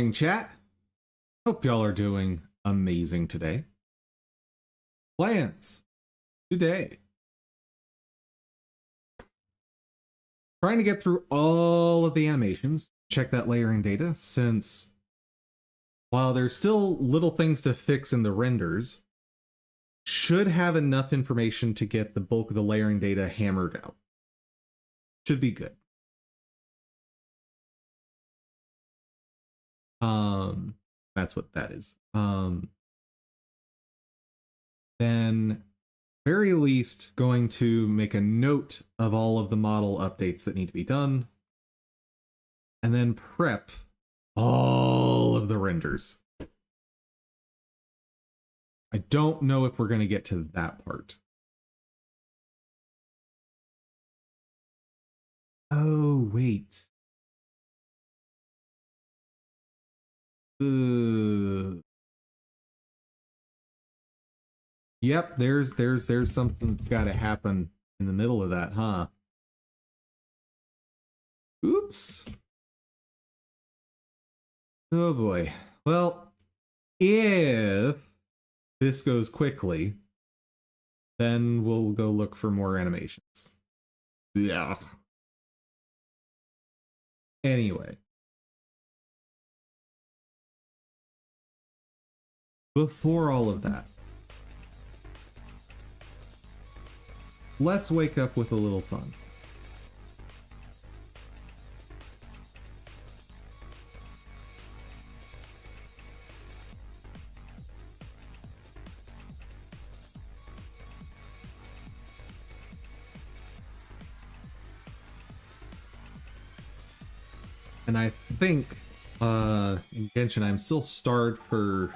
morning, chat. Hope y'all are doing amazing today. Plans today. Trying to get through all of the animations, check that layering data, since while there's still little things to fix in the renders, should have enough information to get the bulk of the layering data hammered out. Should be good. That's what that is. Then very least going to make a note of all of the model updates that need to be done, and then prep all of the renders. I don't know if we're going to get to that part. Oh, wait. Yep, there's something that's got to happen in the middle of that, huh? Oops. Oh boy. Well, if this goes quickly, then we'll go look for more animations. Yeah. Anyway. Before all of that, let's wake up with a little fun. And I think in Genshin I'm still starred for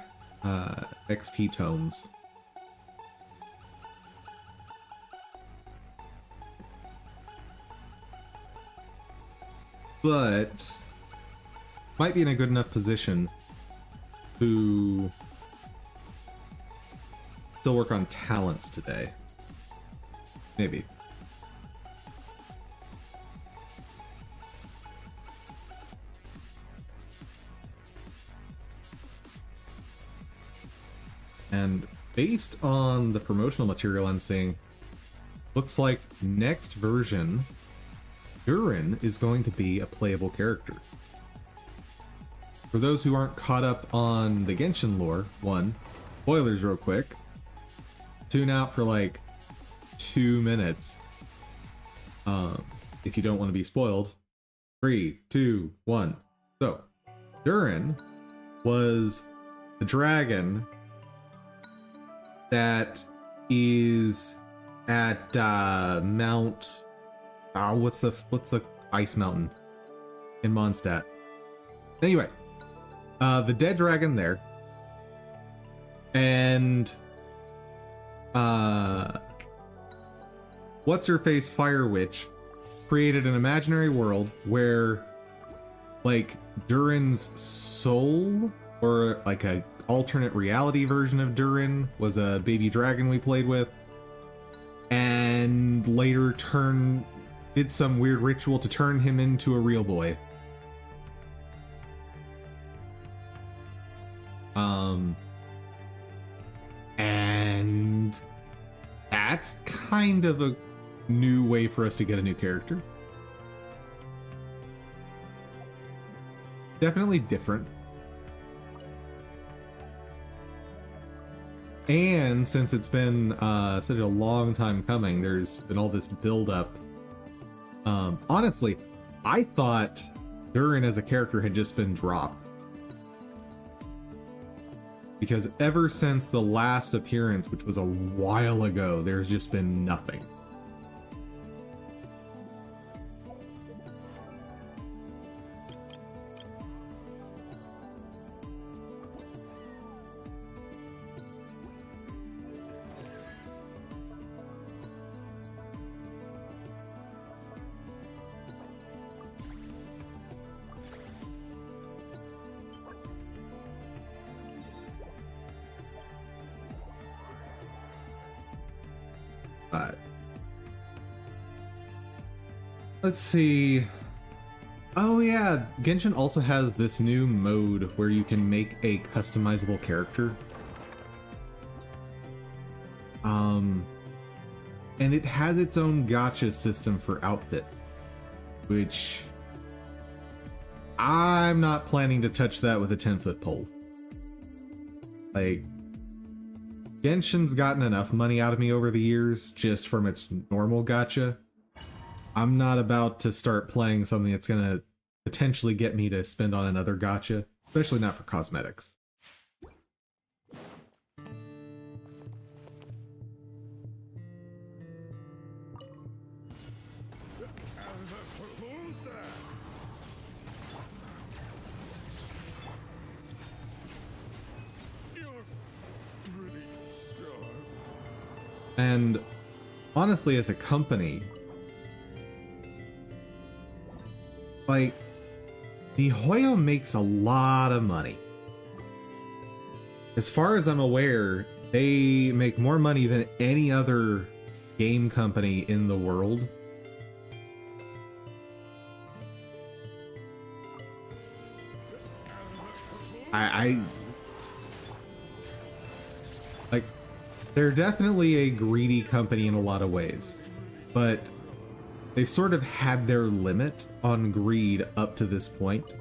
XP tomes. But might be in a good enough position to still work on talents today. Maybe. And based on the promotional material I'm seeing, looks like next version, Durin is going to be a playable character. For those who aren't caught up on the Genshin lore, one, spoilers real quick, tune out for like 2 minutes if you don't want to be spoiled. 3, 2, 1. So, Durin was the dragon that is at Mount... what's the ice mountain in Mondstadt? Anyway, the dead dragon there, and what's her face Fire Witch created an imaginary world where, like, Durin's soul, or like a alternate reality version of Durin, was a baby dragon we played with, and later did some weird ritual to turn him into a real boy. And that's kind of a new way for us to get a new character. Definitely different. And since it's been such a long time coming, there's been all this build-up. Honestly, I thought Durin as a character had just been dropped. Because ever since the last appearance, which was a while ago, there's just been nothing. Let's see. Oh yeah, Genshin also has this new mode where you can make a customizable character. And it has its own gacha system for outfit, which I'm not planning to touch that with a 10-foot pole. Like, Genshin's gotten enough money out of me over the years just from its normal gacha. I'm not about to start playing something that's gonna potentially get me to spend on another gacha, especially not for cosmetics. And honestly, as a company, like, MiHoYo makes a lot of money. As far as I'm aware, they make more money than any other game company in the world. Like, they're definitely a greedy company in a lot of ways, but they've sort of had their limit on greed up to this point.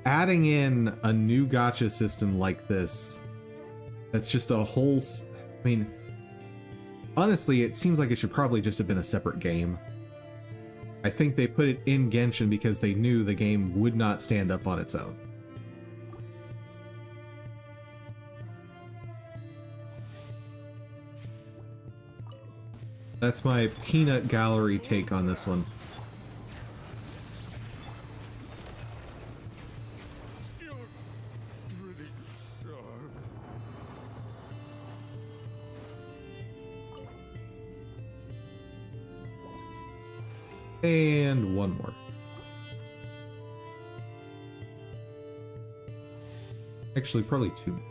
Adding in a new gacha system like this, that's just a whole... I mean, honestly, it seems like it should probably just have been a separate game. I think they put it in Genshin because they knew the game would not stand up on its own. That's my peanut gallery take on this one. And one more. Actually, probably two more.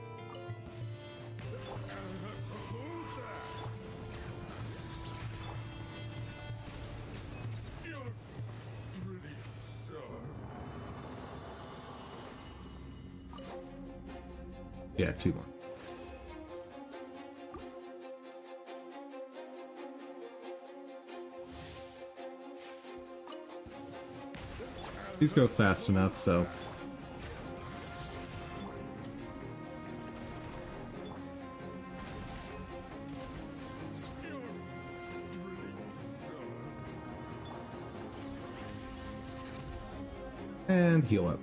Yeah, two more. These go fast enough, so... And heal up.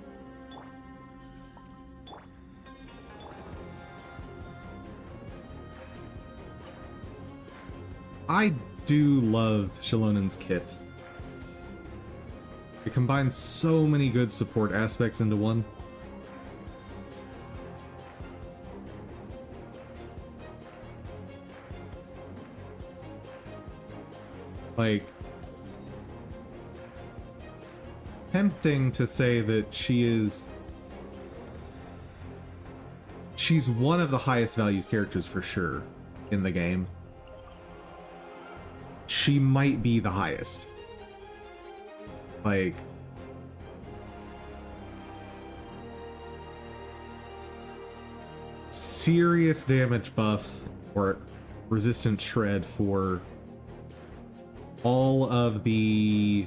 I do love Shilonen's kit. It combines so many good support aspects into one. Like, tempting to say that she's one of the highest values characters for sure in the game. She might be the highest. Like, serious damage buff or resistant shred for all of the,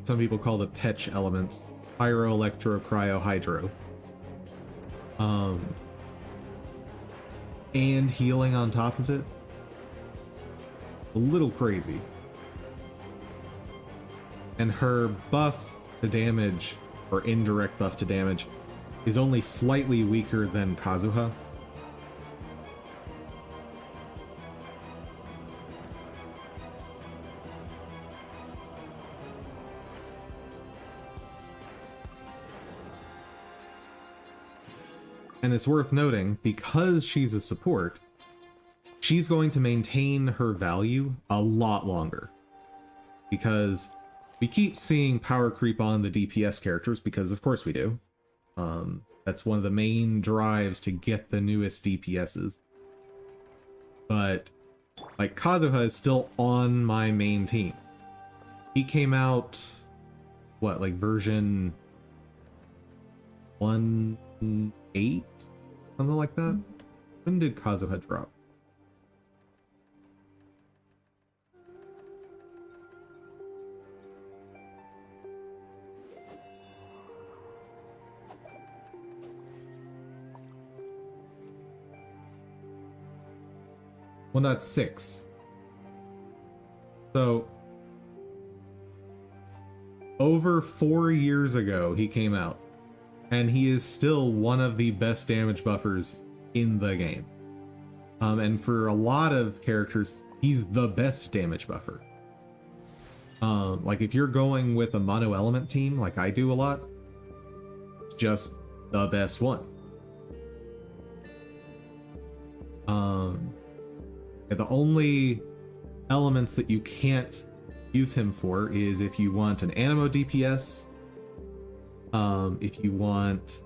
some people call the Petch elements, Pyro, Electro, Cryo, Hydro. And healing on top of it. A little crazy. And her buff to damage, or indirect buff to damage, is only slightly weaker than Kazuha. And it's worth noting, because she's a support, she's going to maintain her value a lot longer. Because we keep seeing power creep on the DPS characters, because of course we do. That's one of the main drives to get the newest DPSs. But Like, Kazuha is still on my main team. He came out, what, like version 1.8? Something like that? When did Kazuha drop? Well, that's 6. So, over 4 years ago, he came out. And he is still one of the best damage buffers in the game. And for a lot of characters, he's the best damage buffer. Like, if you're going with a mono element team, like I do a lot, just the best one. The only elements that you can't use him for is if you want an Animo DPS, if you want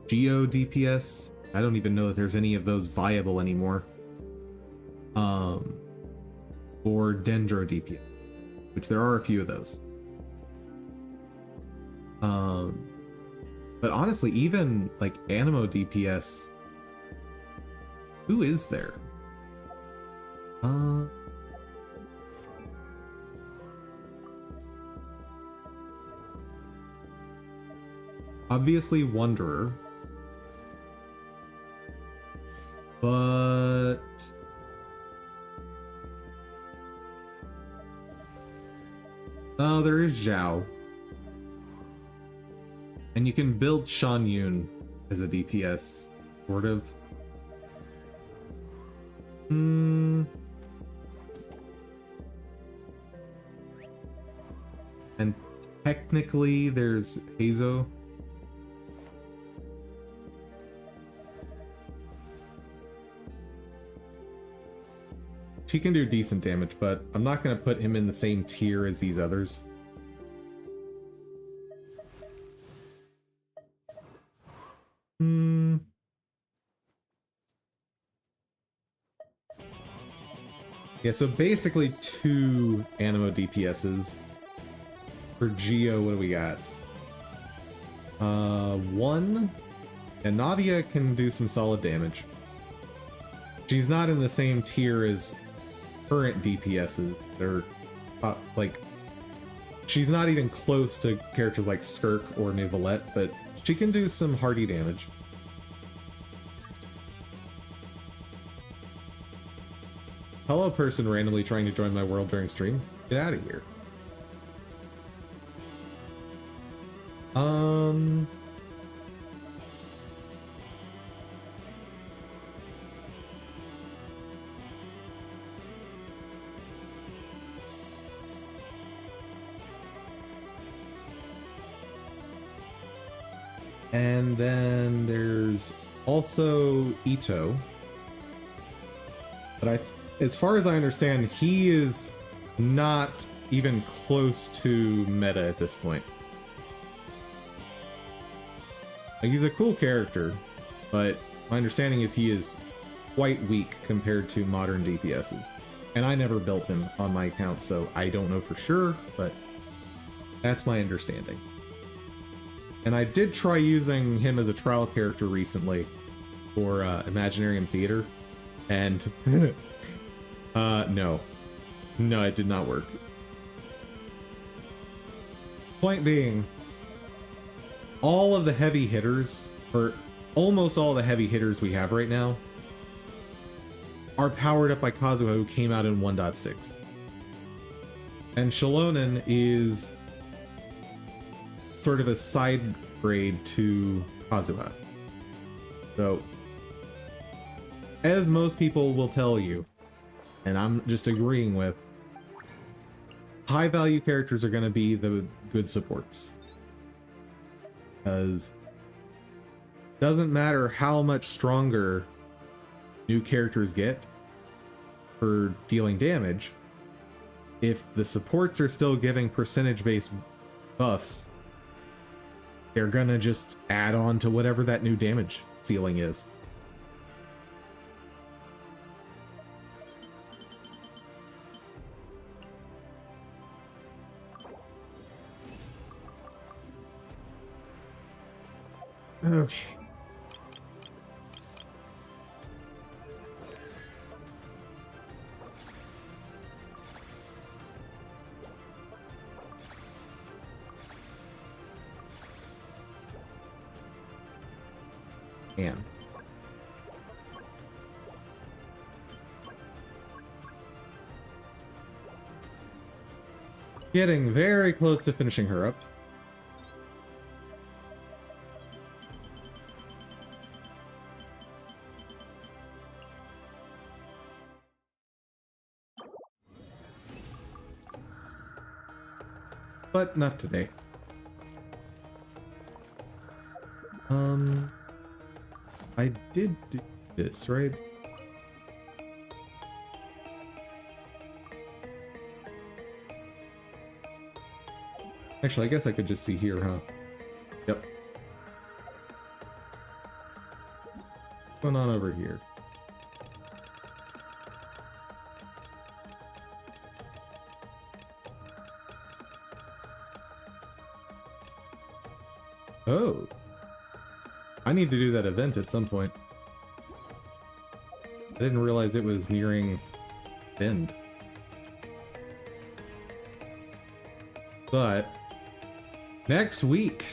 Geo DPS. I don't even know that there's any of those viable anymore. Or Dendro DPS, which there are a few of those. But honestly, even like Animo DPS, who is there? Obviously Wanderer, but oh, there is Zhao, and you can build Shan Yun as a DPS, sort of. And technically there's Hazo. She can do decent damage, but I'm not going to put him in the same tier as these others. Yeah, so basically 2 Animo DPSs. For Geo, what do we got? 1. And Nadia can do some solid damage. She's not in the same tier as current DPSs. They're like, she's not even close to characters like Skirk or Nicolette, but she can do some hardy damage. Hello, person randomly trying to join my world during stream. Get out of here. And then there's also Ito. But as far as I understand, he is not even close to meta at this point. Like, he's a cool character, but my understanding is he is quite weak compared to modern DPSs. And I never built him on my account, so I don't know for sure, but that's my understanding. And I did try using him as a trial character recently for Imaginarium Theater, and no, it did not work. Point being, all of the heavy hitters, or almost all the heavy hitters we have right now, are powered up by Kazuha, who came out in 1.6. And Shalonen is sort of a side grade to Kazuha. So, as most people will tell you, and I'm just agreeing with, high value characters are going to be the good supports. Because it doesn't matter how much stronger new characters get for dealing damage, if the supports are still giving percentage-based buffs, they're gonna just add on to whatever that new damage ceiling is. Okay. Man. Getting very close to finishing her up. But not today. I did do this, right? Actually, I guess I could just see here, huh? Yep. What's going on over here? Oh. I need to do that event at some point. I didn't realize it was nearing end. But next week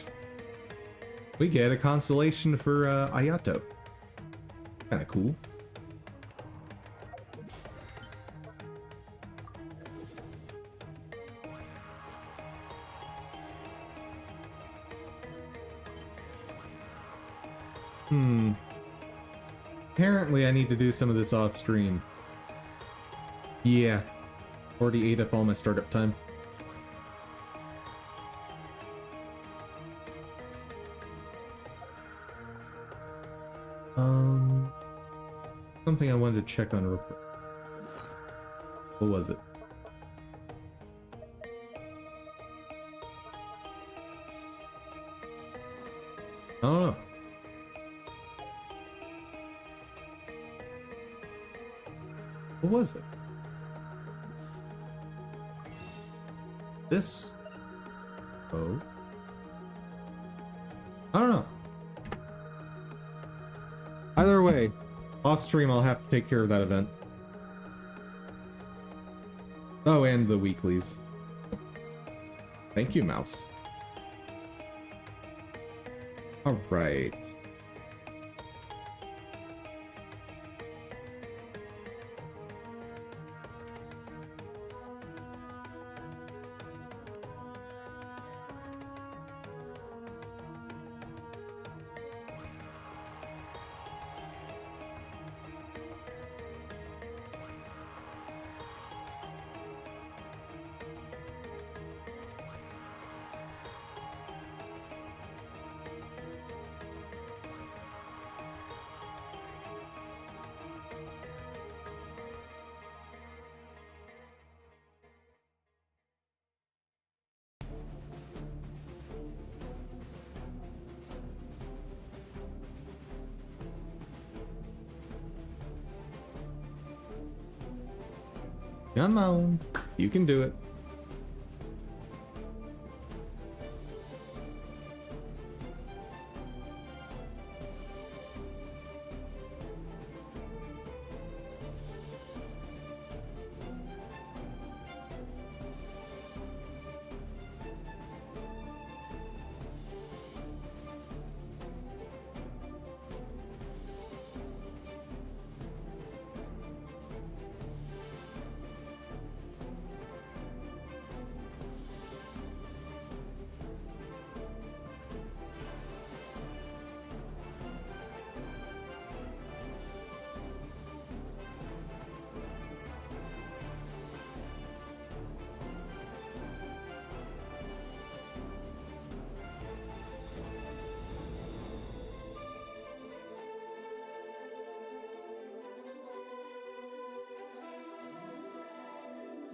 we get a constellation for Ayato. Kind of cool. Apparently I need to do some of this off stream. Yeah. Already ate up all my startup time. Something I wanted to check on real quick. What was it? I don't know. What was it? This? Oh. I don't know. Either way, off stream I'll have to take care of that event. Oh, and the weeklies. Thank you, mouse. Alright. Come on, you can do it.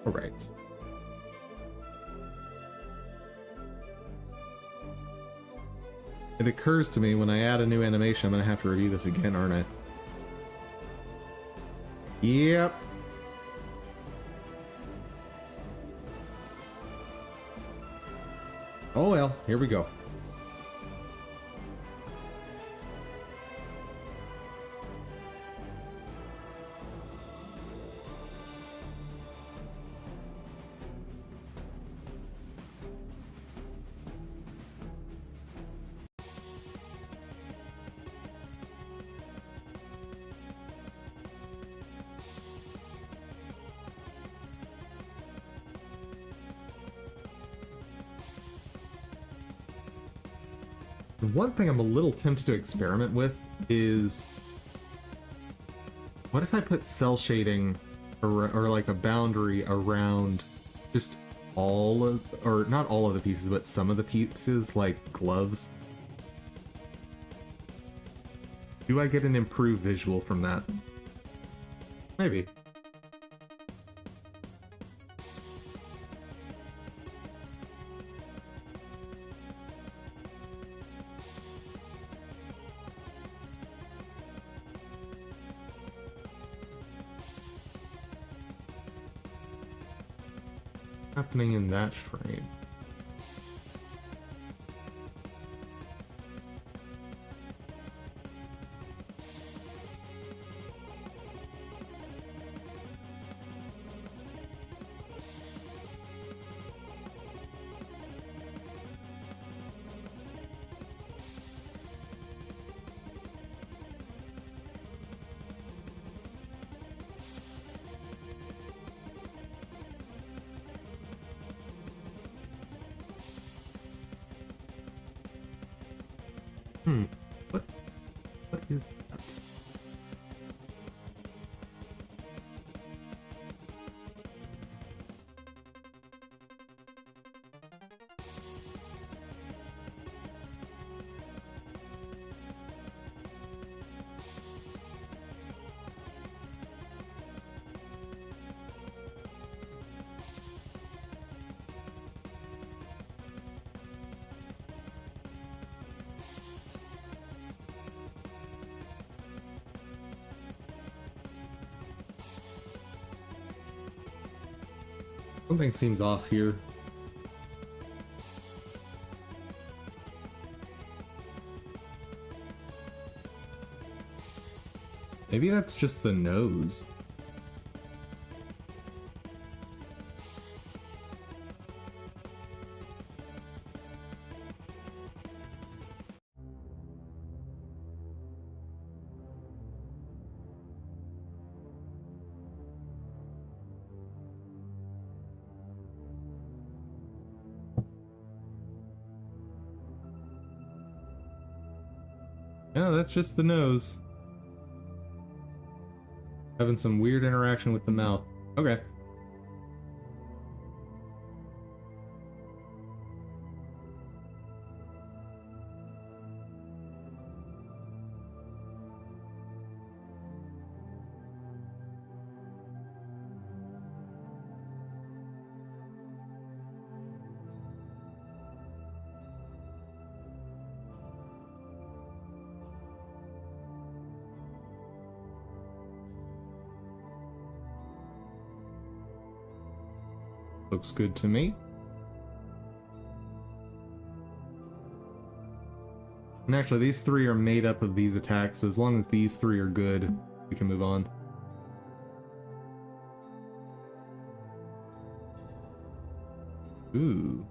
All right. It occurs to me when I add a new animation, I'm gonna have to review this again, aren't I? Yep. Oh well, here we go. One thing I'm a little tempted to experiment with is, what if I put cell shading or like a boundary around just all of, or not all of the pieces, but some of the pieces, like gloves? Do I get an improved visual from that? Maybe. Happening in that frame. What? What is that? Something seems off here. Maybe that's just the nose. Yeah, that's just the nose. Having some weird interaction with the mouth. Okay. Looks good to me. And actually, these three are made up of these attacks, so as long as these three are good, we can move on. Ooh.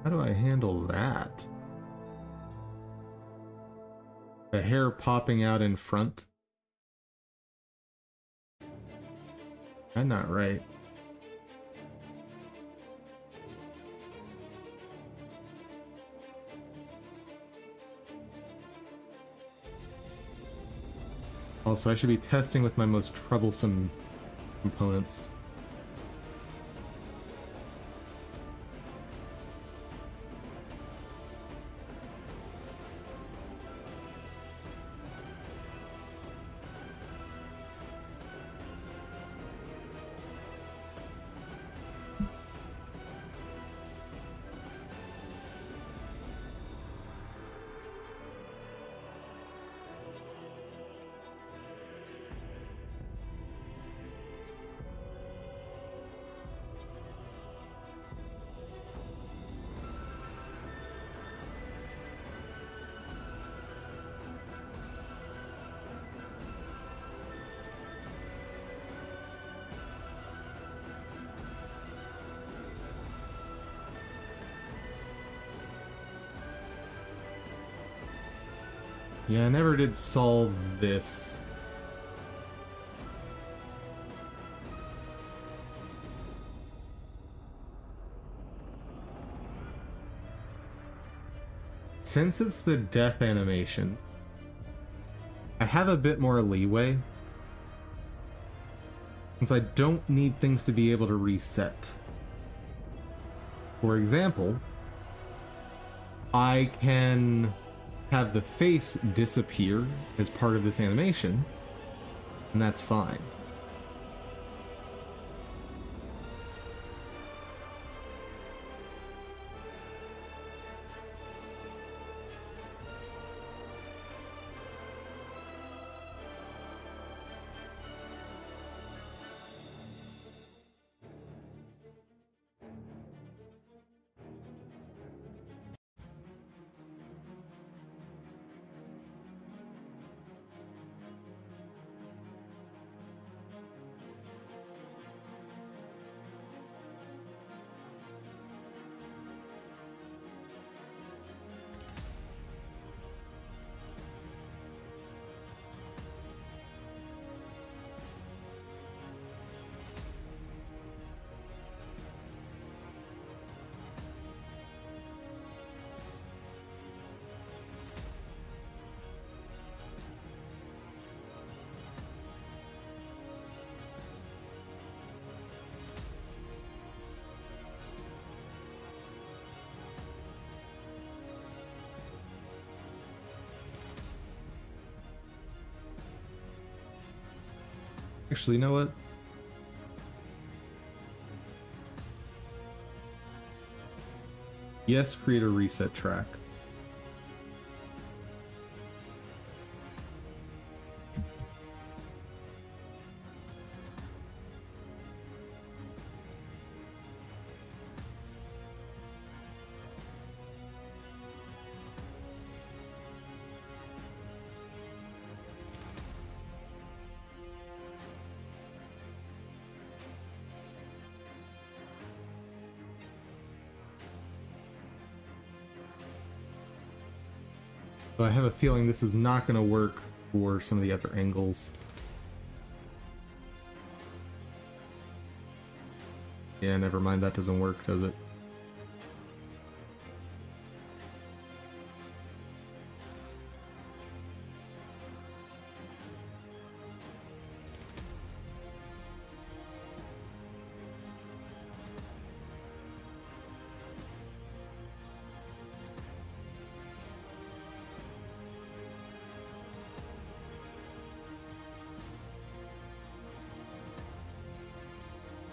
How do I handle that? The hair popping out in front? I'm not right. Also, I should be testing with my most troublesome components. Yeah, I never did solve this. Since it's the death animation, I have a bit more leeway. Since I don't need things to be able to reset. For example, I can have the face disappear as part of this animation, and that's fine. Actually, you know what? Yes, create a reset track. But I have a feeling this is not going to work for some of the other angles. Yeah, never mind, that doesn't work, does it?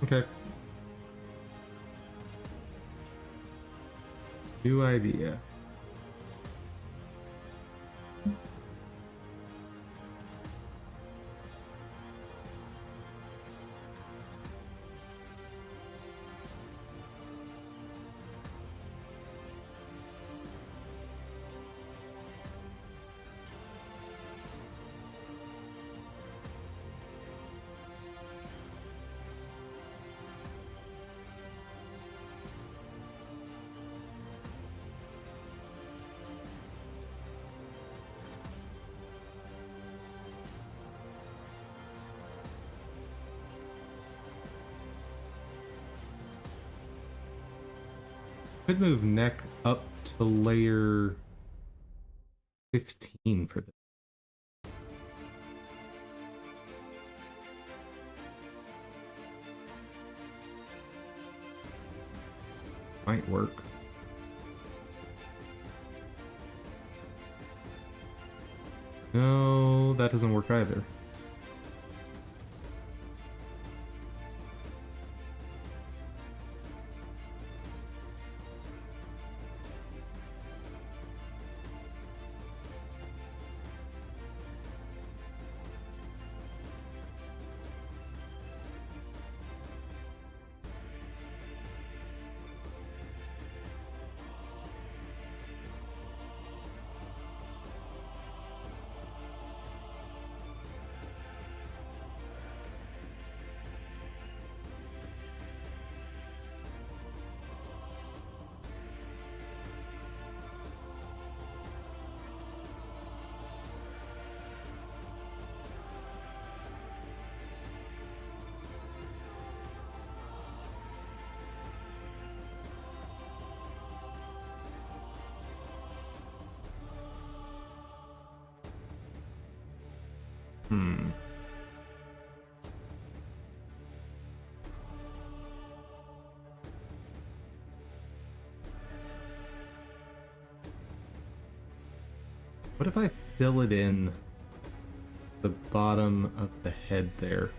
Okay. New idea. Could move neck up to layer 15 for this. Might work. No, that doesn't work either. Hmm. What if I fill it in the bottom of the head there?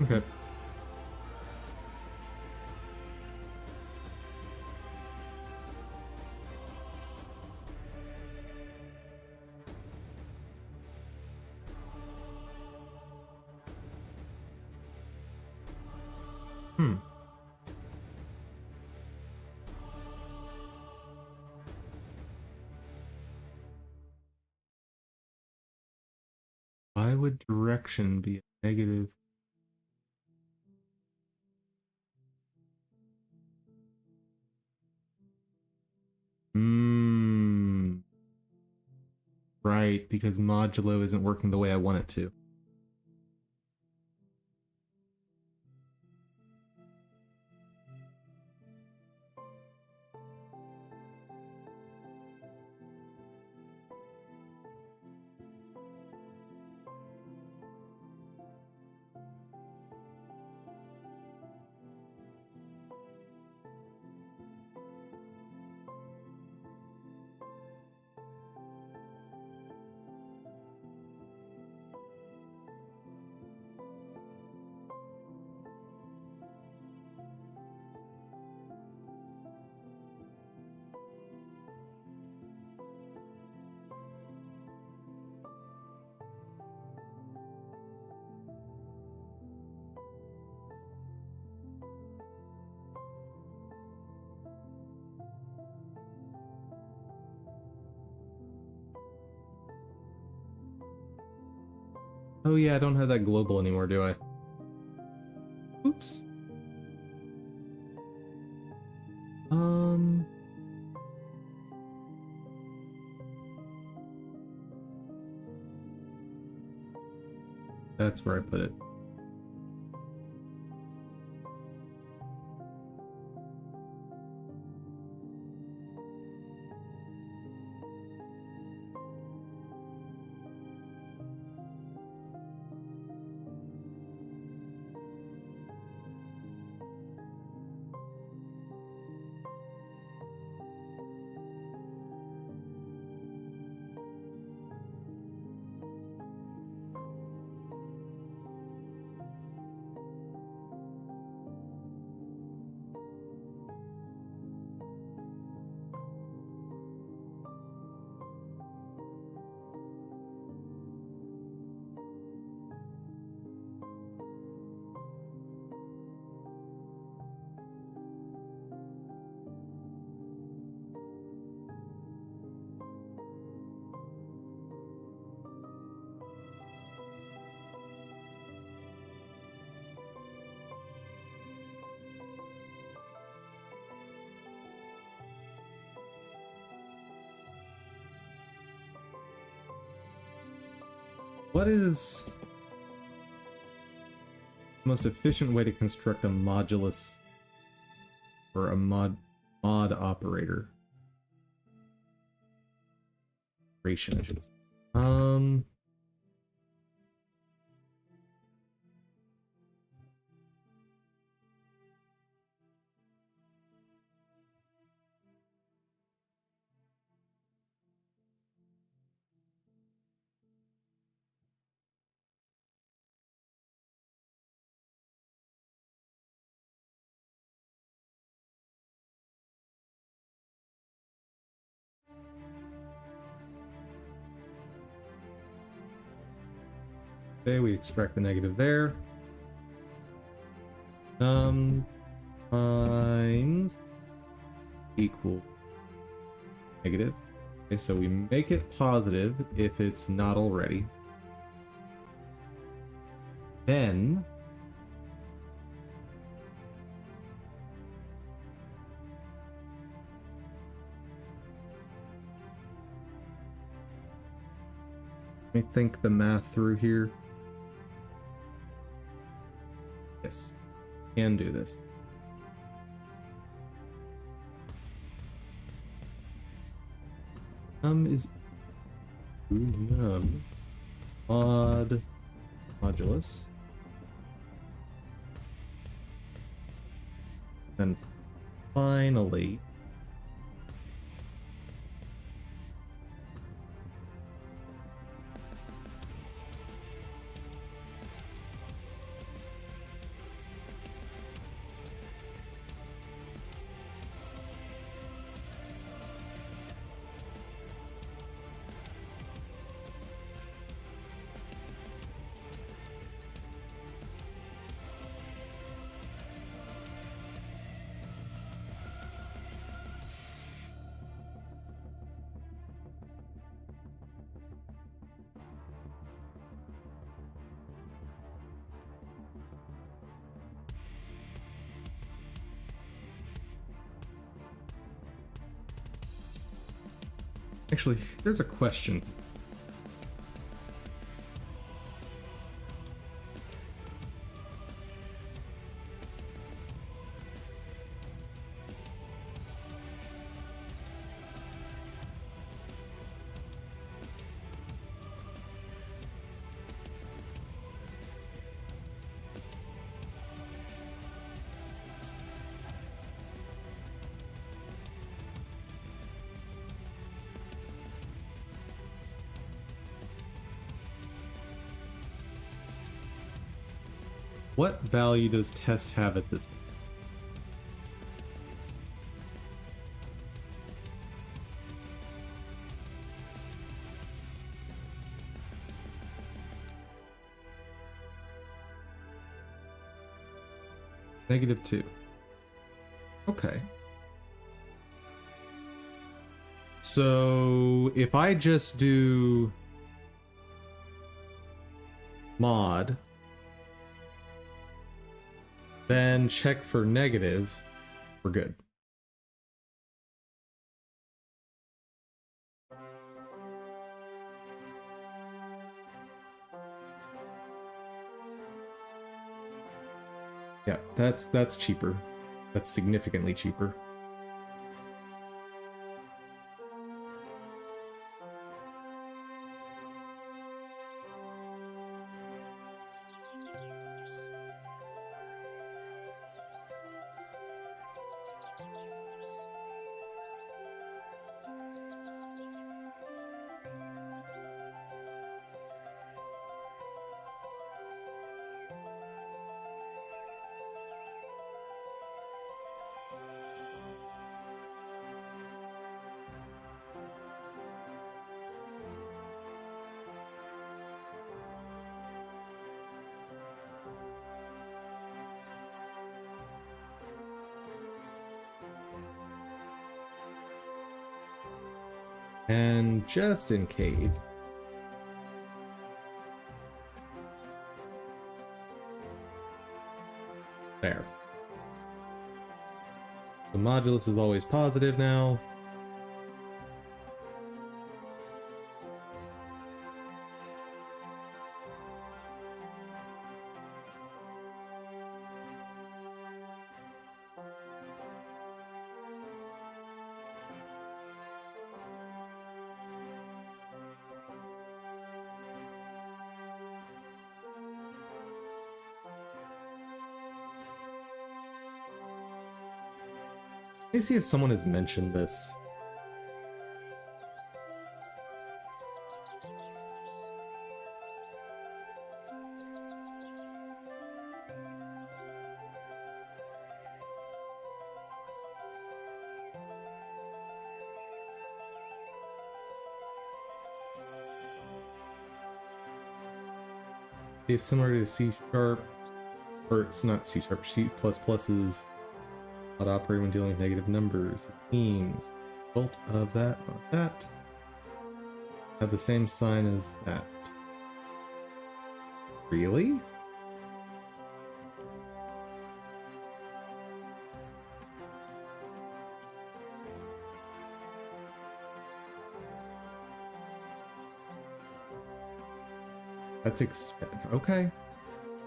Okay. Hmm. Why would direction be a negative? Hmm. Right, because modulo isn't working the way I want it to. Oh yeah, I don't have that global anymore, do I? Oops. Um, that's where I put it. What is the most efficient way to construct a modulus or a mod operator? Operation, I should say. Um, Okay, we extract the negative there. Times equal negative. Okay, so we make it positive if it's not already. Then let me think the math through here. Yes, can do this. Is mod modulus. And finally, actually, there's a question. What value does test have at this point? -2. Okay. So if I just do mod, then check for negative, we're good. Yeah, that's cheaper. That's significantly cheaper. And just in case, there. The modulus is always positive now. Let me see if someone has mentioned this. It's similar to C sharp, or it's not C sharp, C++'s not operate when dealing with negative numbers. It means result of that, not that, have the same sign as that. Really? That's okay.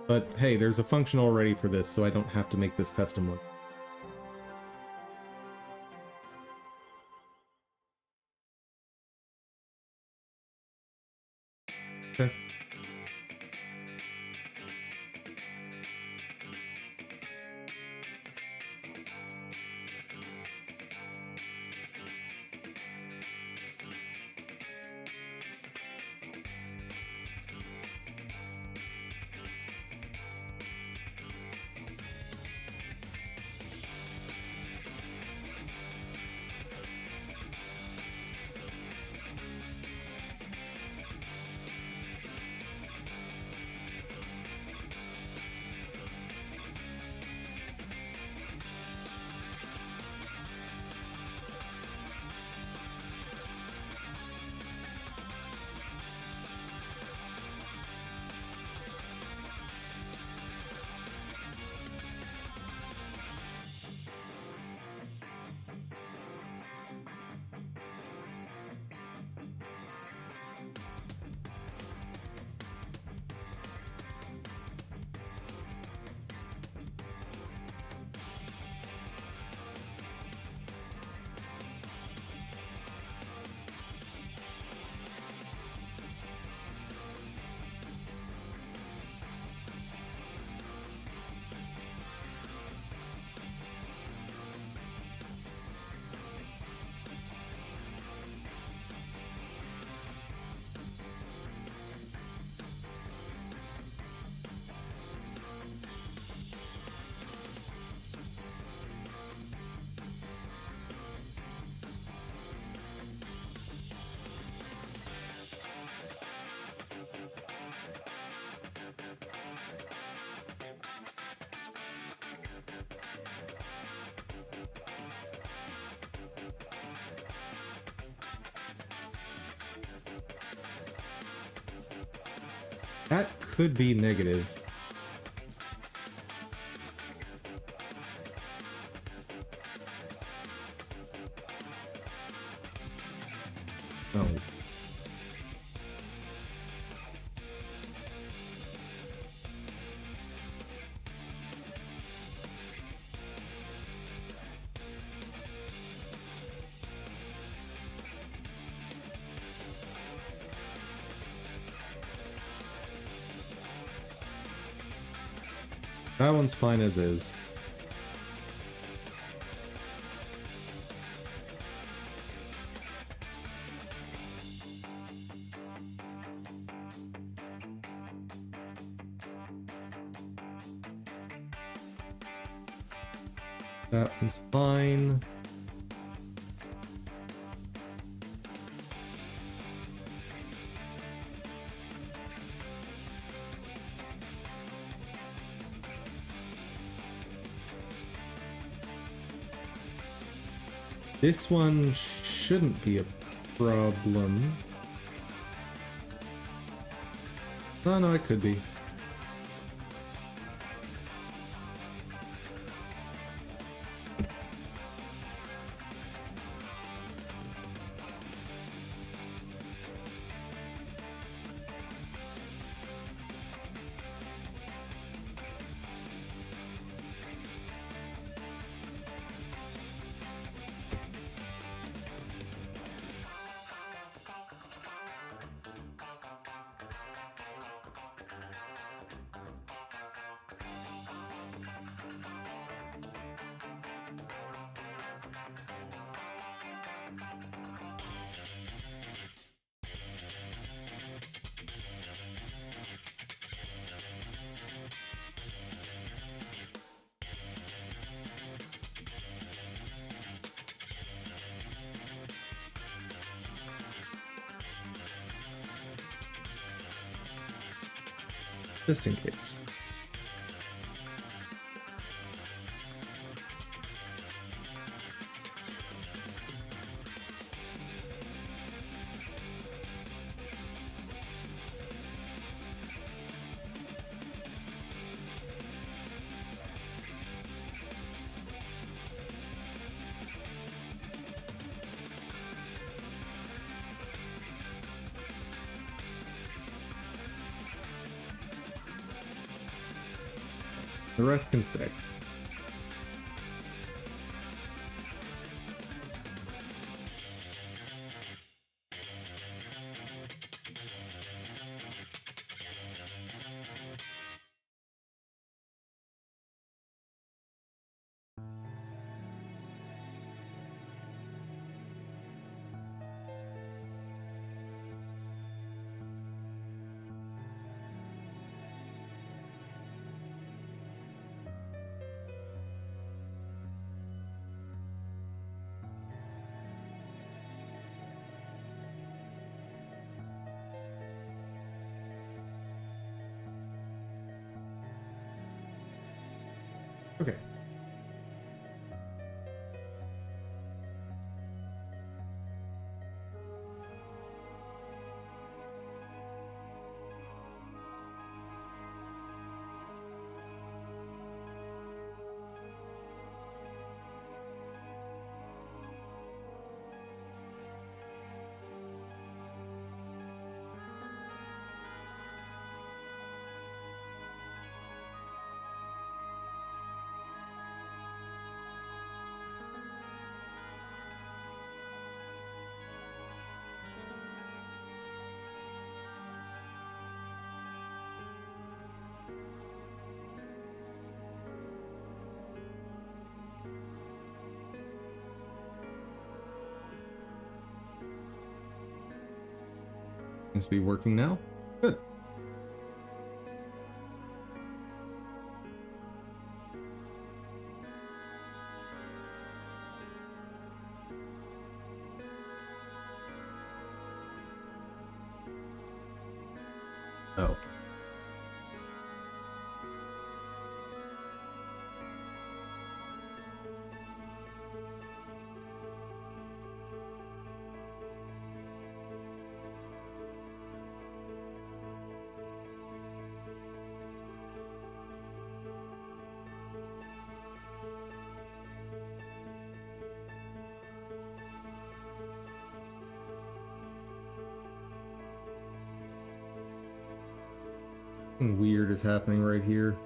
But hey, there's a function already for this, so I don't have to make this custom one. Okay. That could be negative. Oh. That one's fine as is. That one's fine. This one shouldn't be a problem. Oh, no, it could be. just in case. The rest can stay. Okay. Seems to be working now. Good. Oh. Something weird is happening right here.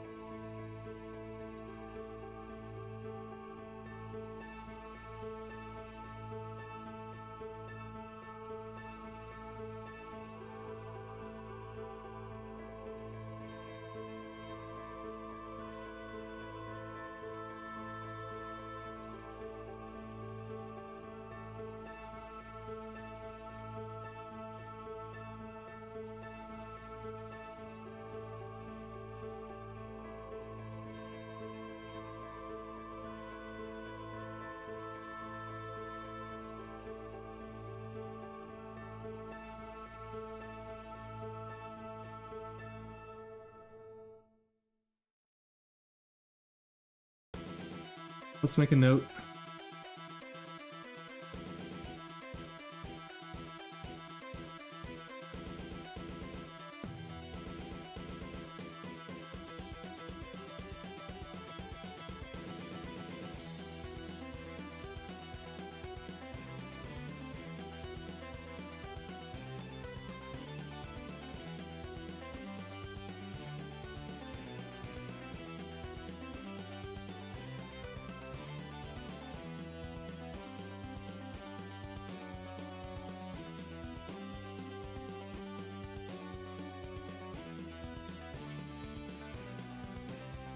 Let's make a note.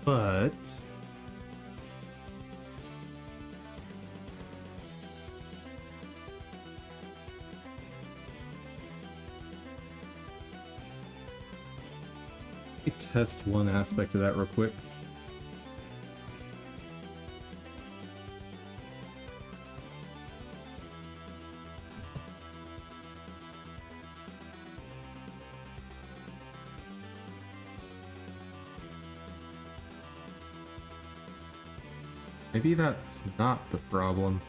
But let me test one aspect of that real quick. Maybe that's not the problem.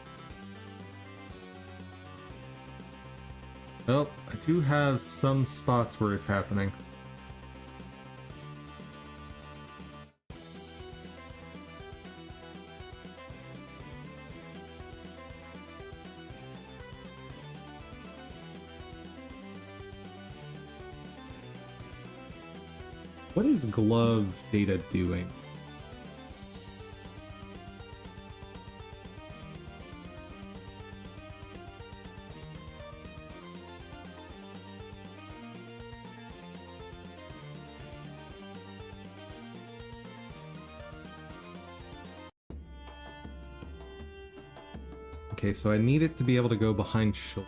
Well, I do have some spots where it's happening. What is glove data doing? Okay, so I need it to be able to go behind shoulder.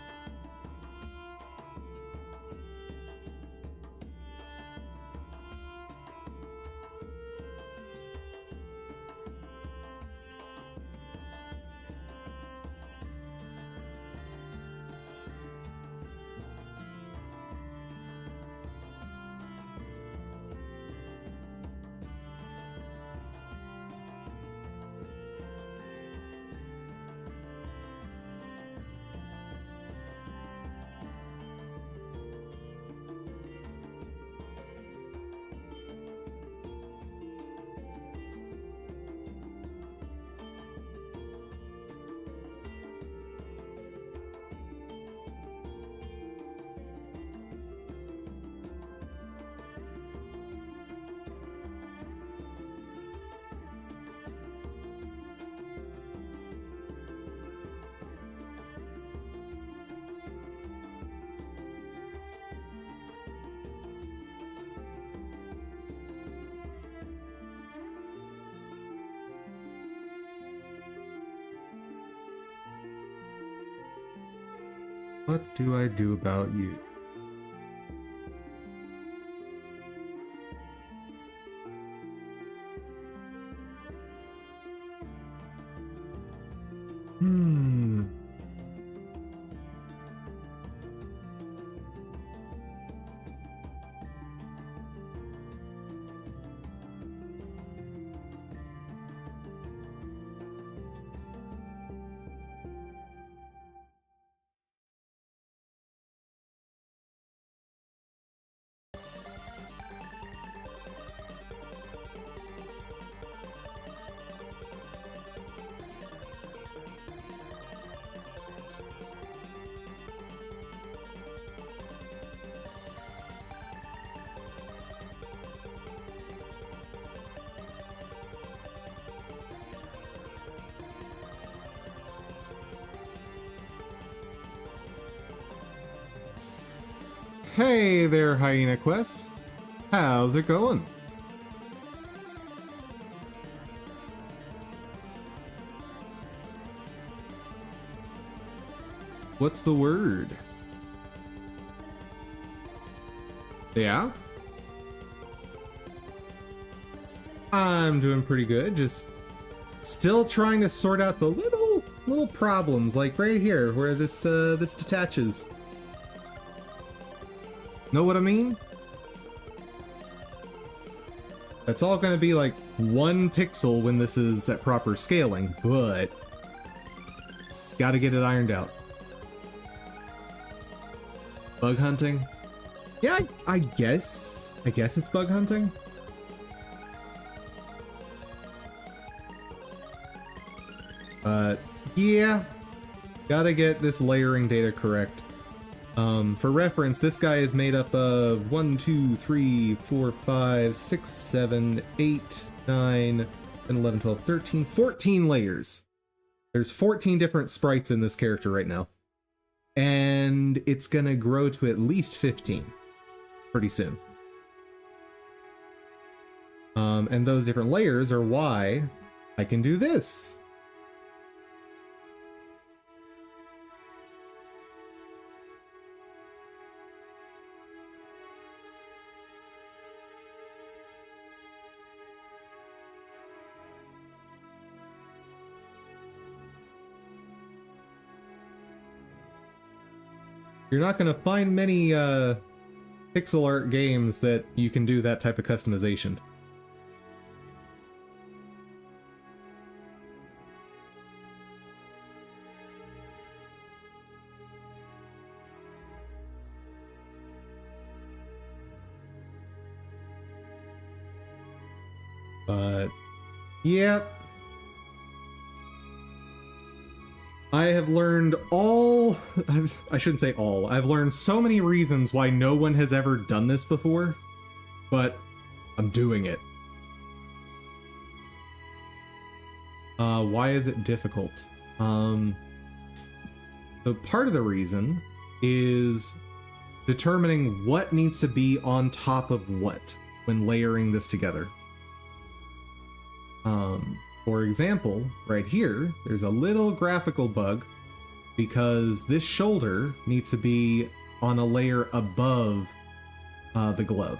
What do I do about you? Hey there, Hyena Quest. How's it going? What's the word? Yeah? I'm doing pretty good, just still trying to sort out the little problems, like right here, where this detaches. Know what I mean? That's all gonna be like 1 pixel when this is at proper scaling, but gotta get it ironed out. Bug hunting? Yeah, I guess it's bug hunting. Yeah, gotta get this layering data correct. For reference, this guy is made up of 1, 2, 3, 4, 5, 6, 7, 8, 9, 10, 11, 12, 13, 14 layers. There's 14 different sprites in this character right now. And it's gonna grow to at least 15 pretty soon. And those different layers are why I can do this. You're not going to find many pixel art games that you can do that type of customization. But, yep. I have learned I shouldn't say all, I've learned so many reasons why no one has ever done this before, but I'm doing it. Why is it difficult? So part of the reason is determining what needs to be on top of what when layering this together. For example, right here, there's a little graphical bug because this shoulder needs to be on a layer above the glove.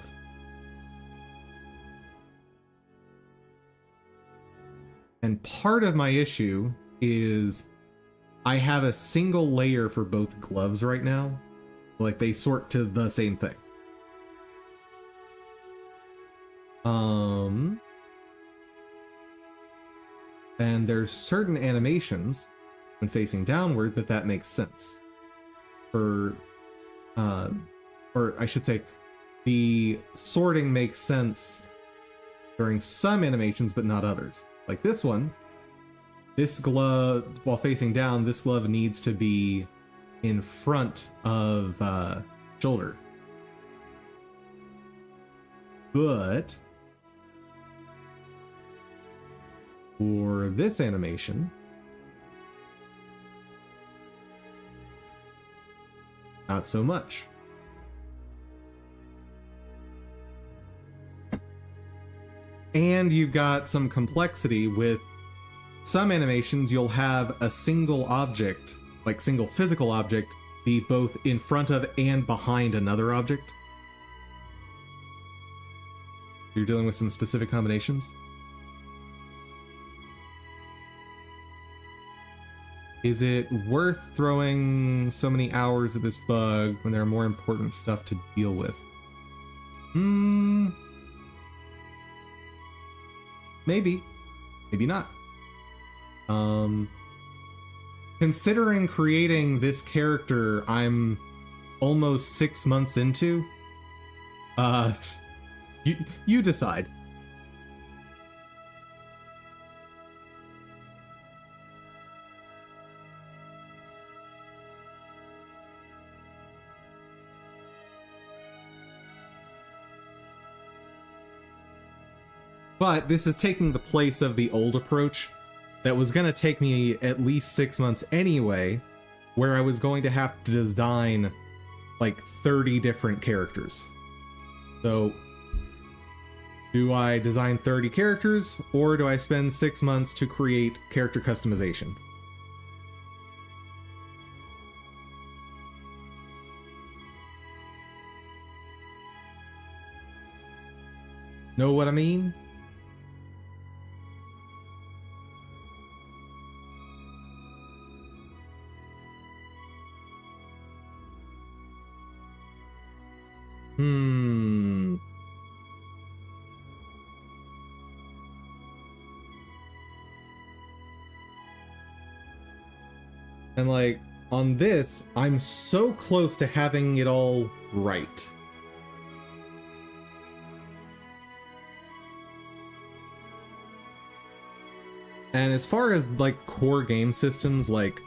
And part of my issue is I have a single layer for both gloves right now. Like, they sort to the same thing. And there's certain animations when facing downward that makes sense. Or I should say, the sorting makes sense during some animations, but not others. Like this one, this glove, while facing down, this glove needs to be in front of shoulder. But for this animation, not so much. And you've got some complexity with some animations. You'll have a single object, like single physical object, be both in front of and behind another object. You're dealing with some specific combinations. Is it worth throwing so many hours at this bug when there are more important stuff to deal with? Maybe. Maybe not. Considering creating this character I'm almost 6 months into, you decide. But this is taking the place of the old approach that was going to take me at least 6 months anyway, where I was going to have to design like 30 different characters. So, do I design 30 characters, or do I spend 6 months to create character customization? Know what I mean? And like, on this, I'm so close to having it all right. And as far as like core game systems like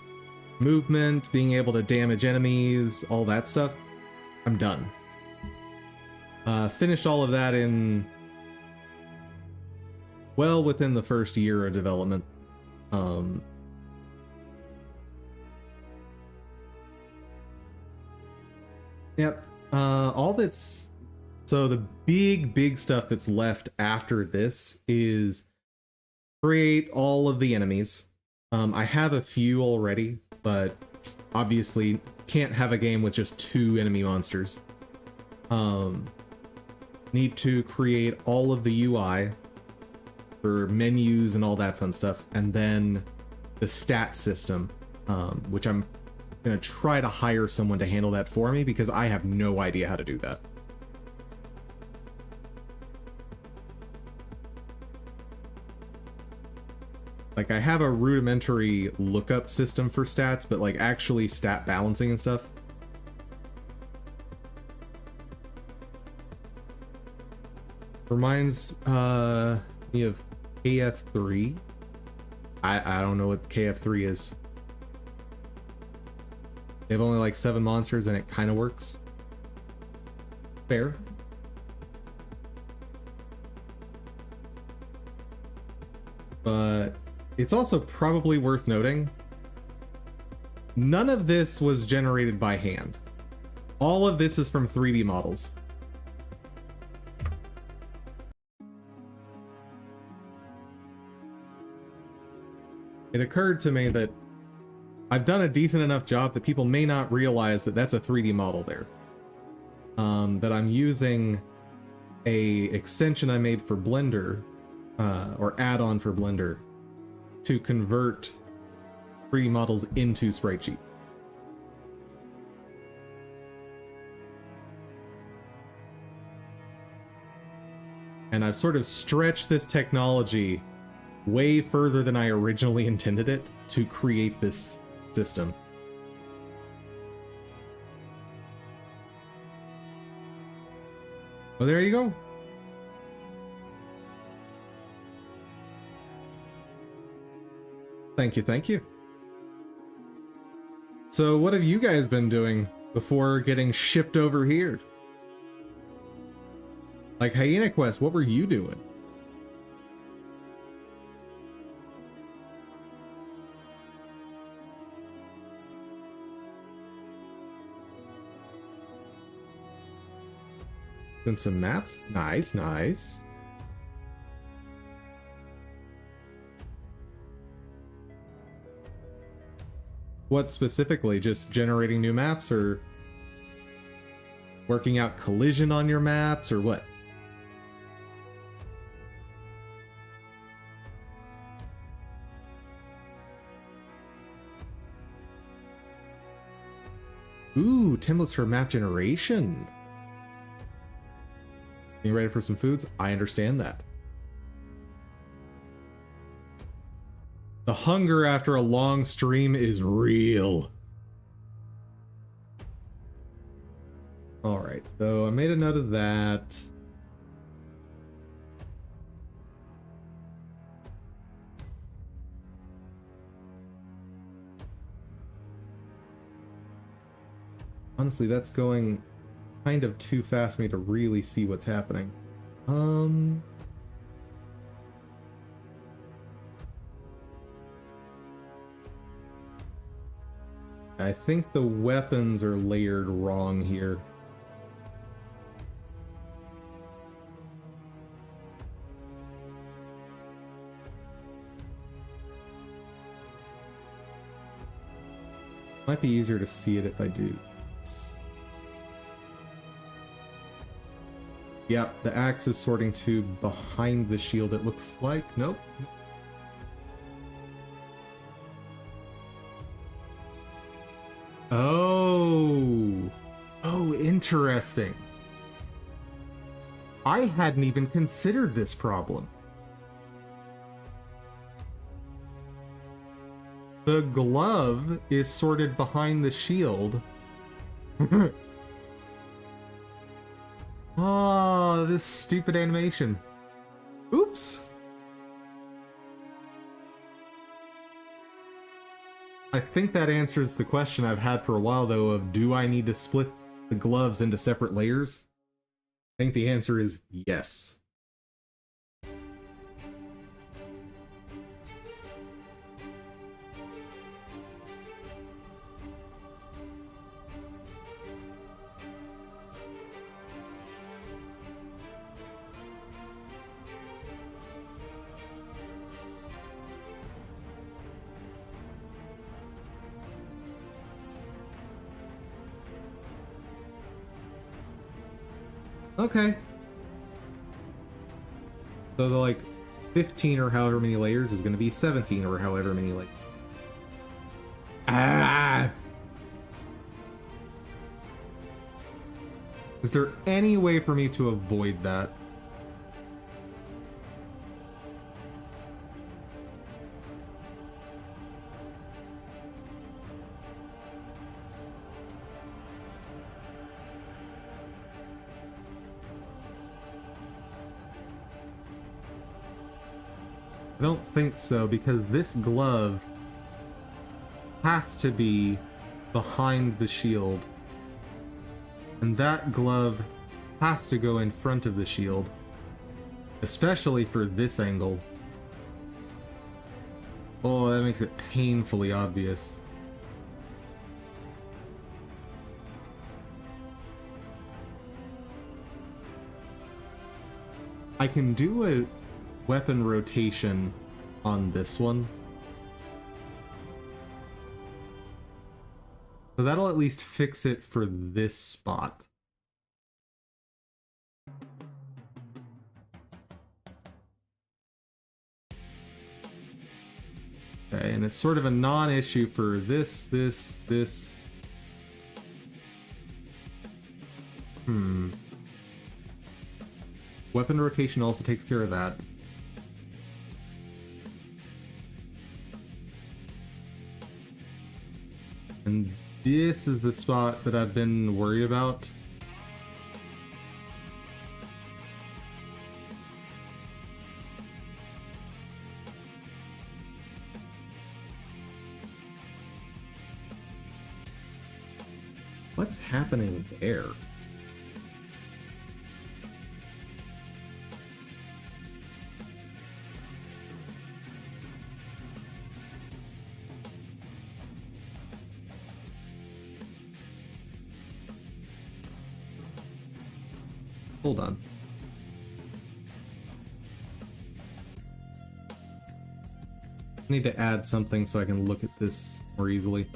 movement, being able to damage enemies, all that stuff, I'm done. Finished all of that in well within the first year of development. Yep. So the big stuff that's left after this is create all of the enemies. I have a few already, but obviously can't have a game with just 2 enemy monsters. Need to create all of the UI for menus and all that fun stuff, and then the stat system, which I'm gonna try to hire someone to handle that for me because I have no idea how to do that. Like, I have a rudimentary lookup system for stats, but like actually stat balancing and stuff, reminds We have KF3. I don't know what KF3 is. They have only like 7 monsters and it kind of works. Fair. But it's also probably worth noting, none of this was generated by hand. All of this is from 3D models. It occurred to me that I've done a decent enough job that people may not realize that that's a 3D model there. That I'm using a extension I made for Blender, or add-on for Blender, to convert 3D models into sprite sheets. And I've sort of stretched this technology way further than I originally intended it to create this system. Well, there you go. Thank you, thank you. So what have you guys been doing before getting shipped over here? Like Hyena Quest, what were you doing? Doing some maps? Nice, nice. What specifically? Just generating new maps, or working out collision on your maps, or what? Ooh, templates for map generation. You ready for some foods? I understand that. The hunger after a long stream is real. Alright, so I made a note of that. Honestly, that's going kind of too fast for me to really see what's happening. I think the weapons are layered wrong here. Might be easier to see it if I do. Yep, the axe is sorting to behind the shield, it looks like. Nope. Oh. Oh, interesting. I hadn't even considered this problem. The glove is sorted behind the shield. Oh, this stupid animation. Oops. I think that answers the question I've had for a while, though, of do I need to split the gloves into separate layers? I think the answer is yes. Okay. So the, like, 15 or however many layers is going to be 17 or however many, like... Ah! Is there any way for me to avoid that? I don't think so, because this glove has to be behind the shield. And that glove has to go in front of the shield. Especially for this angle. Oh, that makes it painfully obvious. I can do a weapon rotation on this one. So that'll at least fix it for this spot. Okay, and it's sort of a non-issue for this. Weapon rotation also takes care of that. And this is the spot that I've been worried about. What's happening there? Hold on. I need to add something so I can look at this more easily.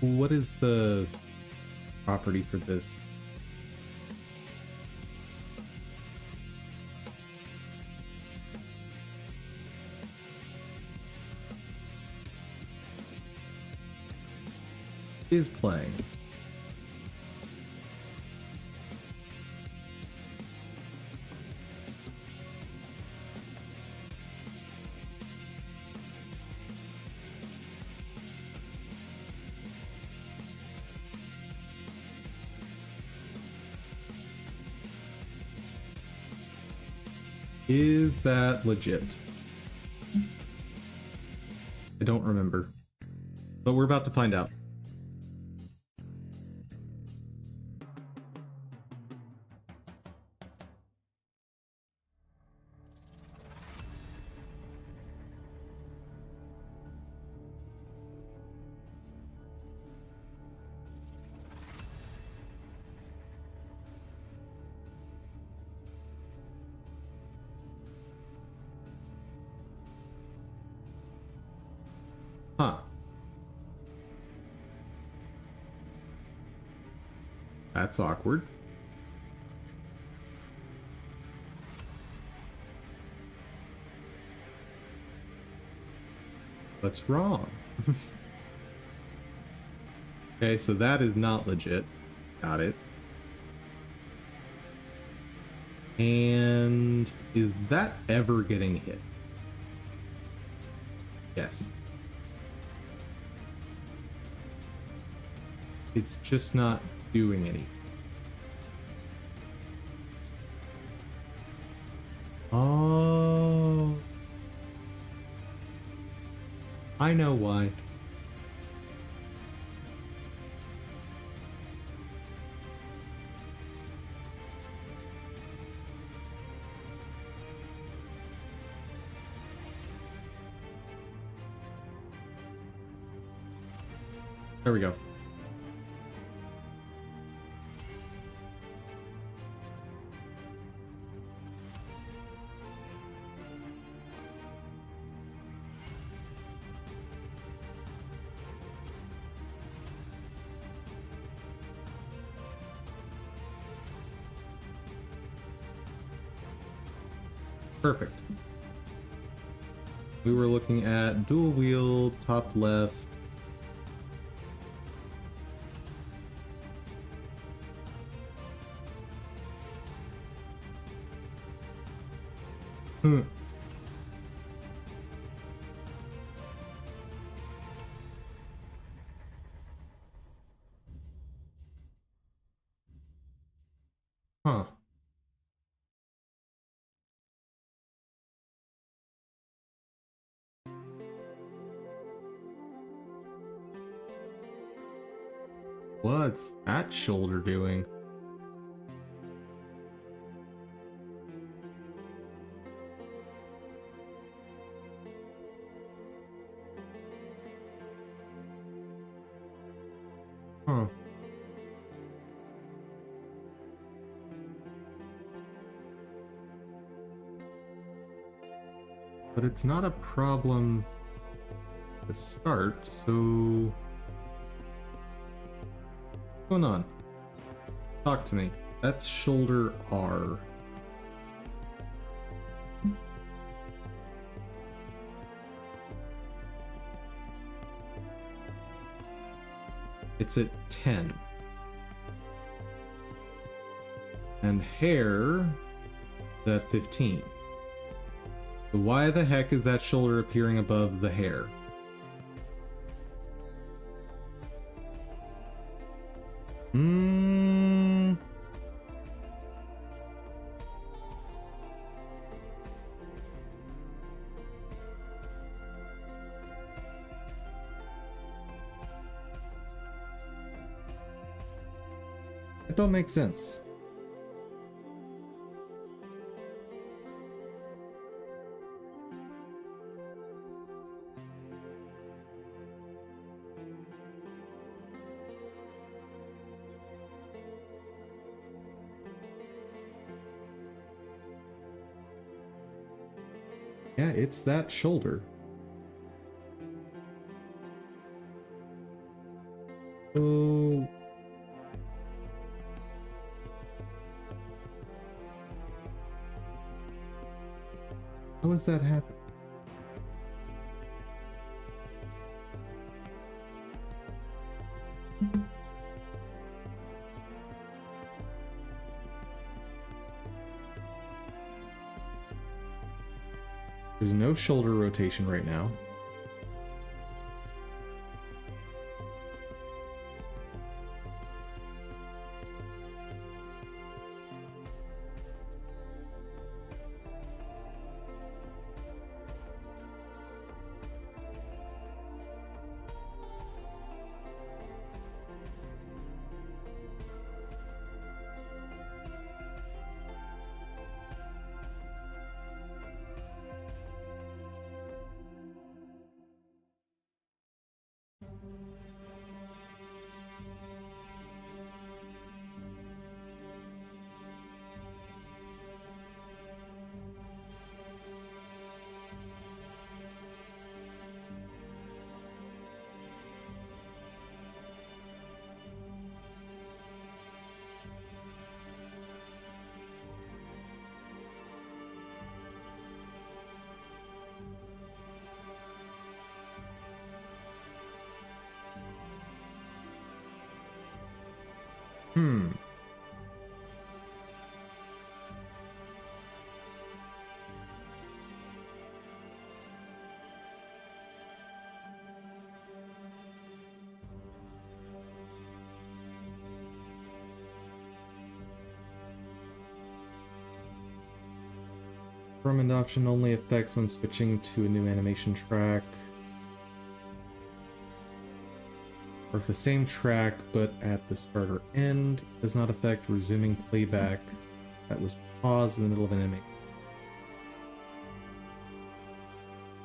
What is the property for this? Is playing. Is that legit? I don't remember. But we're about to find out. Huh. That's awkward. What's wrong? Okay, so that is not legit. Got it. And is that ever getting hit? Yes. It's just not doing anything. Oh. I know why. There we go. Perfect. We were looking at dual wheel, top left. Hmm. Huh. What's that shoulder doing? Huh. But it's not a problem to start, so... What's going on? Talk to me. That's shoulder R. It's at 10. And hair is at 15. So why the heck is that shoulder appearing above the hair? That don't make sense. Yeah, it's that shoulder. So... how does that happen? There's no shoulder rotation right now. Hmm. Permanent option only affects when switching to a new animation track. Or if the same track but at the start or end, does not affect resuming playback that was paused in the middle of an animation.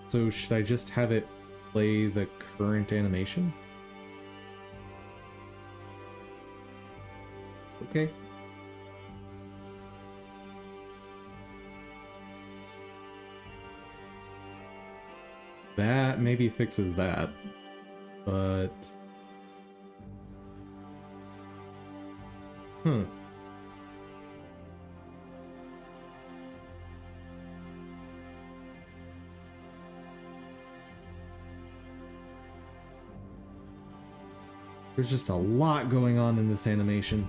So should I just have it play the current animation? Okay. That maybe fixes that, but... There's just a lot going on in this animation.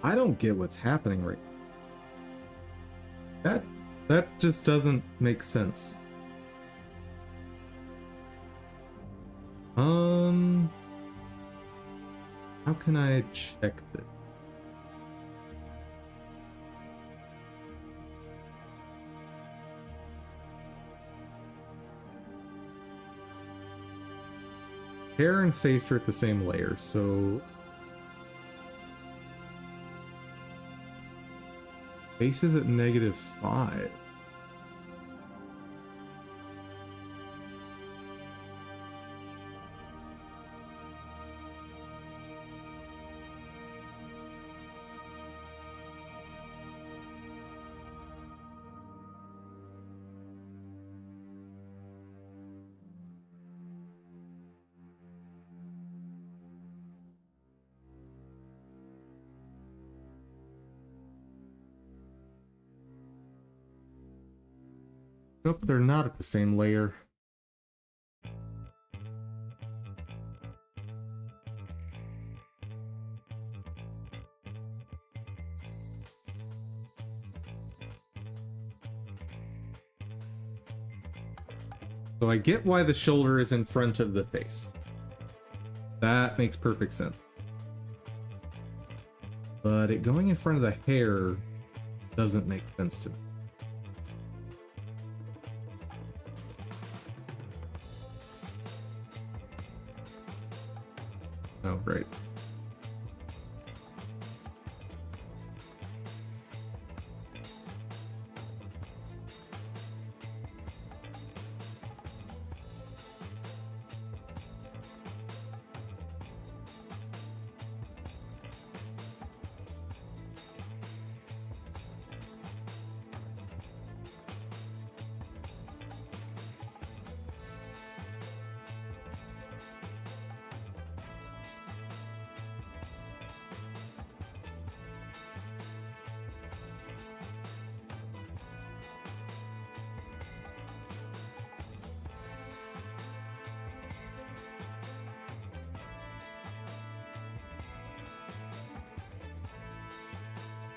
I don't get what's happening right now. That just doesn't make sense. How can I check this? Hair and face are at the same layer, so face is at -5. Nope, they're not at the same layer. So I get why the shoulder is in front of the face. That makes perfect sense. But it going in front of the hair doesn't make sense to me. Oh, right.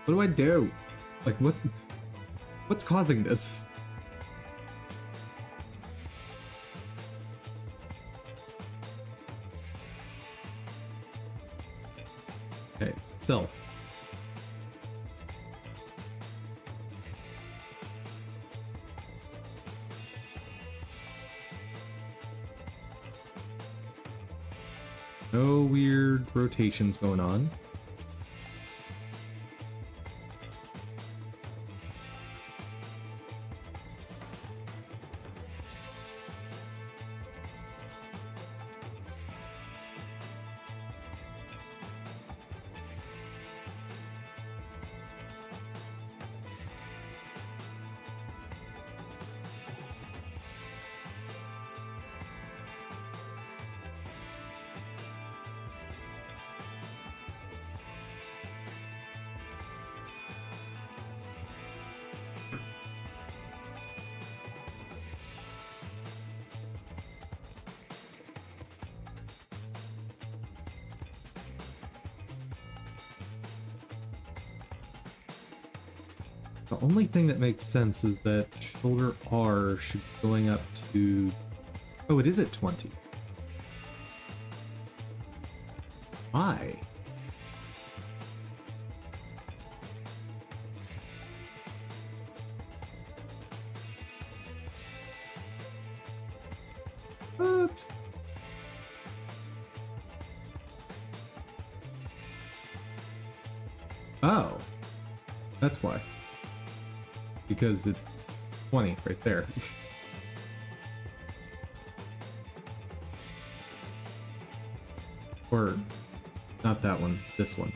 What do I do? Like, what's causing this? Okay, self. No weird rotations going on. The only thing that makes sense is that shoulder R should be going up to... Oh, it is at 20. Why? What? Oh, that's why. Because it's 20 right there. Or, not that one, this one.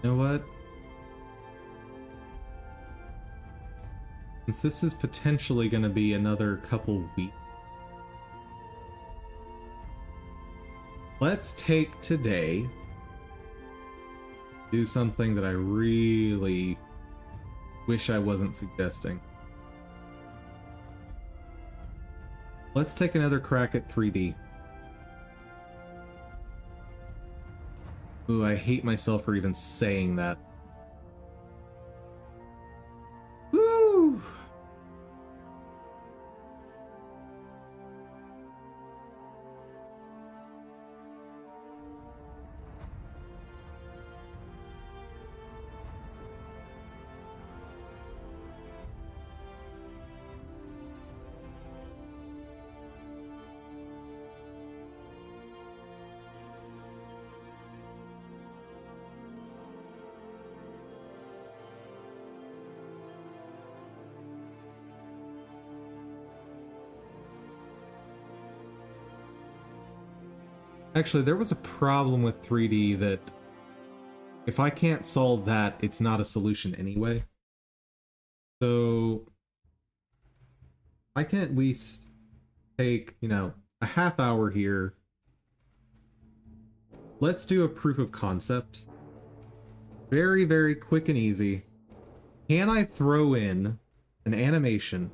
You know what? Since this is potentially going to be another couple weeks, let's take today, do something that I really wish I wasn't suggesting. Let's take another crack at 3D. Ooh, I hate myself for even saying that. Woo! Actually, there was a problem with 3D that if I can't solve that, it's not a solution anyway. So I can at least take, you know, a half hour here. Let's do a proof of concept. Very, very quick and easy. Can I throw in an animation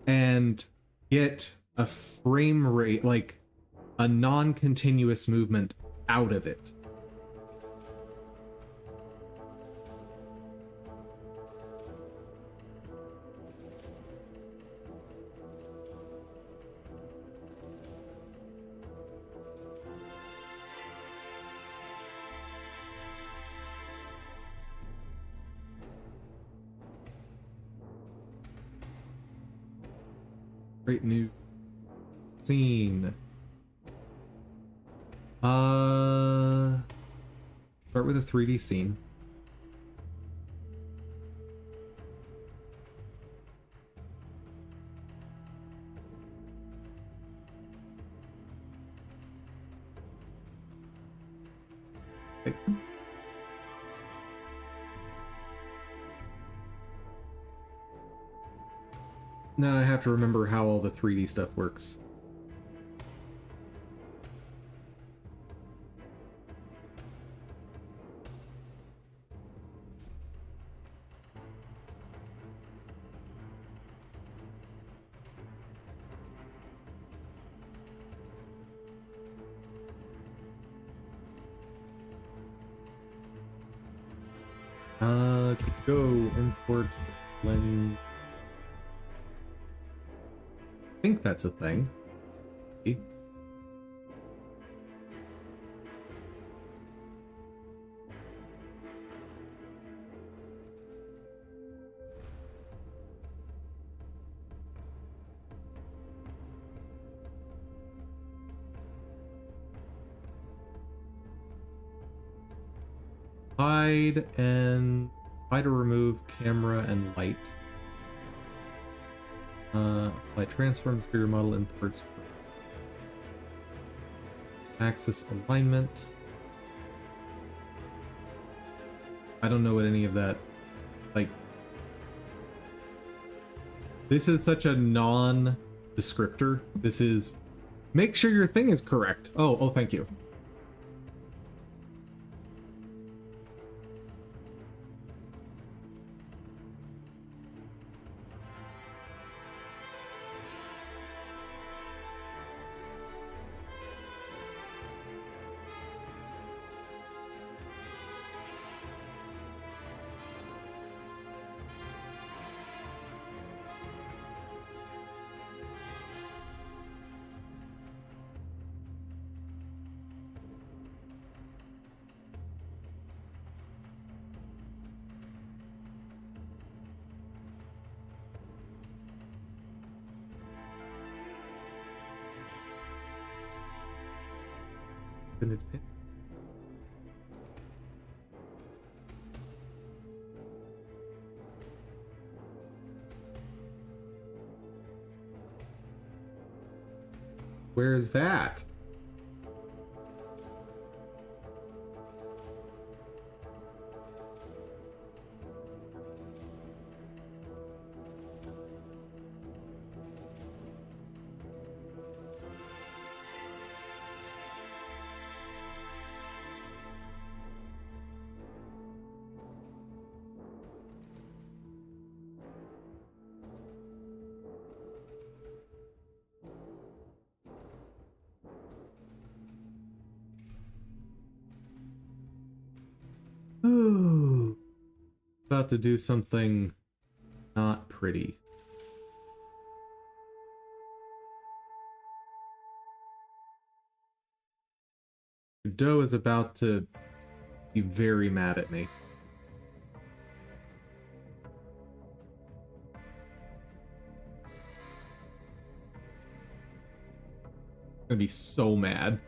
and get a frame rate, like a non-continuous movement out of it? Great new scene. Start with a 3D scene. Okay. Now I have to remember how all the 3D stuff works. Go import lens. I think that's a thing. hide or remove camera and light. Light transforms for your model imports. Axis alignment. I don't know what any of that, like, this is such a non-descriptor. This is, make sure your thing is correct. Oh, thank you. Where's that? Ooh. About to do something not pretty. Godot is about to be very mad at me. I'm gonna be so mad.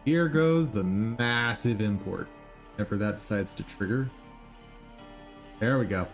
Here goes the massive import. Whenever that decides to trigger. There we go.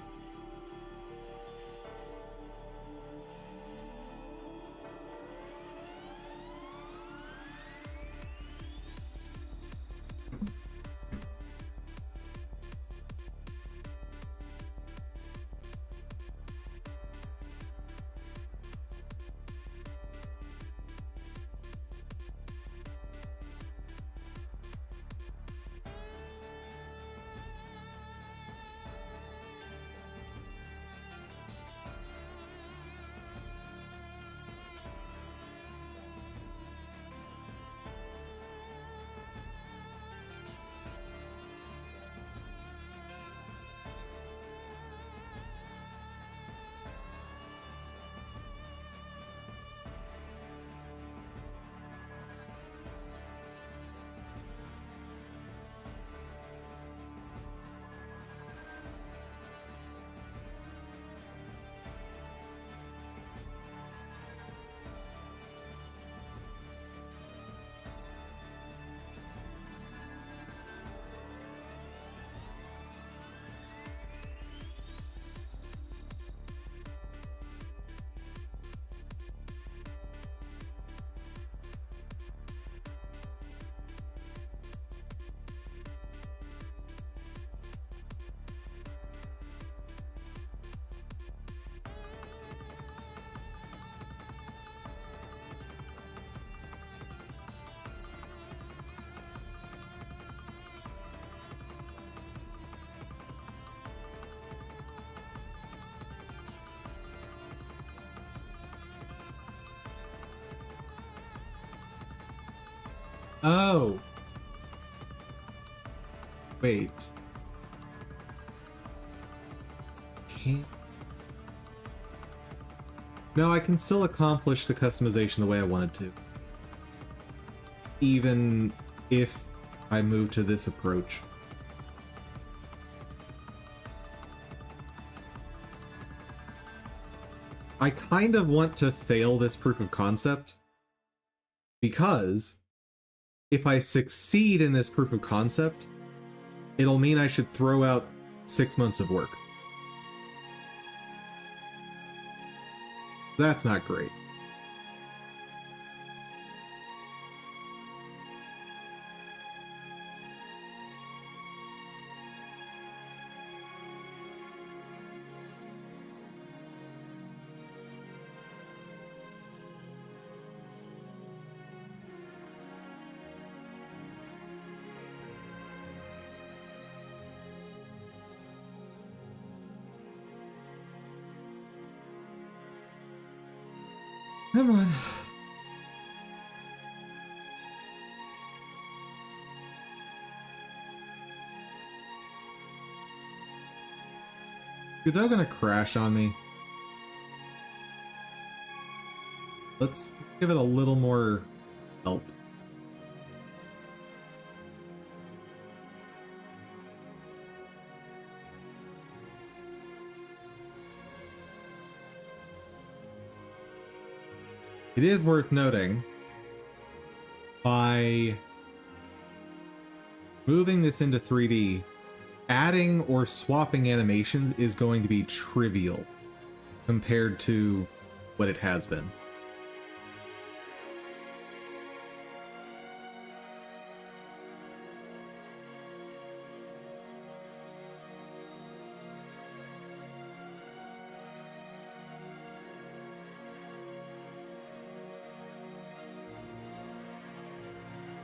Oh. Wait. Can't... No, I can still accomplish the customization the way I wanted to. even if I move to this approach. I kind of want to fail this proof of concept, because if I succeed in this proof of concept, it'll mean I should throw out 6 months of work. That's not great. Come on. Godot gonna crash on me. Let's give it a little more help. It is worth noting, by moving this into 3D, adding or swapping animations is going to be trivial compared to what it has been.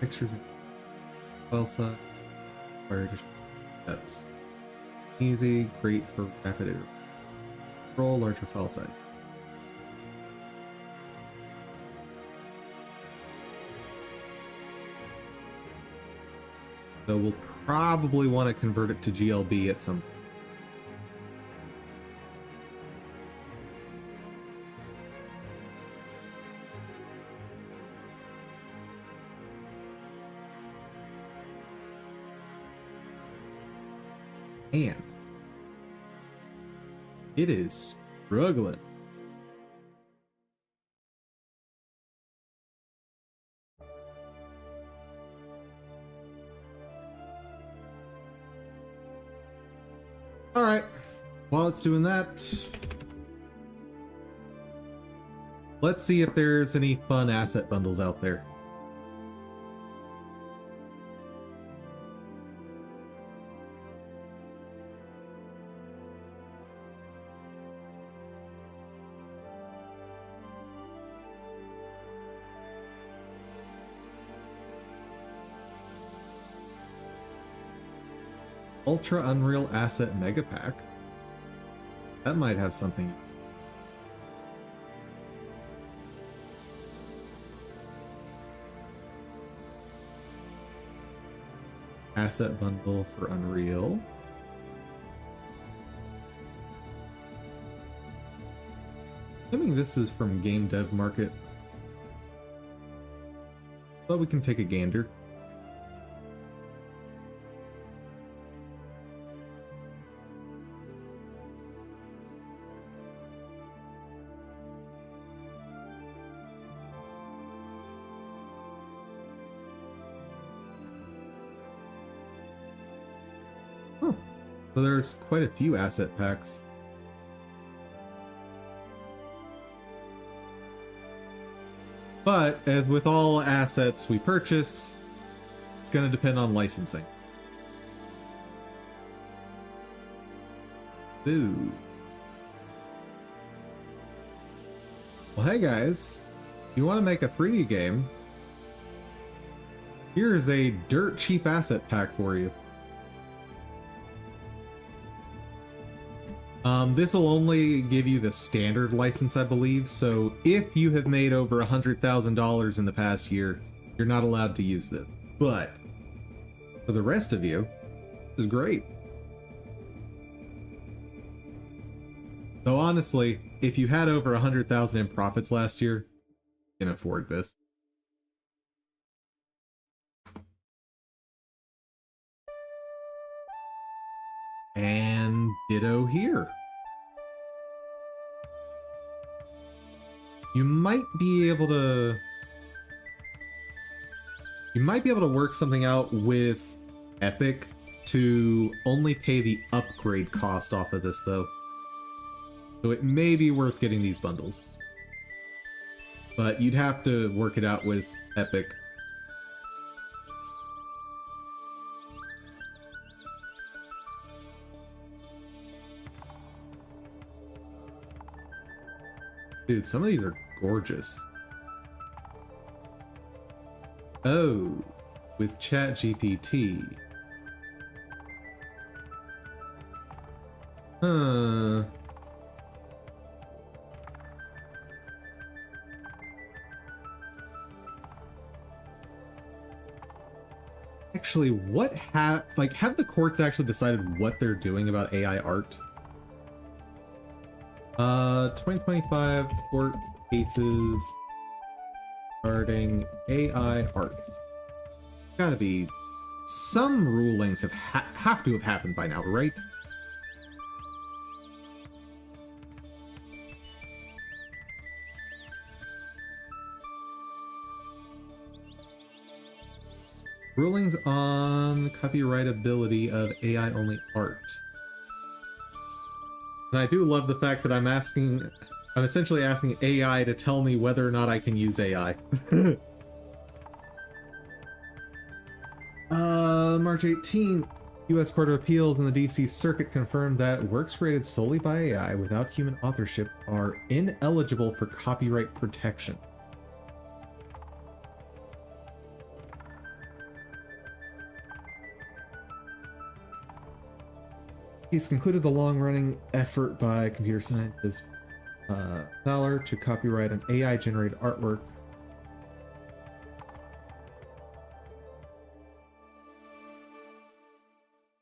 Pictures and file size, require additional steps. Easy, great for rapid iteration. Control larger file size. So we'll probably want to convert it to GLB at some point. And it is struggling. All right, while it's doing that, let's see if there's any fun asset bundles out there. Ultra Unreal Asset Mega Pack. That might have something. Asset bundle for Unreal. Assuming this is from Game Dev Market. But we can take a gander. So there's quite a few asset packs. But, as with all assets we purchase, it's going to depend on licensing. Ooh. Well, hey guys, if you want to make a 3D game, here is a dirt cheap asset pack for you. This will only give you the standard license, I believe, so if you have made over $100,000 in the past year, you're not allowed to use this. But for the rest of you, this is great. So honestly, if you had over 100,000 in profits last year, you can afford this. And ditto here. You might be able to work something out with Epic to only pay the upgrade cost off of this, though. So it may be worth getting these bundles. But you'd have to work it out with Epic. Dude, some of these are gorgeous. Oh, with ChatGPT. Huh. Actually, have the courts actually decided what they're doing about AI art? 2025 court cases regarding AI art. Gotta be some rulings have to have happened by now, right? Rulings on copyrightability of AI-only art. And I do love the fact that I'm essentially asking AI to tell me whether or not I can use AI. March 18th, U.S. Court of Appeals and the D.C. Circuit confirmed that works created solely by AI without human authorship are ineligible for copyright protection. He's concluded the long-running effort by computer scientist Thaler to copyright an AI-generated artwork.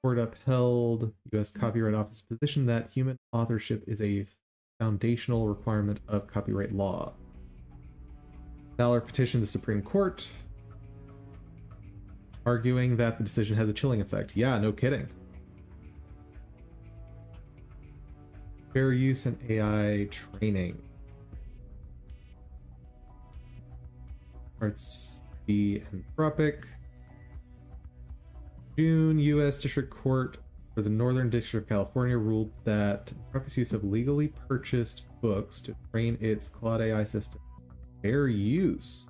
Court upheld U.S. Copyright Office's position that human authorship is a foundational requirement of copyright law. Thaler petitioned the Supreme Court, arguing that the decision has a chilling effect. Yeah, no kidding. Fair use in AI training. Arts be Anthropic. June, U.S. District Court for the Northern District of California ruled that Anthropic's use of legally purchased books to train its Claude AI system fair use.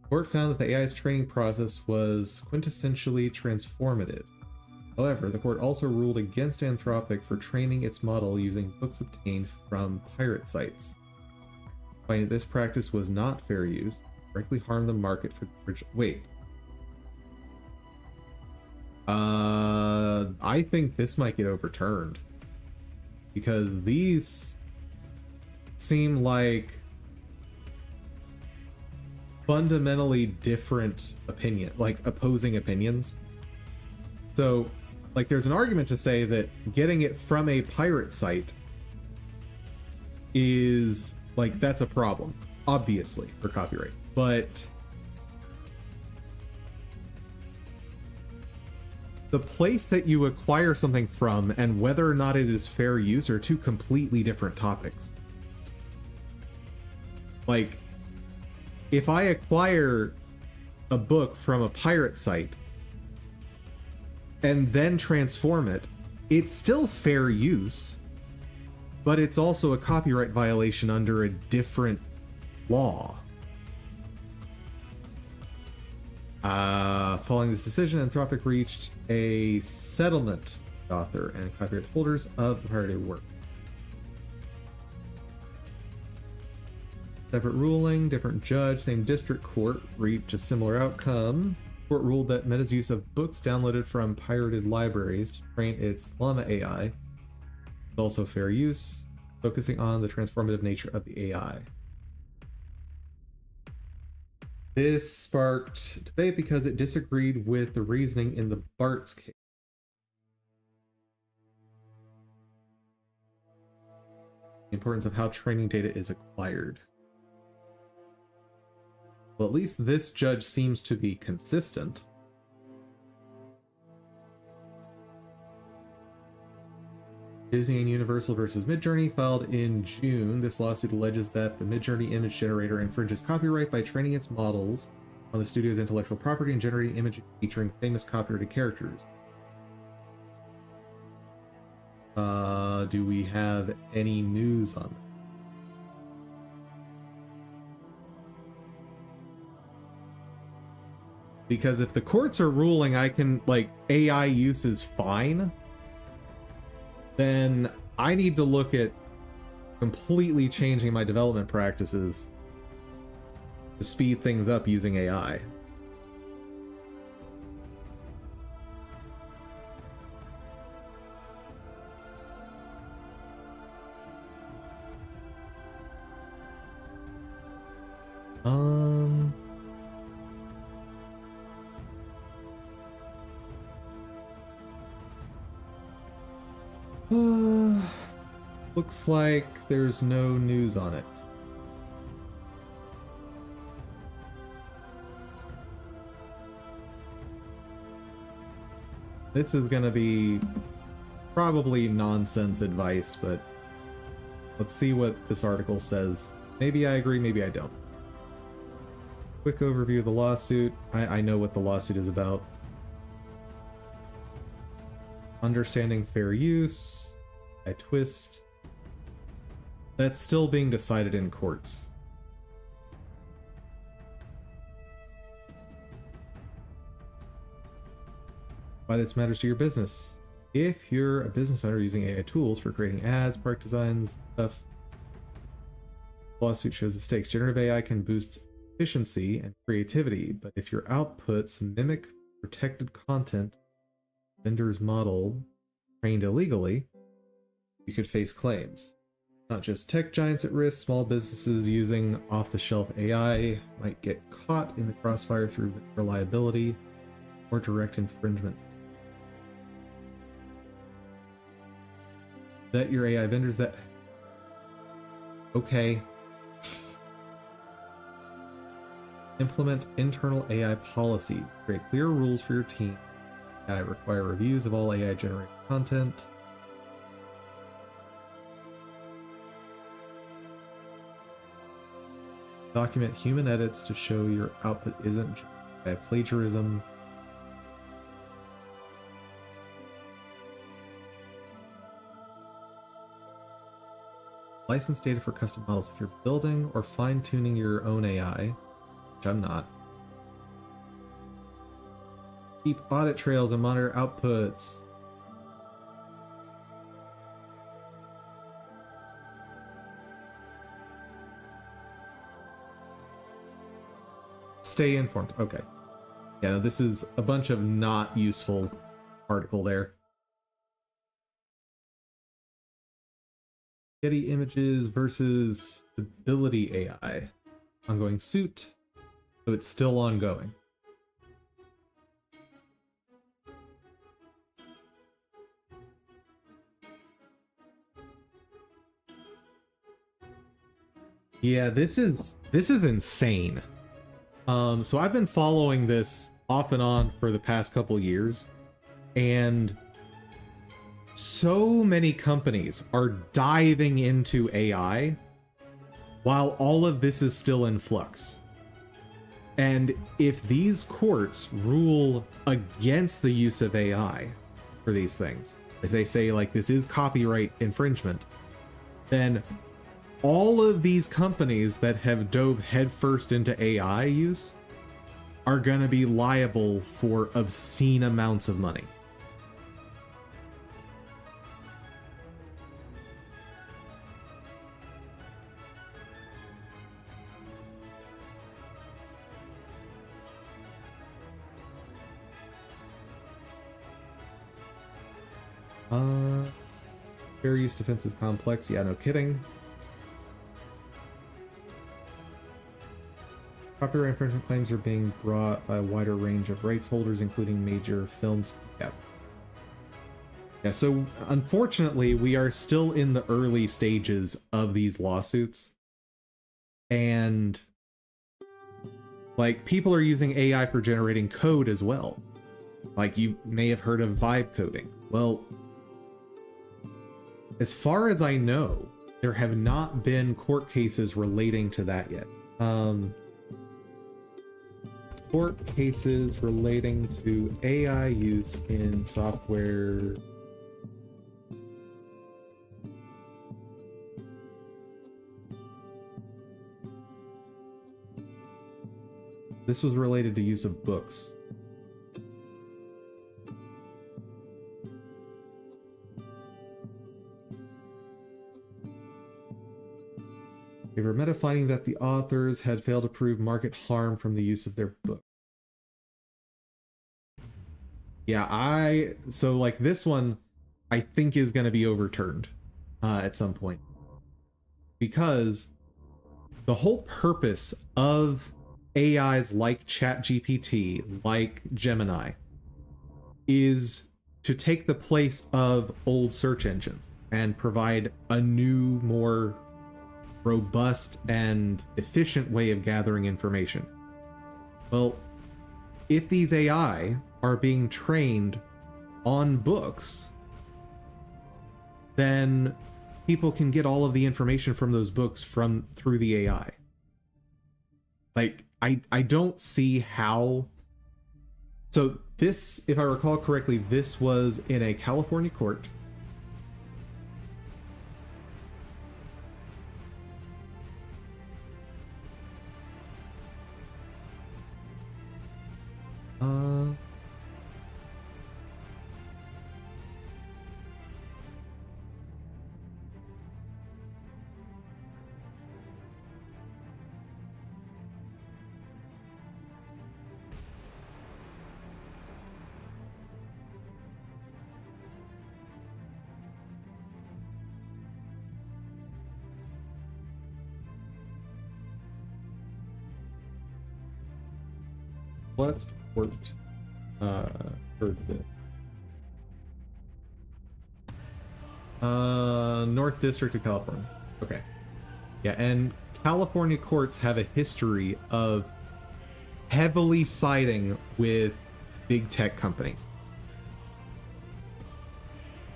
The court found that the AI's training process was quintessentially transformative. However, the court also ruled against Anthropic for training its model using books obtained from pirate sites, finding that this practice was not fair use, directly harmed the market for the original. Wait. I think this might get overturned because these seem like fundamentally different opposing opinions. So, like, there's an argument to say that getting it from a pirate site is, like, that's a problem, obviously, for copyright. But the place that you acquire something from and whether or not it is fair use are two completely different topics. Like, if I acquire a book from a pirate site and then transform it, it's still fair use, but it's also a copyright violation under a different law. Following this decision, Anthropic reached a settlement with the author and copyright holders of the pirated work. Separate ruling, different judge, same district court reached a similar outcome. The court ruled that Meta's use of books downloaded from pirated libraries to train its Llama AI is also fair use, focusing on the transformative nature of the AI. This sparked debate because it disagreed with the reasoning in the Bart's case. The importance of how training data is acquired. Well, at least this judge seems to be consistent. Disney and Universal versus Midjourney filed in June. This lawsuit alleges that the Midjourney image generator infringes copyright by training its models on the studio's intellectual property and generating images featuring famous copyrighted characters. Do we have any news on that? Because if the courts are ruling I can, like, AI use is fine, then I need to look at completely changing my development practices to speed things up using AI. Looks like there's no news on it. This is gonna be probably nonsense advice, but let's see what this article says. Maybe I agree, maybe I don't. Quick overview of the lawsuit. I know what the lawsuit is about. Understanding fair use. I twist. That's still being decided in courts. Why this matters to your business. If you're a business owner using AI tools for creating ads, product designs, stuff, the lawsuit shows the stakes. Generative AI can boost efficiency and creativity, but if your outputs mimic protected content, vendor's model trained illegally, you could face claims. Not just tech giants at risk, small businesses using off-the-shelf AI might get caught in the crossfire through reliability or direct infringement. That your AI vendors that... Okay. Implement internal AI policies. Create clear rules for your team. AI require reviews of all AI-generated content. Document human edits to show your output isn't by plagiarism. License data for custom models if you're building or fine-tuning your own AI, which I'm not. Keep audit trails and monitor outputs. Stay informed. Okay. Yeah, no, this is a bunch of not useful article there. Getty Images versus Stability AI. Ongoing suit. So it's still ongoing. Yeah, this is insane. So I've been following this off and on for the past couple years, and so many companies are diving into AI while all of this is still in flux. And if these courts rule against the use of AI for these things, if they say like this is copyright infringement, then all of these companies that have dove headfirst into AI use are going to be liable for obscene amounts of money. Fair use defense is complex. Yeah, no kidding. Copyright infringement claims are being brought by a wider range of rights holders, including major films. Yeah, so unfortunately, we are still in the early stages of these lawsuits. And, like, people are using AI for generating code as well. Like, you may have heard of vibe coding. Well, As far as I know, there have not been court cases relating to that yet. Court cases relating to AI use in software. This was related to use of books. They were meta finding that the authors had failed to prove market harm from the use of their book. Yeah, so like this one, I think is going to be overturned at some point. Because the whole purpose of AIs like ChatGPT, like Gemini, is to take the place of old search engines and provide a new, more robust and efficient way of gathering information. Well, if these AI are being trained on books, then people can get all of the information from those books through the AI. Like, I don't see how. So this, if I recall correctly, this was in a California court. What court heard this? North District of California. Okay. Yeah, and California courts have a history of heavily siding with big tech companies.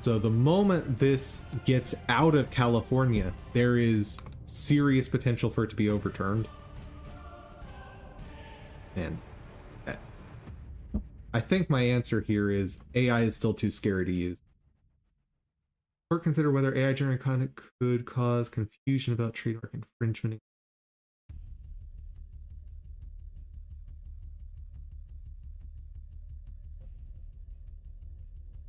So the moment this gets out of California, there is serious potential for it to be overturned. And I think my answer here is AI is still too scary to use. Or consider whether AI generated content could cause confusion about trademark infringement.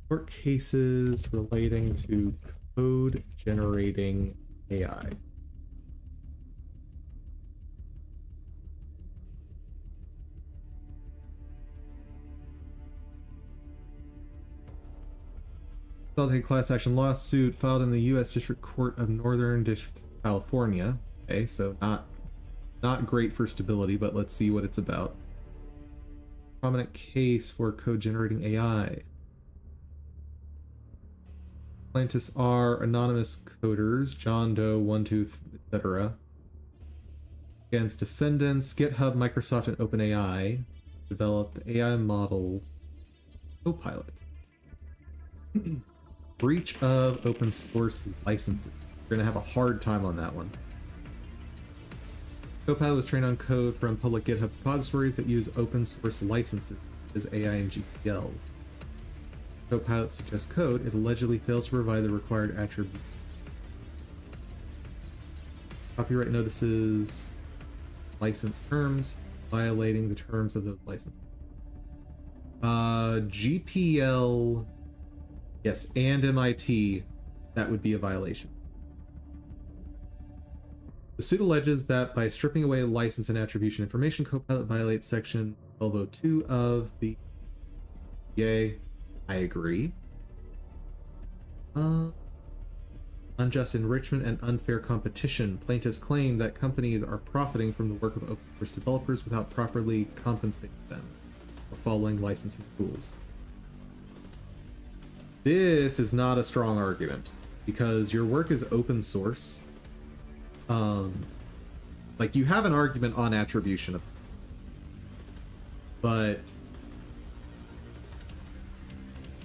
Court cases relating to code generating AI. A class action lawsuit filed in the U.S. District Court of Northern District of California. Okay, so not great for stability, but let's see what it's about. Prominent case for code generating AI. Plaintiffs are anonymous coders, John Doe, 123, etc. Against defendants, GitHub, Microsoft, and OpenAI developed the AI model Copilot. Breach of open source licenses. We're going to have a hard time on that one. Copilot was trained on code from public GitHub repositories that use open source licenses as AI and GPL. Copilot suggests code, it allegedly fails to provide the required attributes. Copyright notices, license terms, violating the terms of those licenses. GPL, yes, and MIT, that would be a violation. The suit alleges that by stripping away license and attribution information, Copilot violates section 1202 of the... Yay. I agree. Unjust enrichment and unfair competition. Plaintiffs claim that companies are profiting from the work of open source developers without properly compensating them or following licensing rules. This is not a strong argument because your work is open source. Like, you have an argument on attribution, but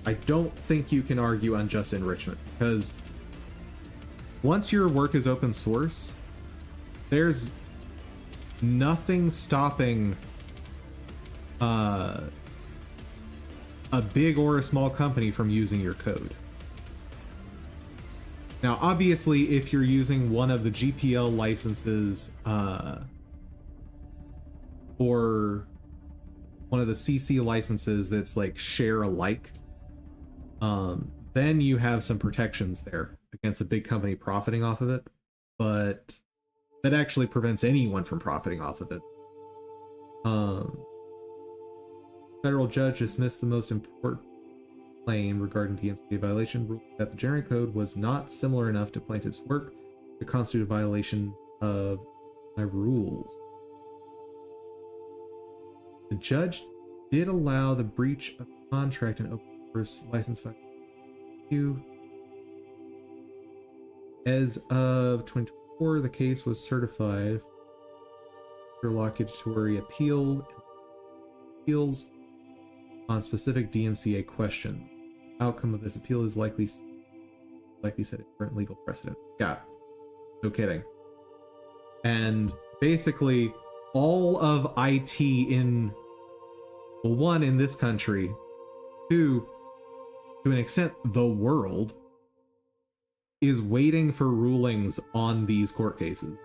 I don't think you can argue unjust enrichment because once your work is open source, there's nothing stopping a big or a small company from using your code. Now, obviously, if you're using one of the GPL licenses or one of the CC licenses that's like share alike, then you have some protections there against a big company profiting off of it, but that actually prevents anyone from profiting off of it. Federal judge dismissed the most important claim regarding DMCA violation, ruled that the generic code was not similar enough to plaintiff's work to constitute a violation of my rules. The judge did allow the breach of contract and open source license violation. As of 2024, the case was certified for interlocutory appeals on specific DMCA question. Outcome of this appeal is likely set a current legal precedent. Yeah, no kidding. And basically, all of IT in, well, one, in this country, two, to an extent, the world, is waiting for rulings on these court cases.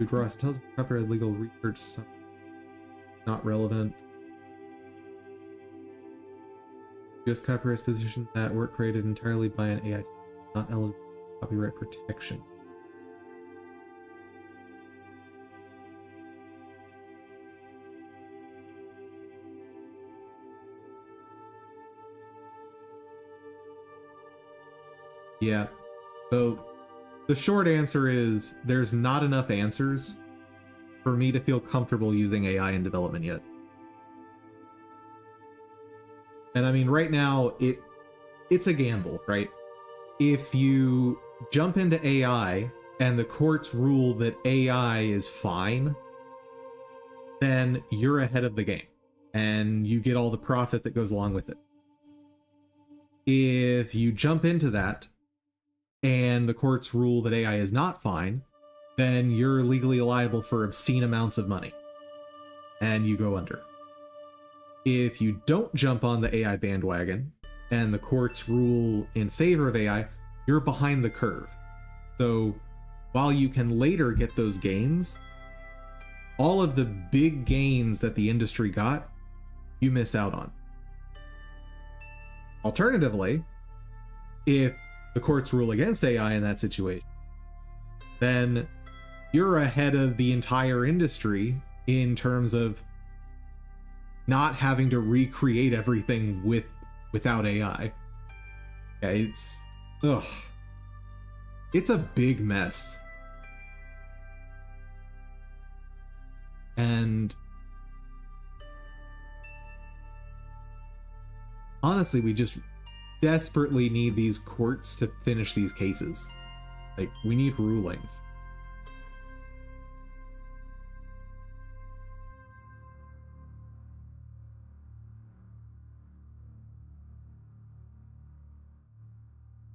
Dude, Ross tells me copyright legal research not relevant. US copyright's position that work created entirely by an AI not eligible for copyright protection. Yeah, so the short answer is there's not enough answers for me to feel comfortable using AI in development yet. And I mean, right now, it's a gamble, right? If you jump into AI and the courts rule that AI is fine, then you're ahead of the game and you get all the profit that goes along with it. If you jump into that and the courts rule that AI is not fine, then you're legally liable for obscene amounts of money and you go under. If you don't jump on the AI bandwagon and the courts rule in favor of AI, you're behind the curve. So while you can later get those gains, all of the big gains that the industry got, you miss out on. Alternatively, if the courts rule against AI in that situation, then you're ahead of the entire industry in terms of not having to recreate everything without AI. Yeah, it's a big mess. And honestly, we just desperately need these courts to finish these cases. Like, we need rulings.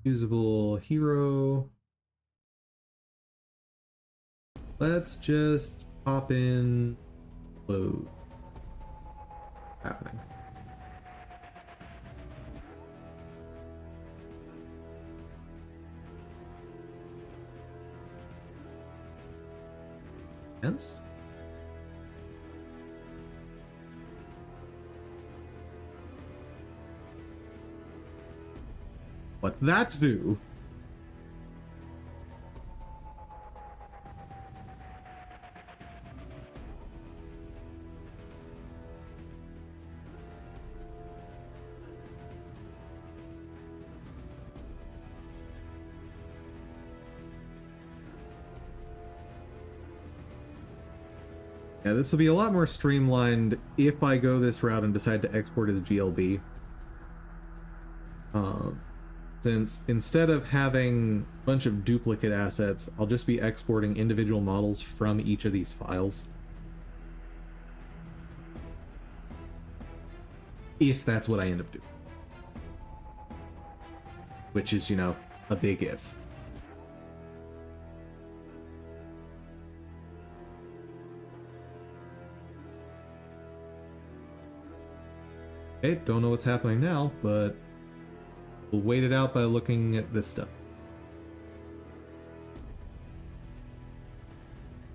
Usable hero. Let's just pop in load. Happening. Against? What that do? Yeah, this will be a lot more streamlined if I go this route and decide to export as GLB. Since instead of having a bunch of duplicate assets, I'll just be exporting individual models from each of these files. If that's what I end up doing. which is, you know, a big if. Okay, don't know what's happening now, but we'll wait it out by looking at this stuff.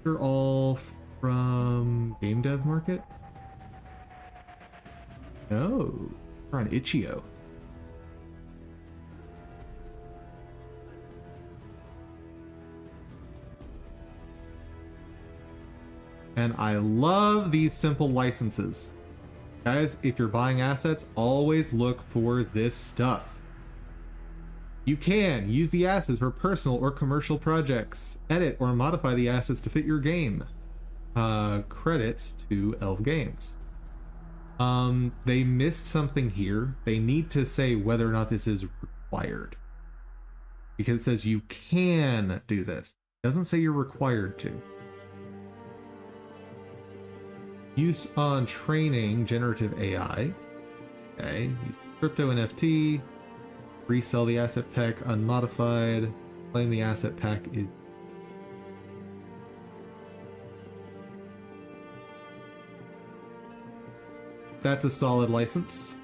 They're all from Game Dev Market? No, we're on Itch.io. And I love these simple licenses. Guys, if you're buying assets, always look for this stuff. You can use the assets for personal or commercial projects. Edit or modify the assets to fit your game. Credits to Elf Games. They missed something here. They need to say whether or not this is required. Because it says you can do this. It doesn't say you're required to. Use on training generative AI. Okay, use crypto NFT. Resell the asset pack unmodified. Claim the asset pack is... That's a solid license.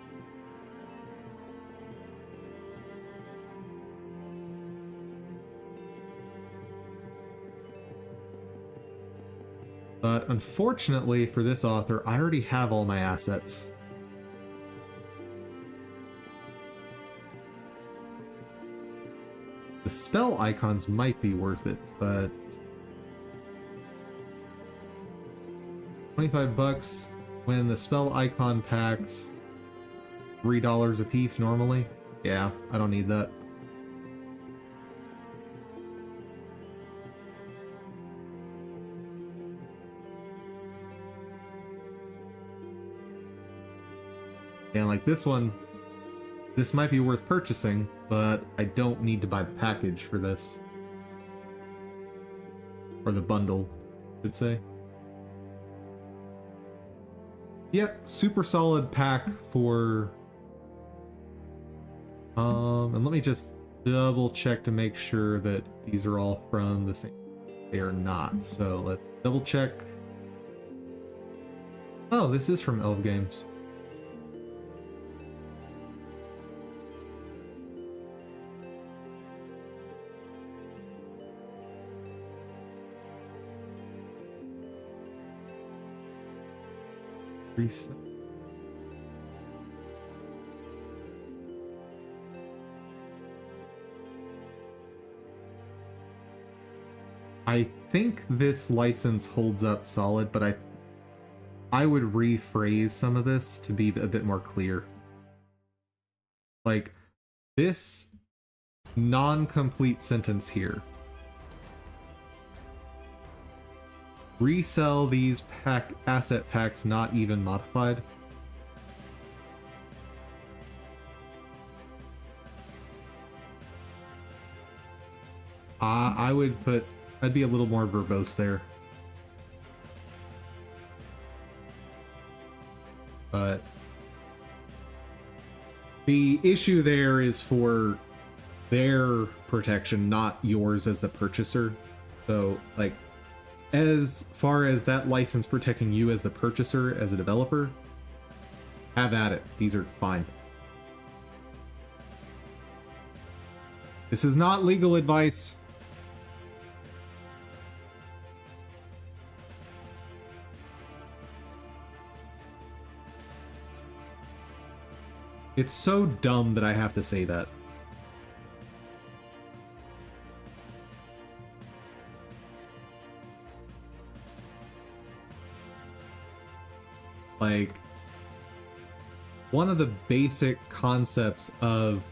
But unfortunately for this author, I already have all my assets. The spell icons might be worth it, but... $25 when the spell icon packs $3 a piece normally. Yeah, I don't need that. And like this one, this might be worth purchasing, but I don't need to buy the package for this. Or the bundle, I should say. Yep, super solid pack for... and let me just double check to make sure that these are all from the same... They are not, so let's double check. Oh, this is from Elf Games. Reset. I think this license holds up solid, but I would rephrase some of this to be a bit more clear. Like, this non-complete sentence here. Resell these asset packs not even modified. I would put... I'd be a little more verbose there. But... the issue there is for their protection, not yours as the purchaser. So, like... as far as that license protecting you as the purchaser, as a developer, have at it. These are fine. This is not legal advice. It's so dumb that I have to say that. Like, one of the basic concepts of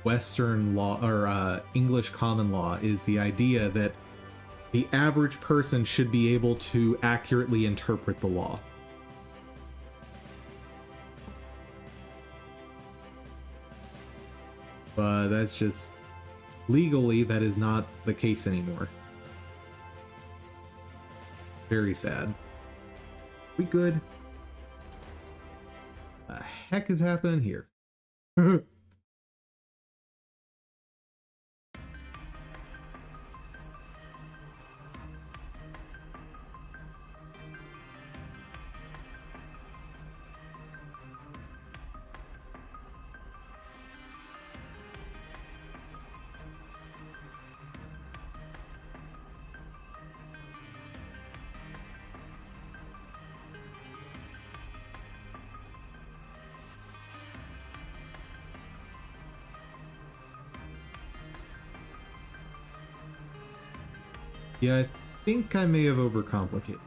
Western law, or English common law, is the idea that the average person should be able to accurately interpret the law. But that's just... legally, that is not the case anymore. Very sad. We good? The heck is happening here? Yeah, I think I may have overcomplicated.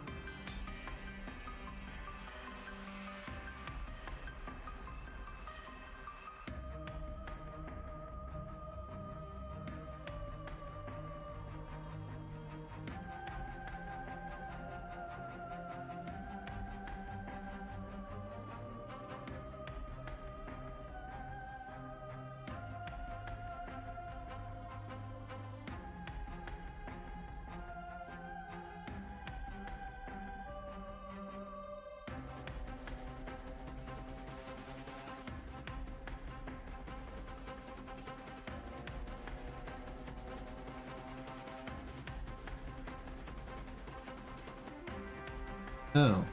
Oh.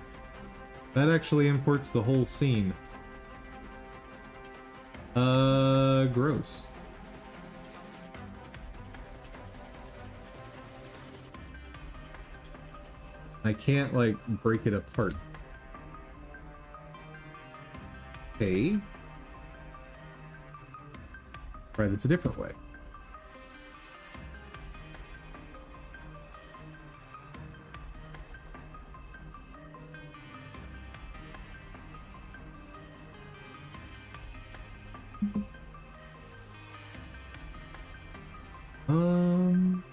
That actually imports the whole scene. Gross. I can't, like, break it apart. Okay. Right, it's a different way. Um...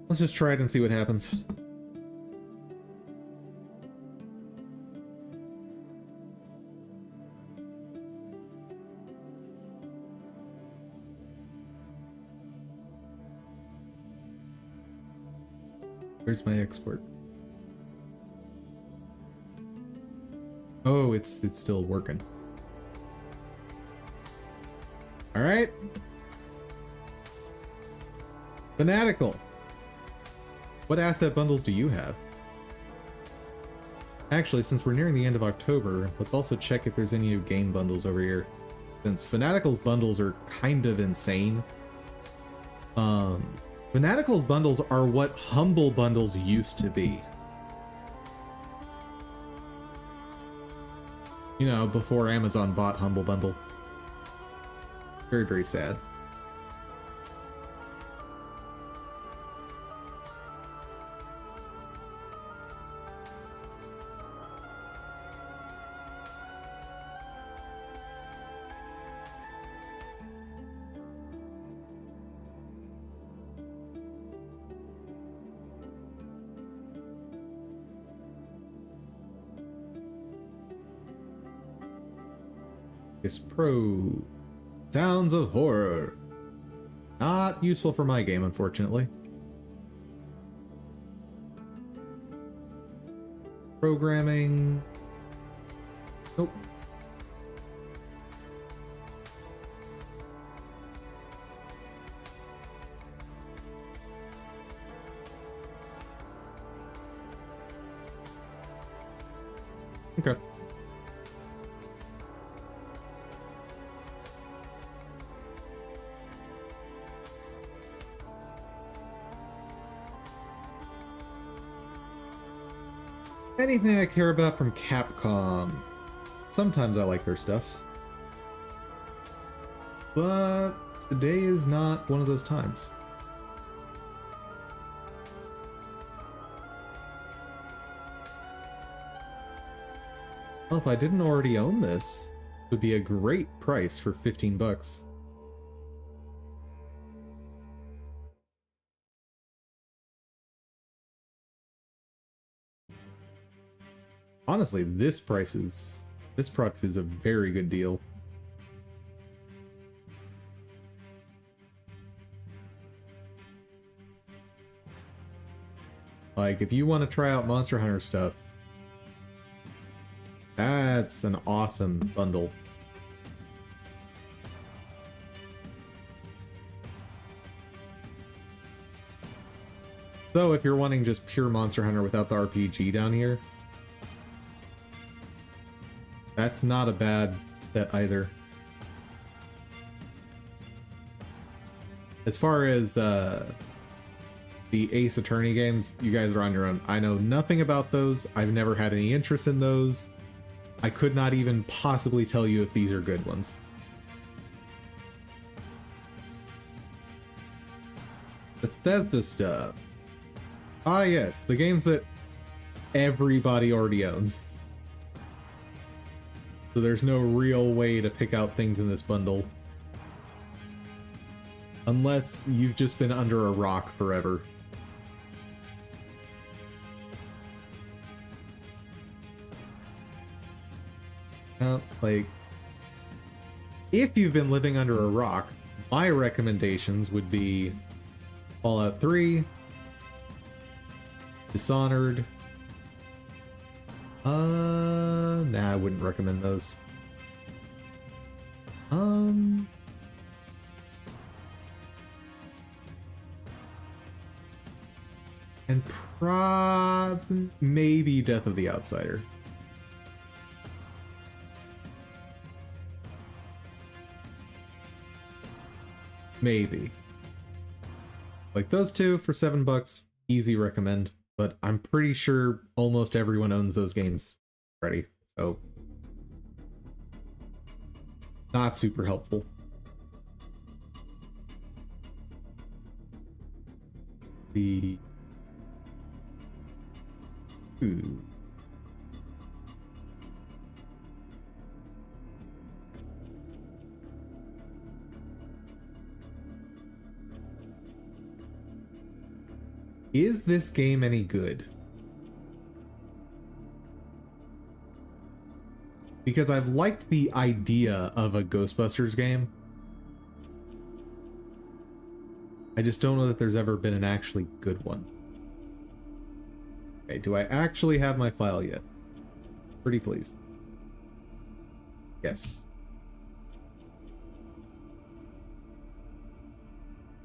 Let's just try it and see what happens. Where's my export? Oh, it's still working. All right. Fanatical. What asset bundles do you have? Actually, since we're nearing the end of October, let's also check if there's any new game bundles over here. Since Fanatical's bundles are kind of insane. Fanatical's bundles are what Humble bundles used to be. You know, before Amazon bought Humble Bundle. Very, very sad. Pro. Sounds of horror. Not useful for my game, unfortunately. Programming. Nope. Okay. Anything I care about from Capcom. Sometimes I like their stuff. But today is not one of those times. Well, if I didn't already own this, it would be a great price for 15 bucks. Honestly, this product is a very good deal. Like, if you want to try out Monster Hunter stuff, that's an awesome bundle. Though, if you're wanting just pure Monster Hunter without the RPG down here, that's not a bad set either. As far as the Ace Attorney games, you guys are on your own. I know nothing about those. I've never had any interest in those. I could not even possibly tell you if these are good ones. Bethesda stuff. Ah yes, the games that everybody already owns. So there's no real way to pick out things in this bundle. Unless you've just been under a rock forever. Like, if you've been living under a rock, my recommendations would be Fallout 3, Dishonored. Nah, I wouldn't recommend those. And maybe Death of the Outsider. Maybe. Like those two for $7, easy recommend. But I'm pretty sure almost everyone owns those games already, so not super helpful. Ooh. Is this game any good? Because I've liked the idea of a Ghostbusters game. I just don't know that there's ever been an actually good one. Okay, do I actually have my file yet? Pretty please. Yes.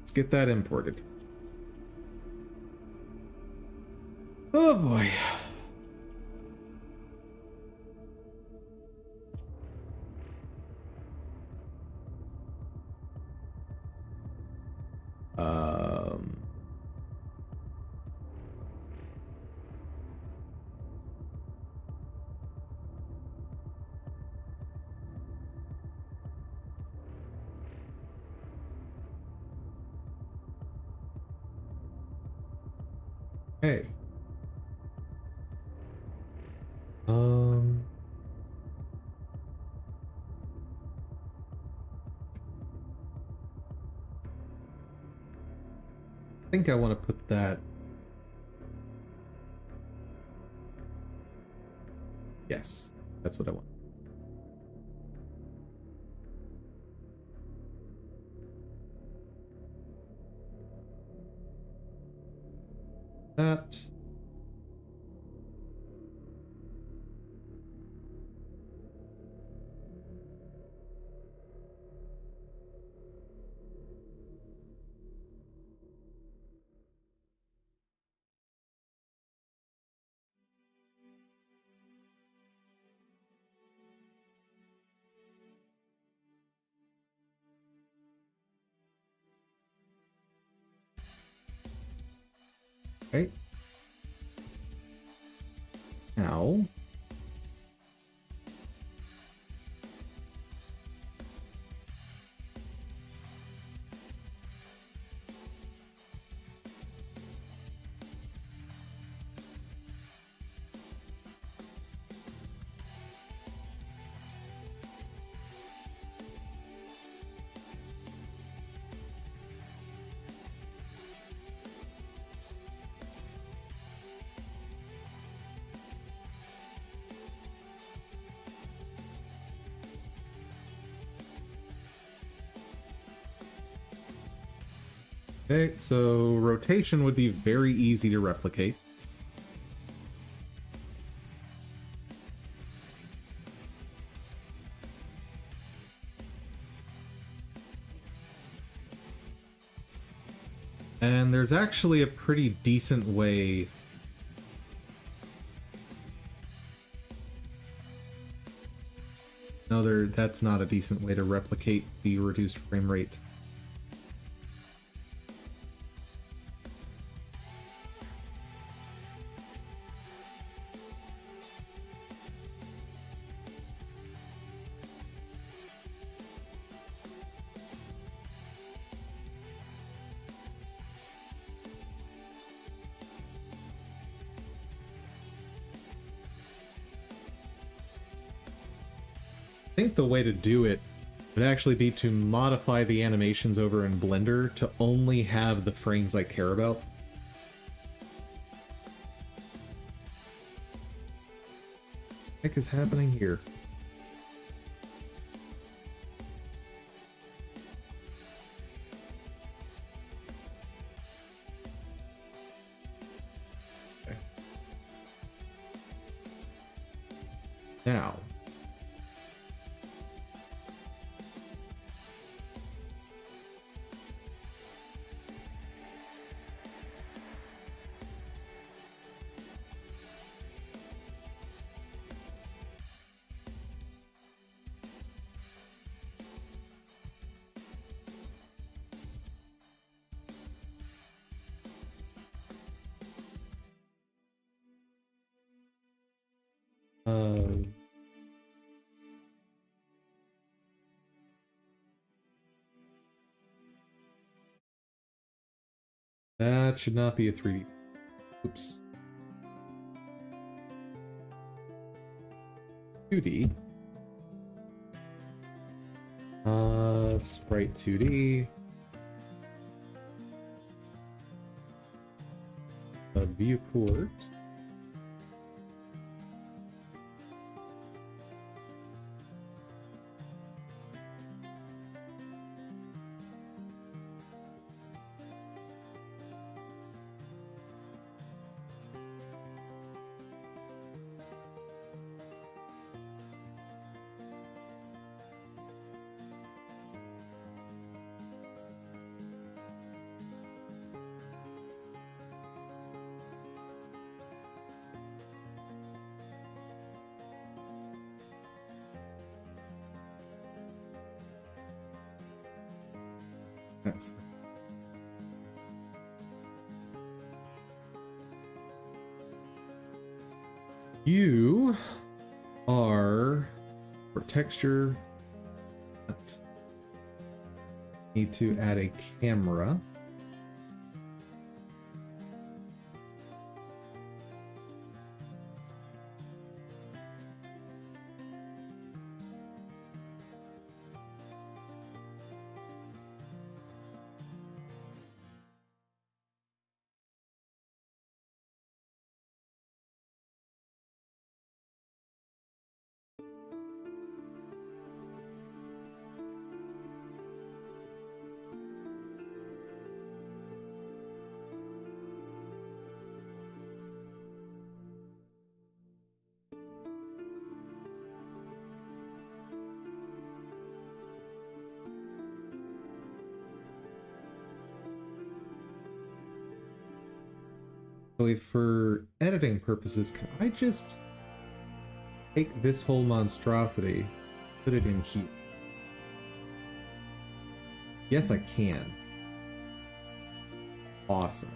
Let's get that imported. Oh boy. Hey. I think I want to put that. Yes, that's what I want. That. Okay. Now. Okay, so rotation would be very easy to replicate. And there's actually a pretty decent way. No, that's not a decent way to replicate the reduced frame rate. I think the way to do it would actually be to modify the animations over in Blender to only have the frames I care about. What the heck is happening here? Okay. Now, that should not be a 3D. Oops. 2D. Sprite 2D. A viewport. That's you are for texture. Need to add a camera. Really, for editing purposes, can I just take this whole monstrosity, put it in here? Yes, I can. Awesome.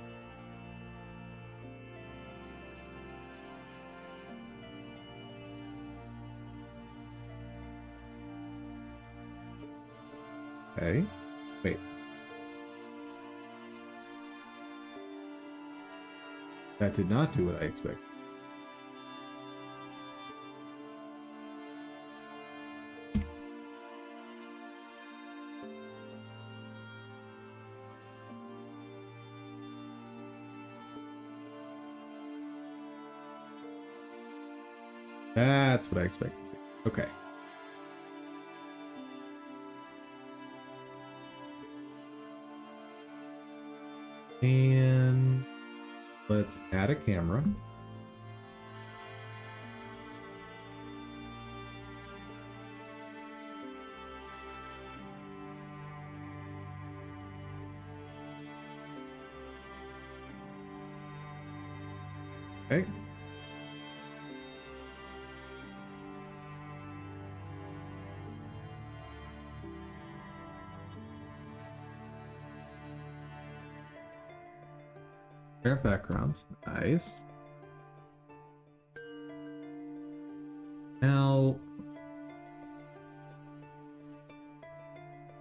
Okay. Wait. That did not do what I expected. That's what I expected to see. Okay. And let's add a camera. Okay. Transparent background. Nice. Now,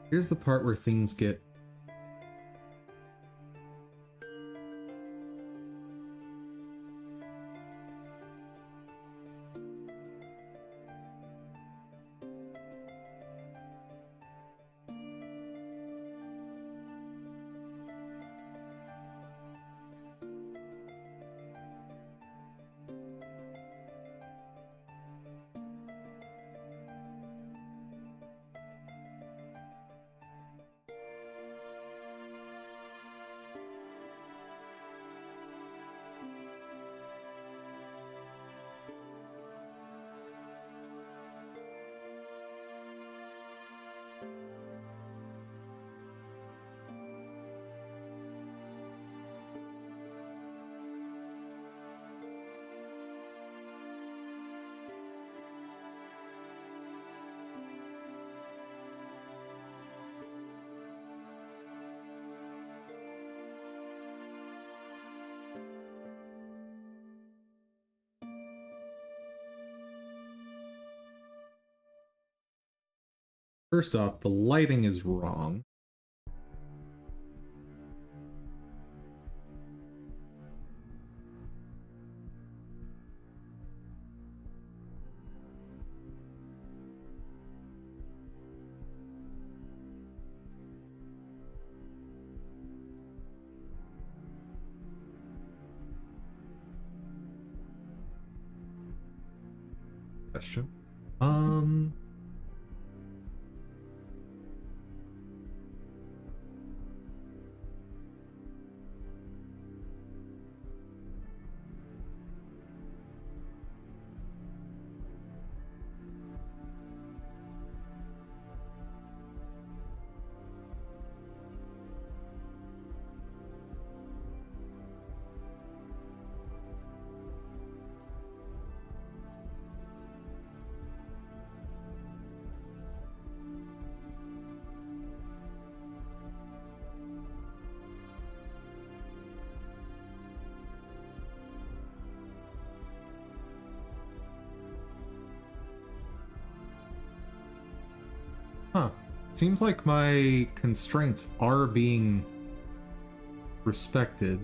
here's the part where things get first off, the lighting is wrong. Question. Huh. Seems like my constraints are being respected.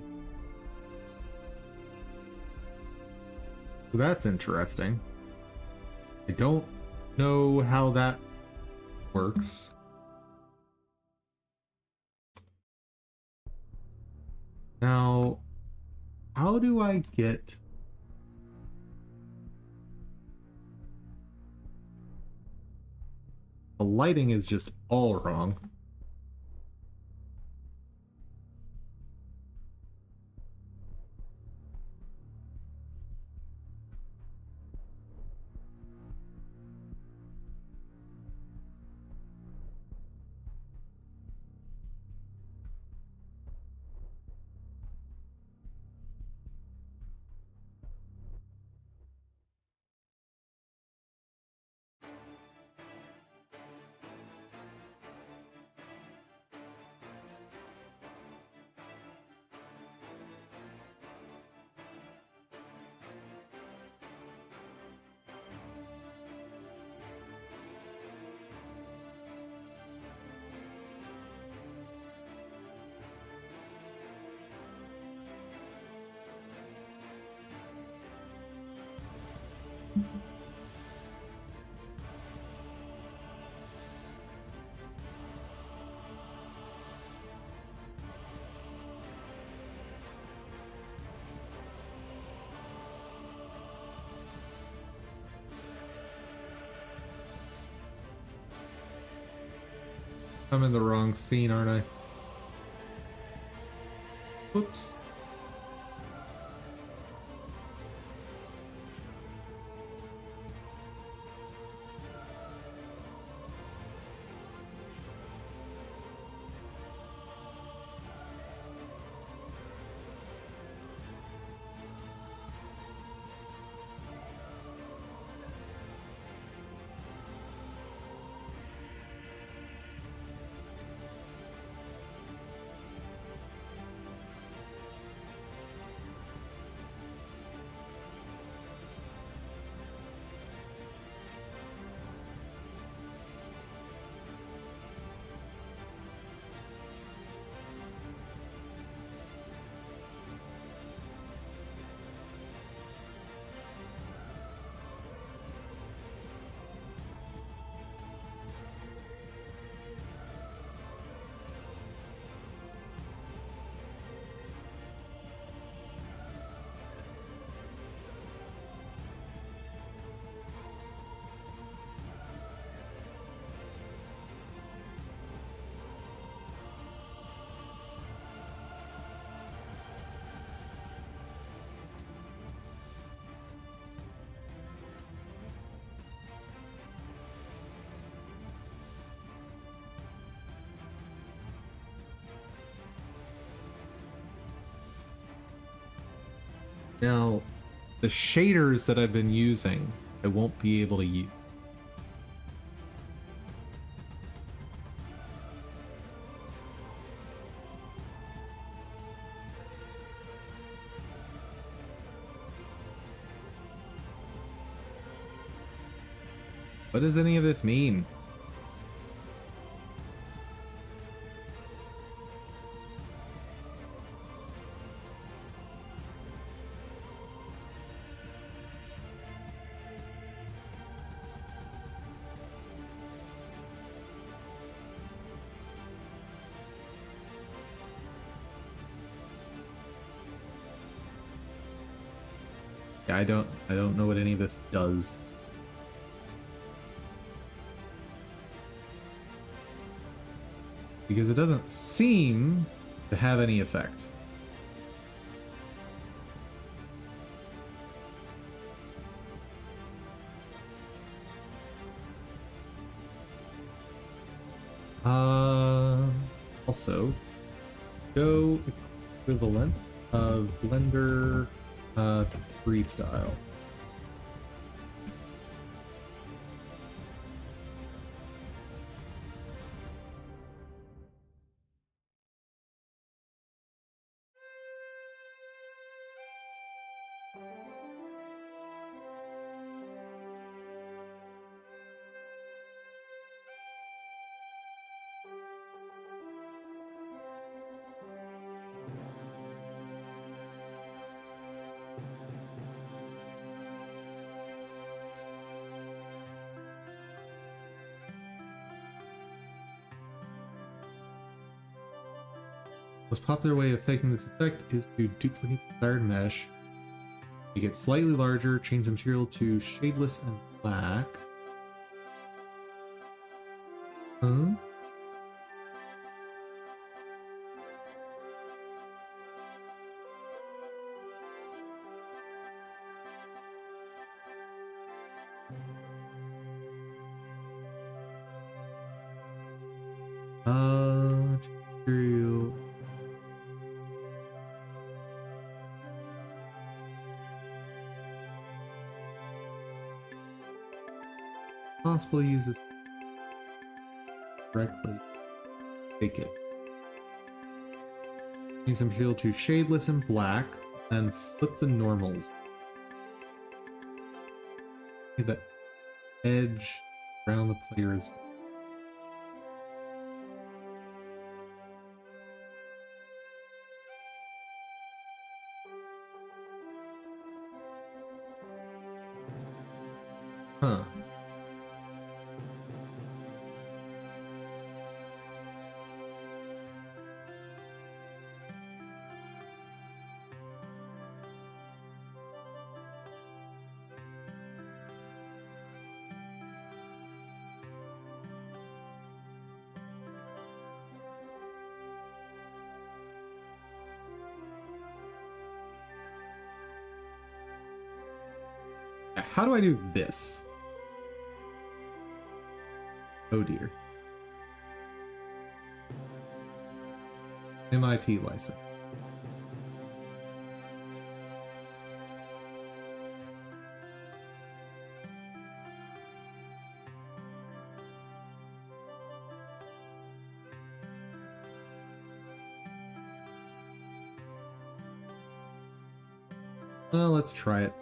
That's interesting. I don't know how that works. Now, how do I get... The lighting is just all wrong. I'm in the wrong scene, aren't I? Whoops. Now, the shaders that I've been using, I won't be able to use. What does any of this mean? Yeah, I don't know what any of this does. Because it doesn't seem to have any effect. Also, go equivalent of Blender freestyle. Most popular way of taking this effect is to duplicate the desired mesh. Make it slightly larger, change the material to shadeless and black. Huh? Material. Possible to use this correctly. Take it. Change the material to shadeless and black, and flip the normals. Okay, the edge around the player is. Huh. How do I do this? Oh dear. MIT license. Well, let's try it.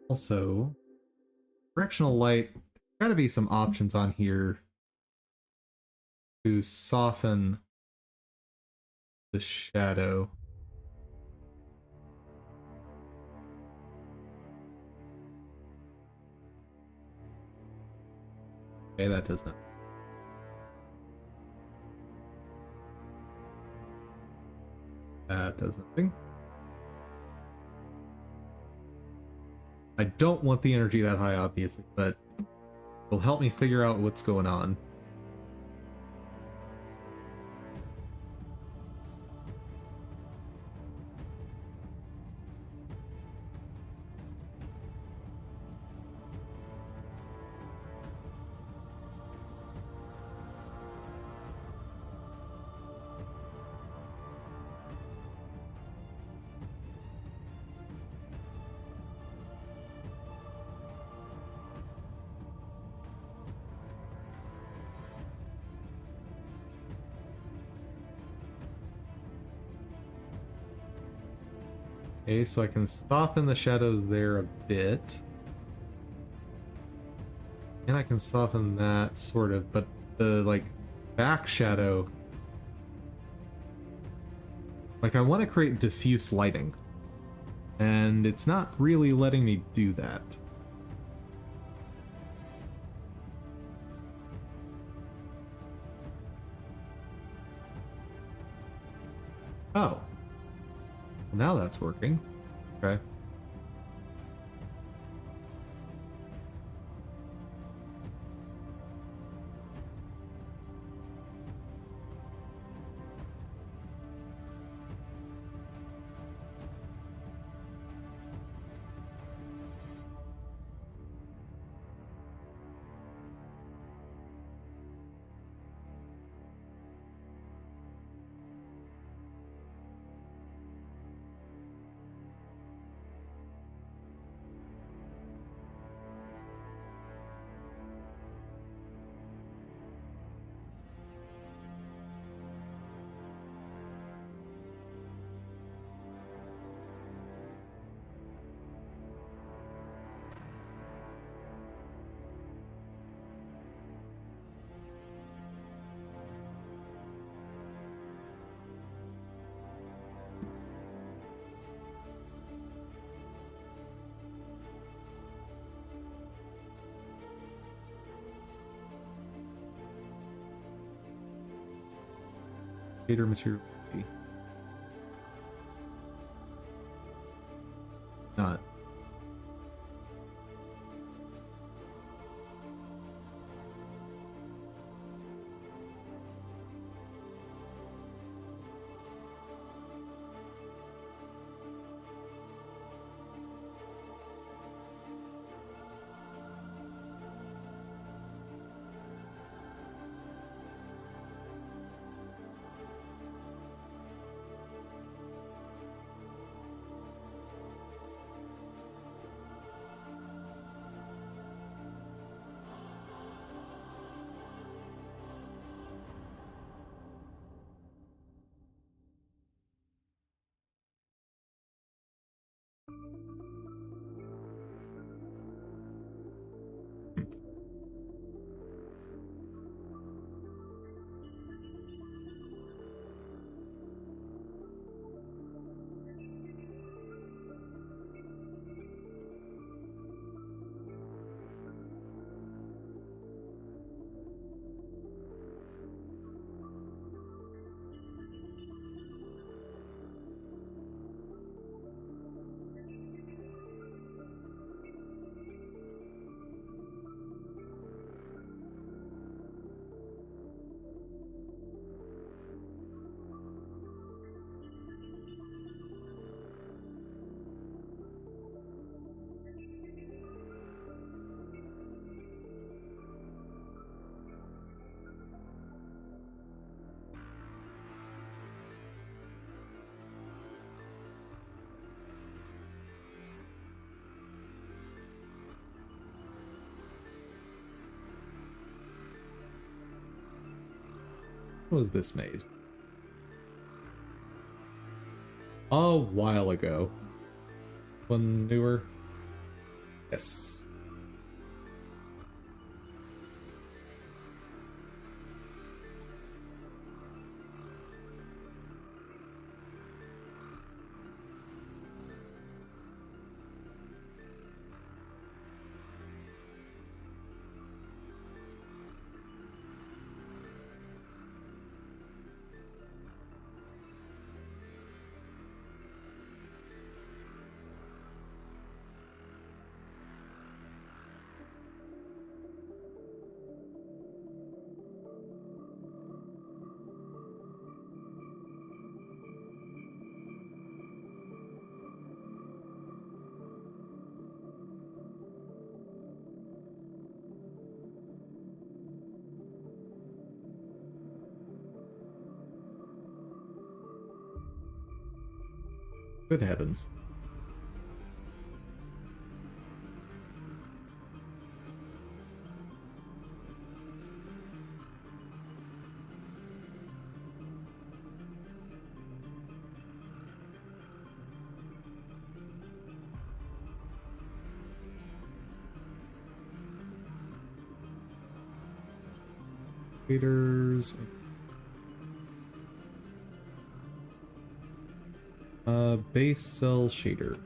Also, directional light, gotta be some options on here to soften the shadow. Okay, that does not. That does nothing. I don't want the energy that high, obviously, but it'll help me figure out what's going on. Okay, so I can soften the shadows there a bit. And I can soften that, sort of, but the, like, back shadow... Like, I want to create diffuse lighting. And it's not really letting me do that. Oh. Now that's working. Okay. Shader material. Not. When was this made? A while ago. One newer? Yes. Good heavens. Shaders. Base cell shader.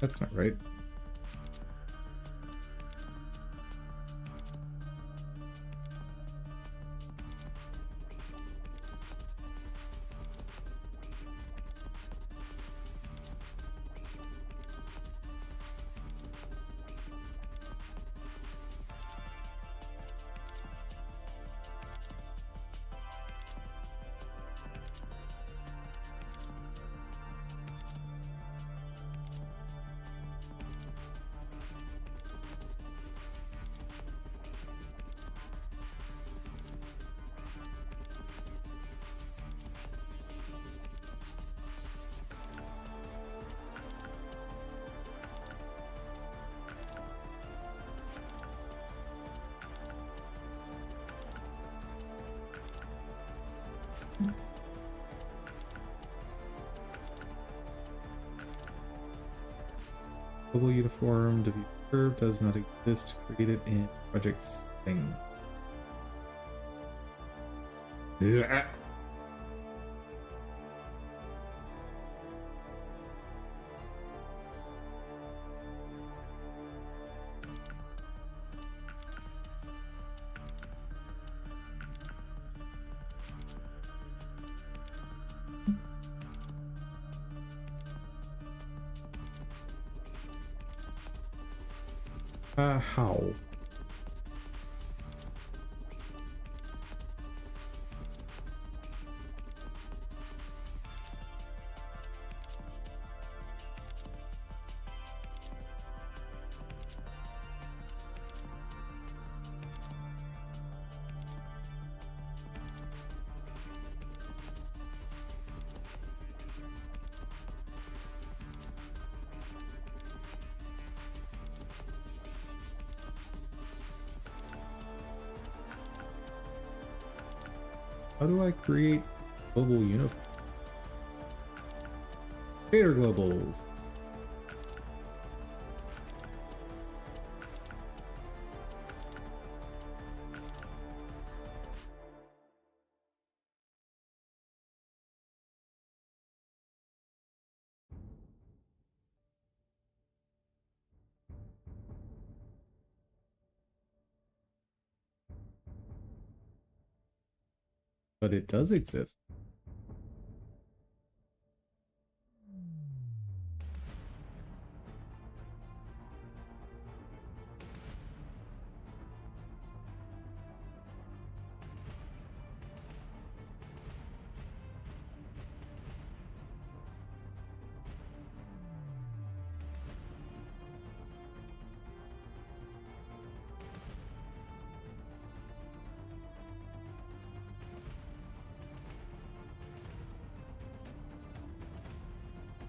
That's not right. Global uniform W curve does not exist. Created in projects thing. Yeah. How? How do I create global uniform? Shader globals. but it does exist.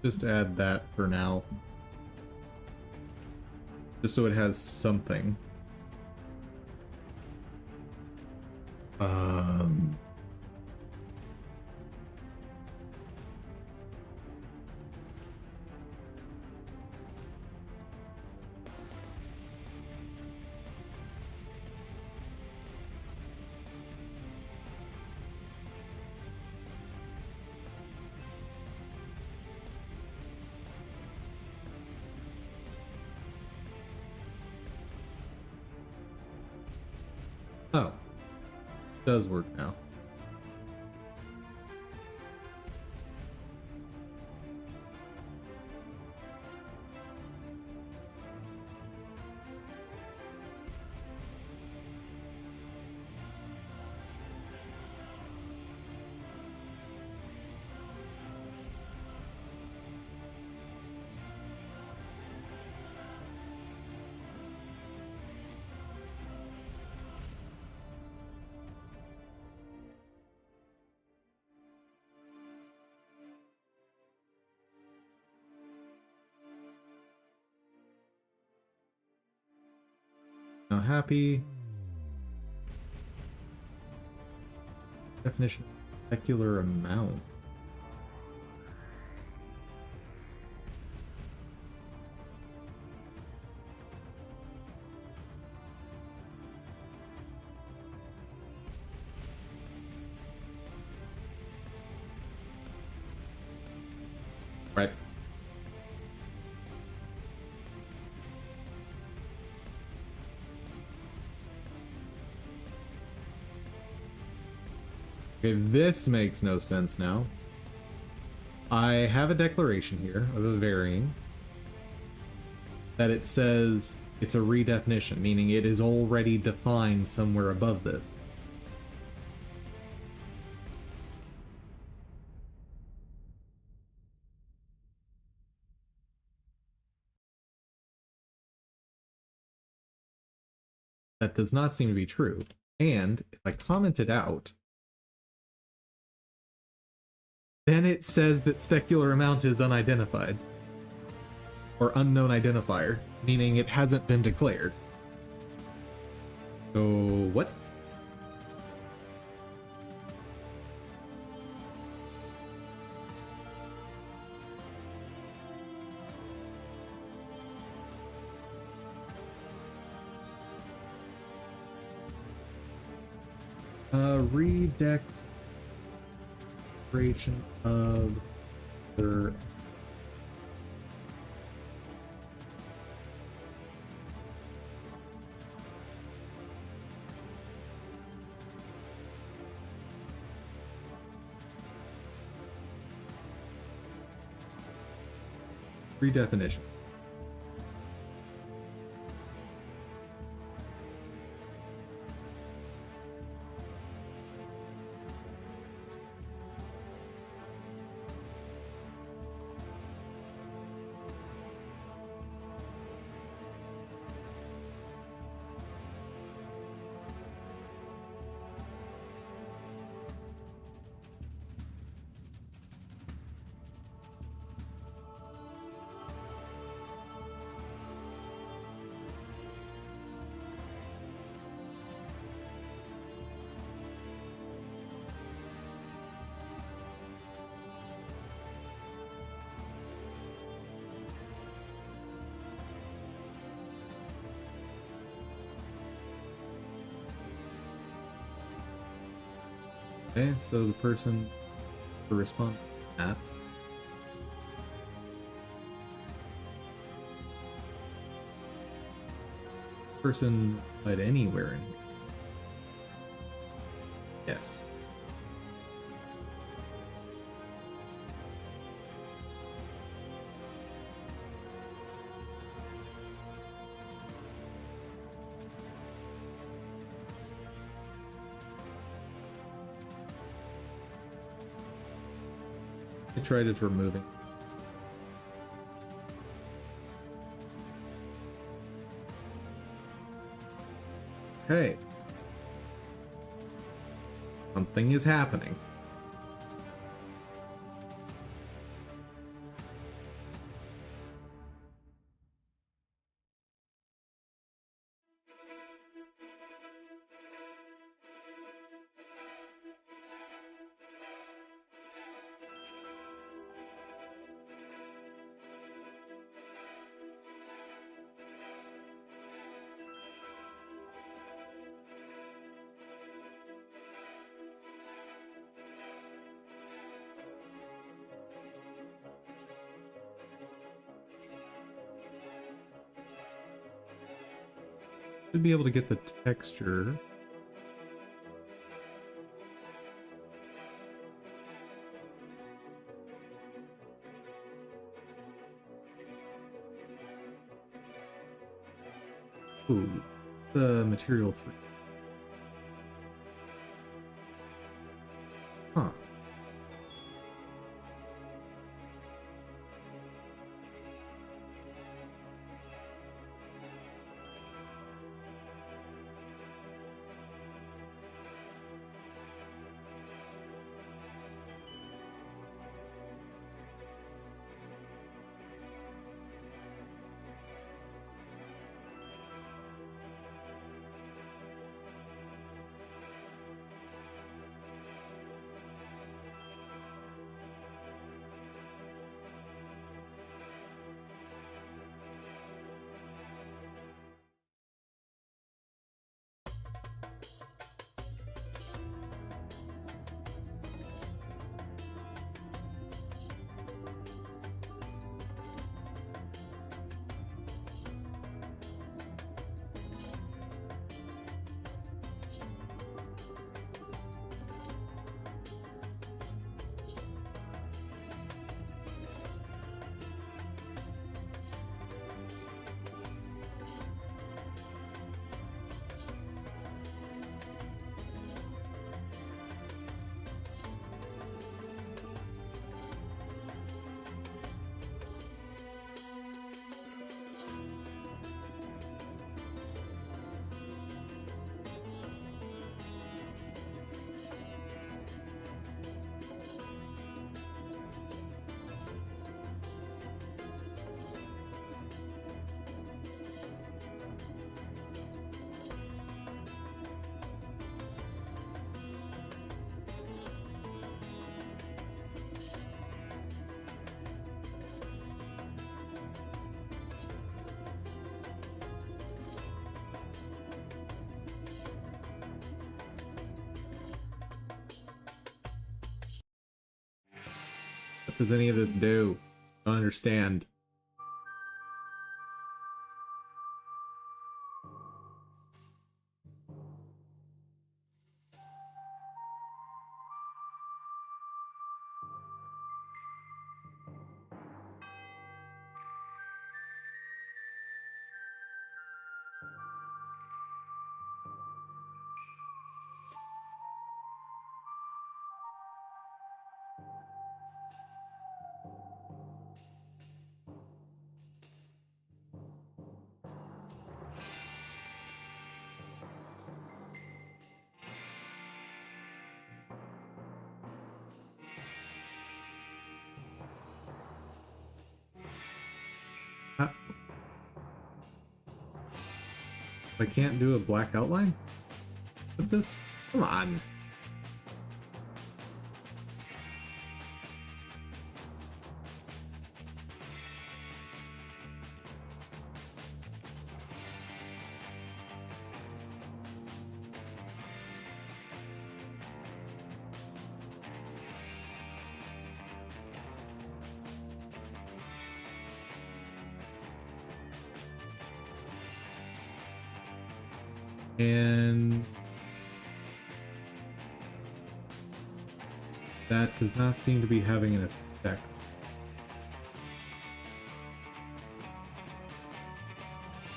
Just add that for now. Just so it has something. Oh, it does work now. Now happy. Definition of secular amount. Right. Okay, this makes no sense now. I have a declaration here of a varying that it says it's a redefinition, meaning it is already defined somewhere above this. That does not seem to be true. And if I comment it out, then it says that specular amount is unidentified. Or unknown identifier, meaning it hasn't been declared. So, what? Redeclaration of their redefinition. Okay, so the person to respond to that person applied anywhere in here. Yes. I tried it removing. Okay. Something is happening. Should be able to get the texture. Ooh, the material 3. Huh. What does any of this do? I don't understand. Uh, I can't do a black outline with this? Come on. And that does not seem to be having an effect.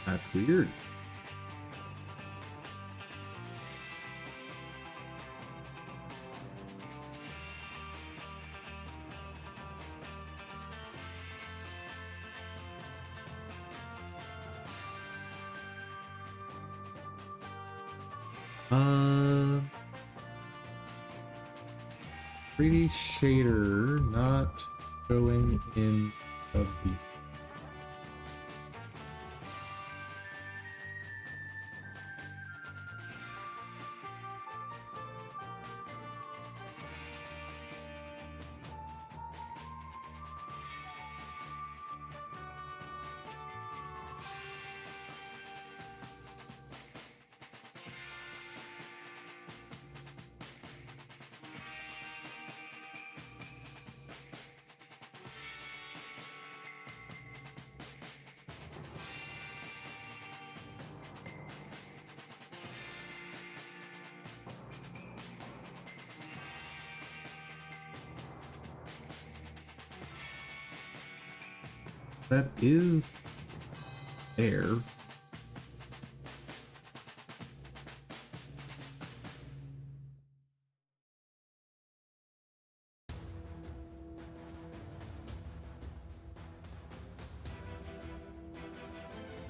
That's weird. Uh, 3D shader not showing in the view. That is there.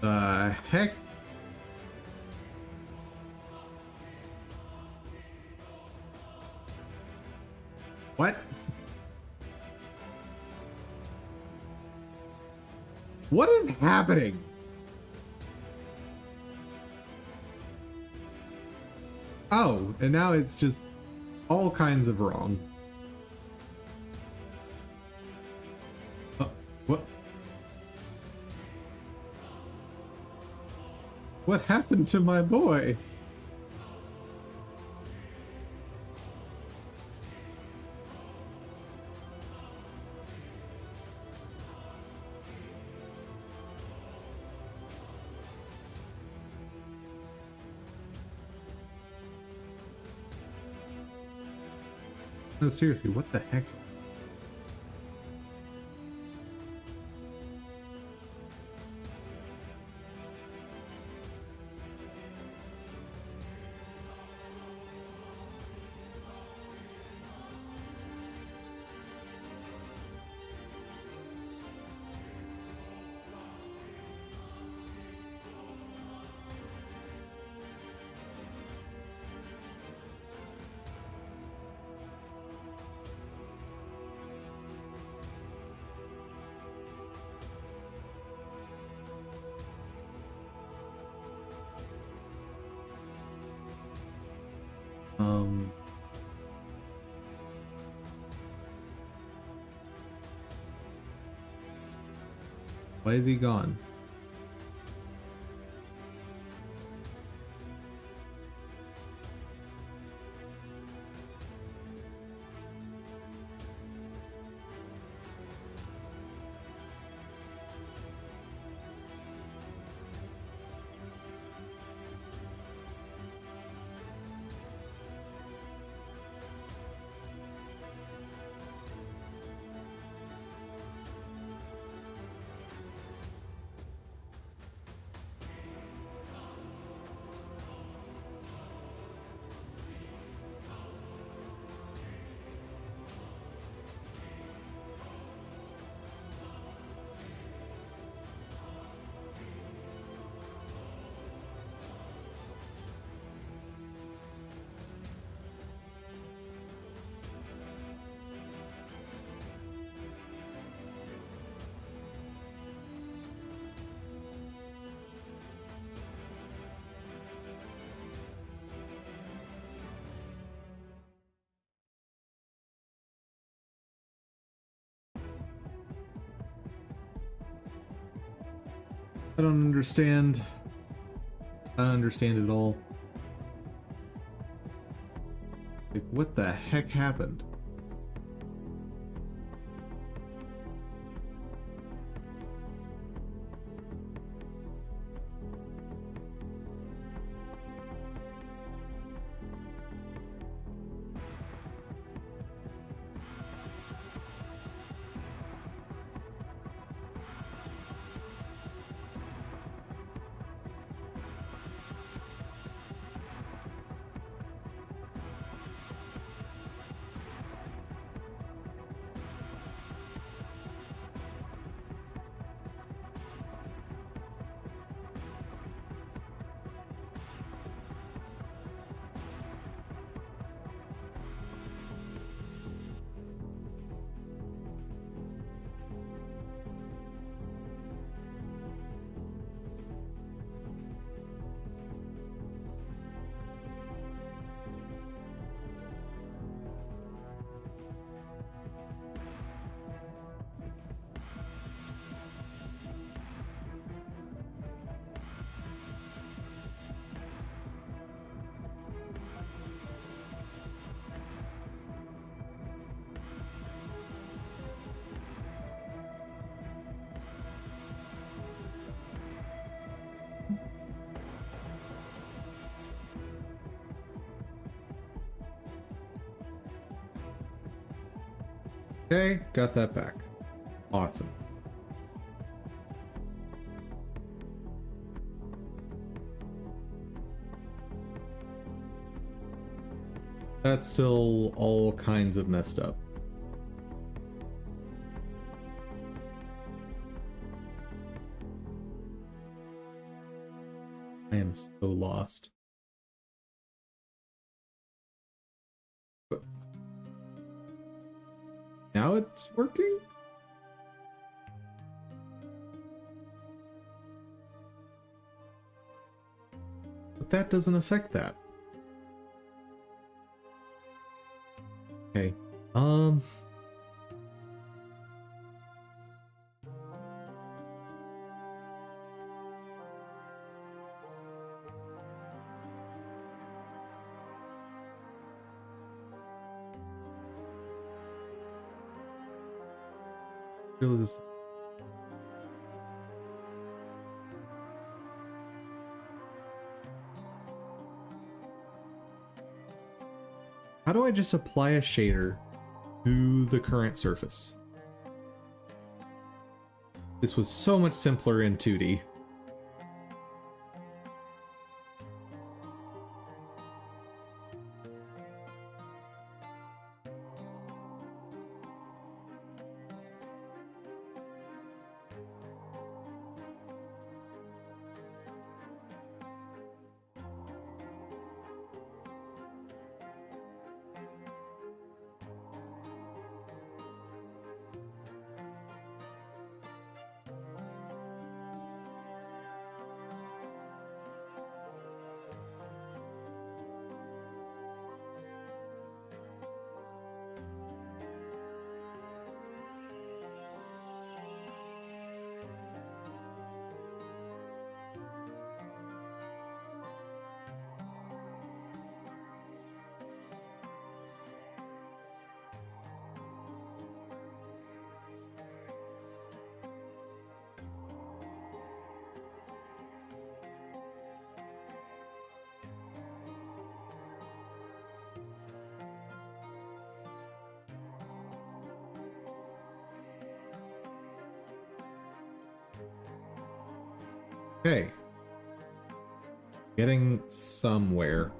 The heck? What? What is happening? Oh, and now it's just all kinds of wrong. What? What happened to my boy? No, seriously, what the heck? Why is he gone? I don't understand. I don't understand at all. Like, what the heck happened? Okay, got that back. Awesome. That's still all kinds of messed up. I am so lost. But now it's working? But that doesn't affect that. Okay. Really just... How do I just apply a shader to the current surface? This was so much simpler in 2D. Okay. Getting somewhere.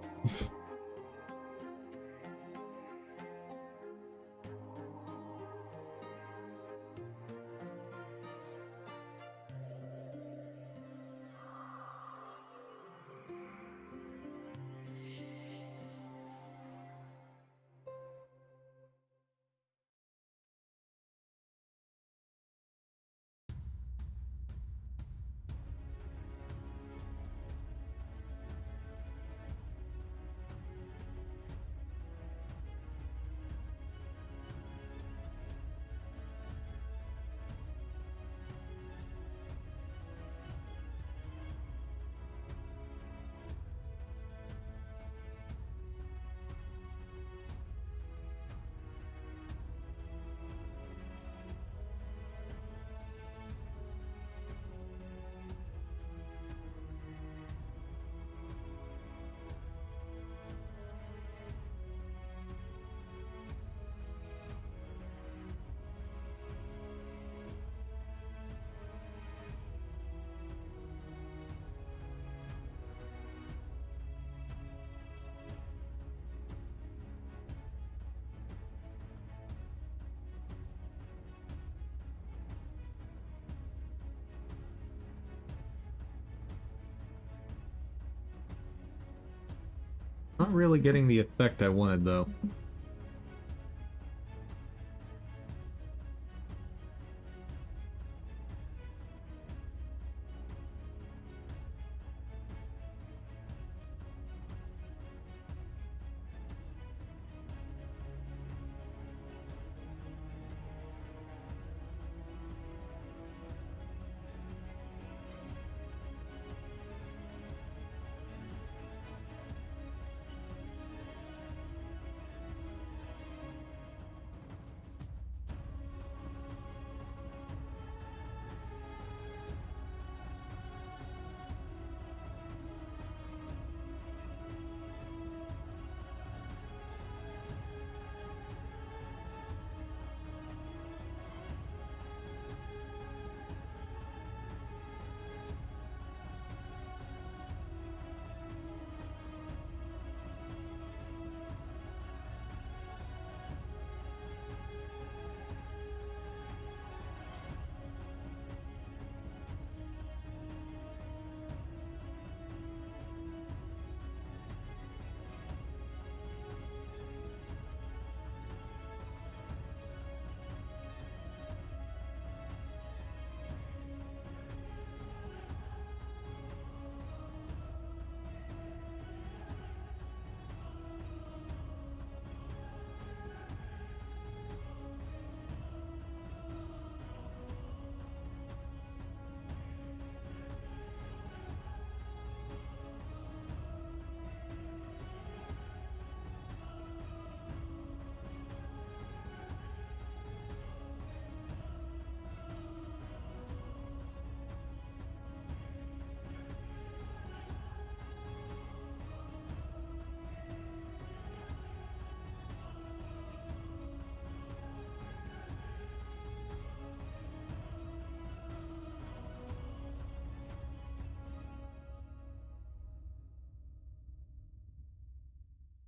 Not really getting the effect I wanted, though.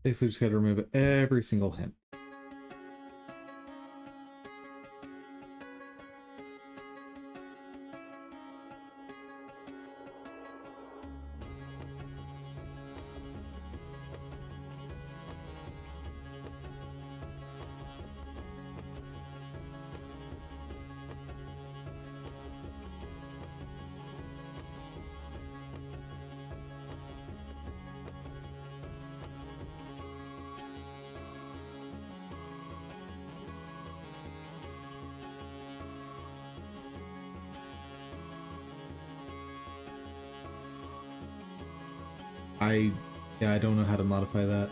Basically just gotta remove every single hint. Yeah, I don't know how to modify that.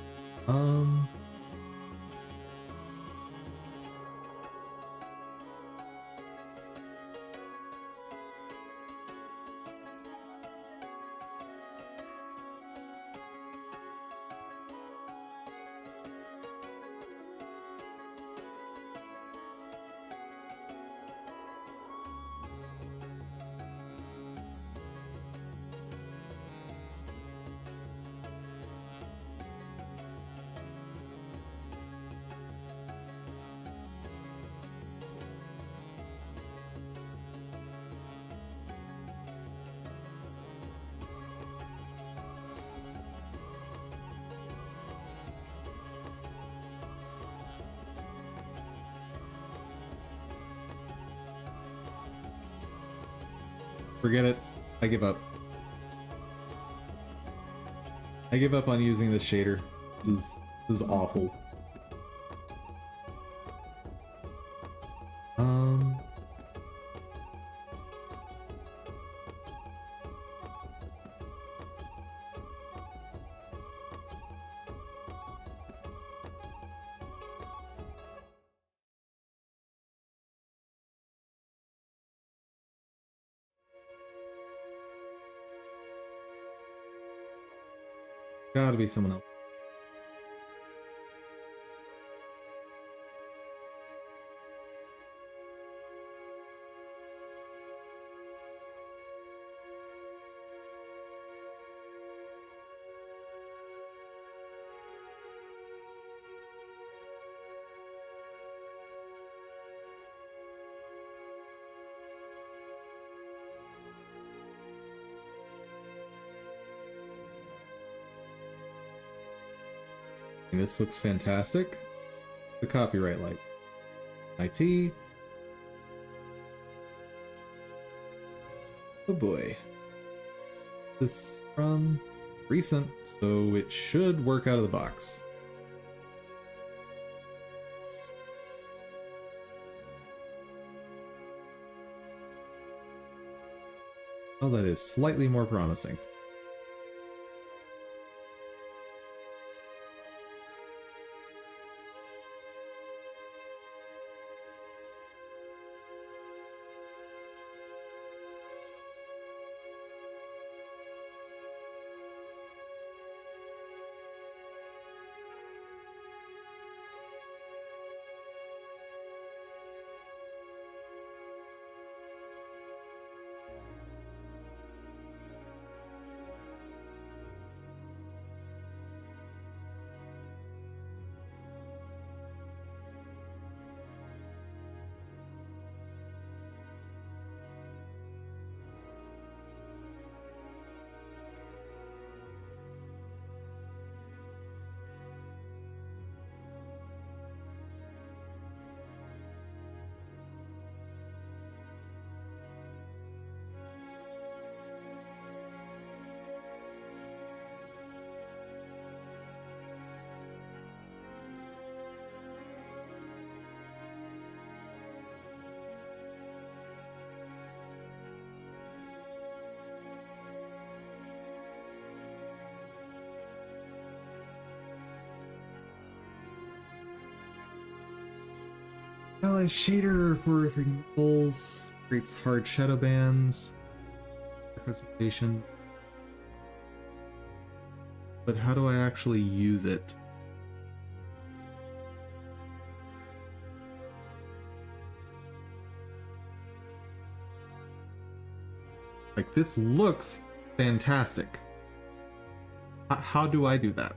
Forget it. I give up. I give up on using this shader. This is awful. Gotta be someone else. This looks fantastic. The copyright light. IT. Oh boy. This from recent, so it should work out of the box. Oh, that is slightly more promising. Allies shader for 3D models, creates hard shadow bands, customization. But how do I actually use it? Like, this looks fantastic. How do I do that?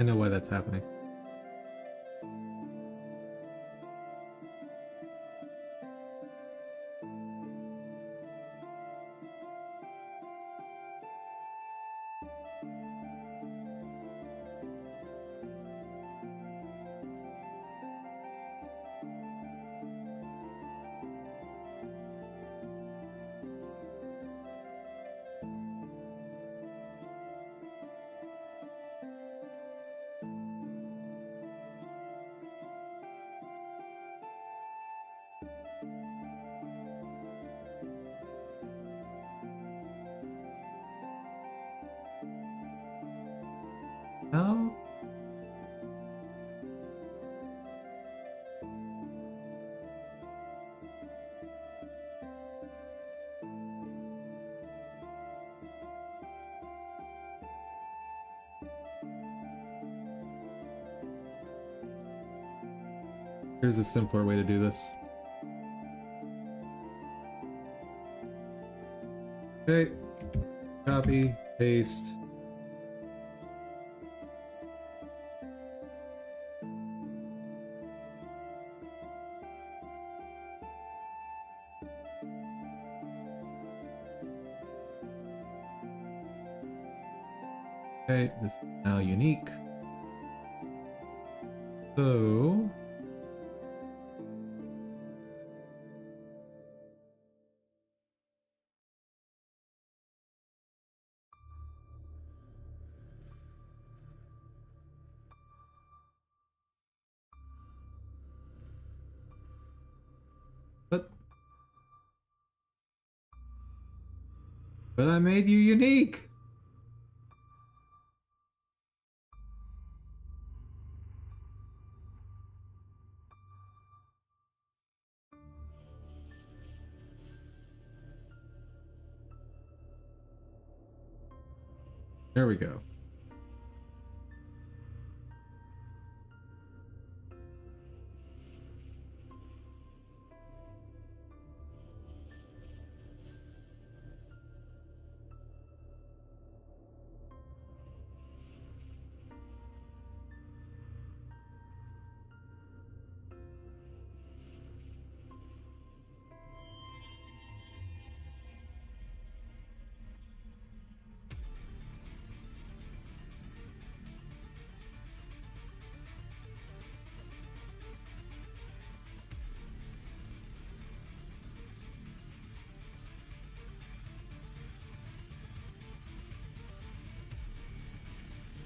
I know why that's happening. Oh. Here's a simpler way to do this. Okay. Copy, paste. Okay, this is now unique. So but I made you unique. There we go.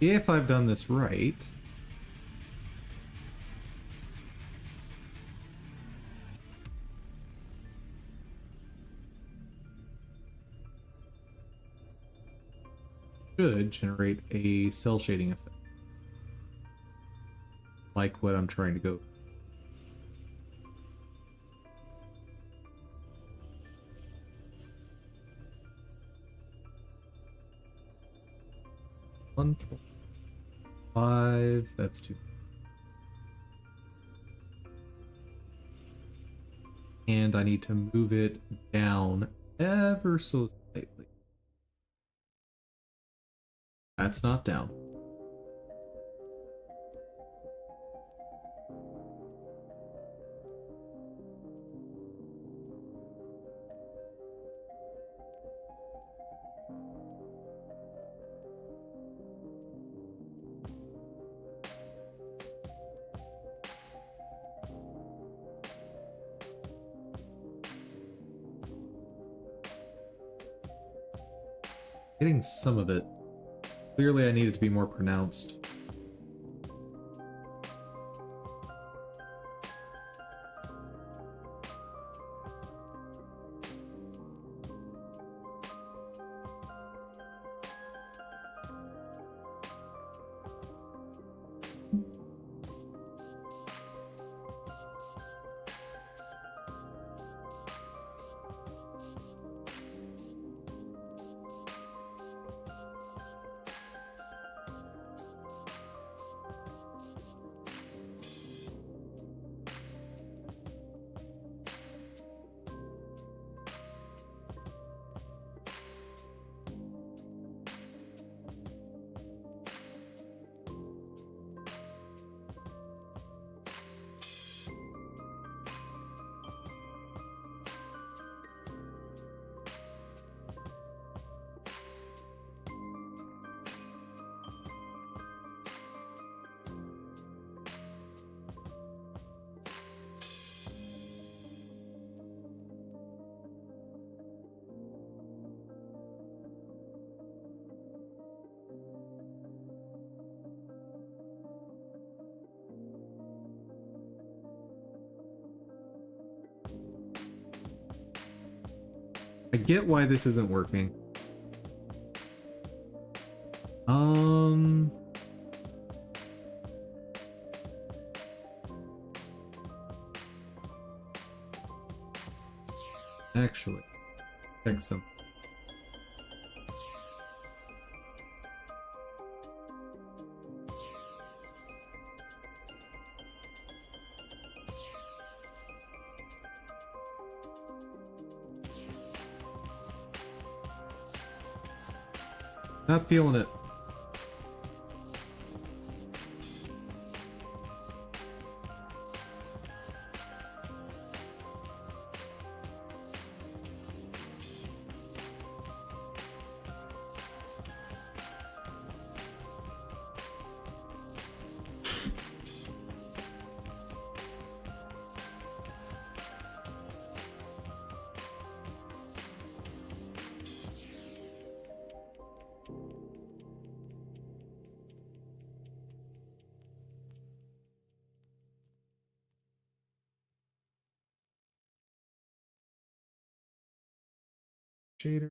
If I've done this right, should generate a cell shading effect. Like what I'm trying to go. One, 5, that's 2. And I need to move it down ever so slightly. That's not down. Getting some of it. Clearly I need it to be more pronounced. get why this isn't working. Actually, check something. Not feeling it. Shader.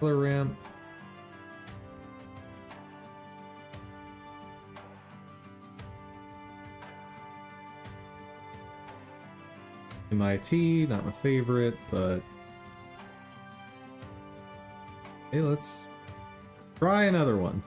Color ramp. MIT, not my favorite, but hey, let's try another one.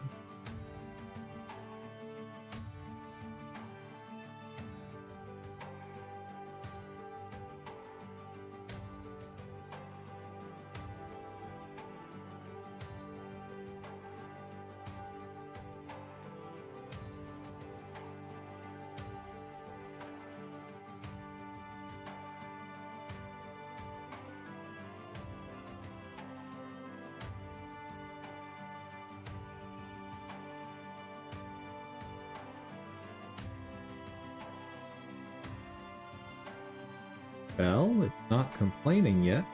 Well, it's not complaining yet.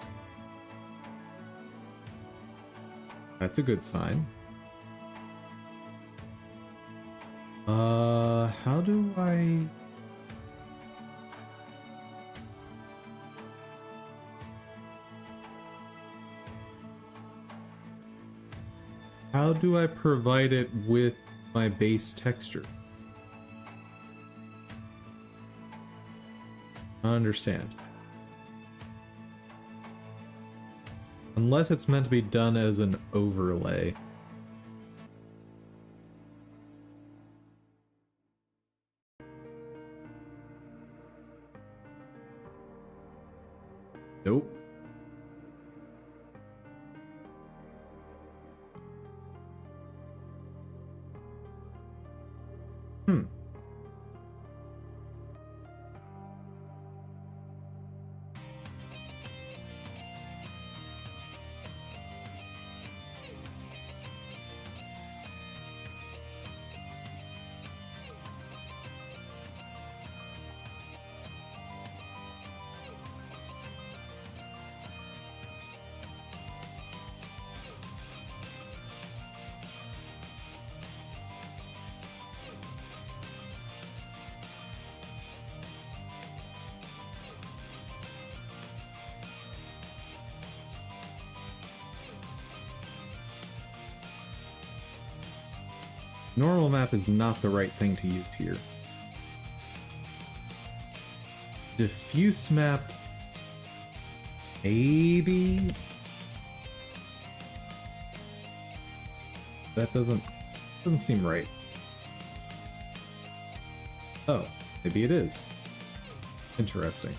That's a good sign. How do I... How do I provide it with my base texture? I understand. Unless it's meant to be done as an overlay. Nope. Normal map is not the right thing to use here. Diffuse map, maybe? That doesn't seem right. Oh, maybe it is. Interesting.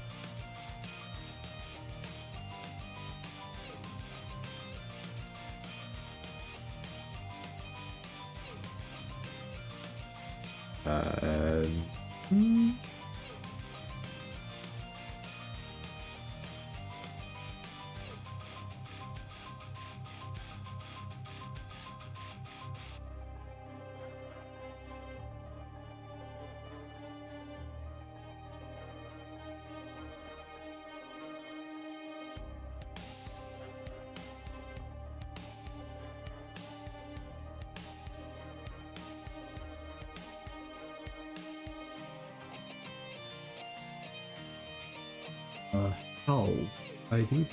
Uh, hmm. How I do?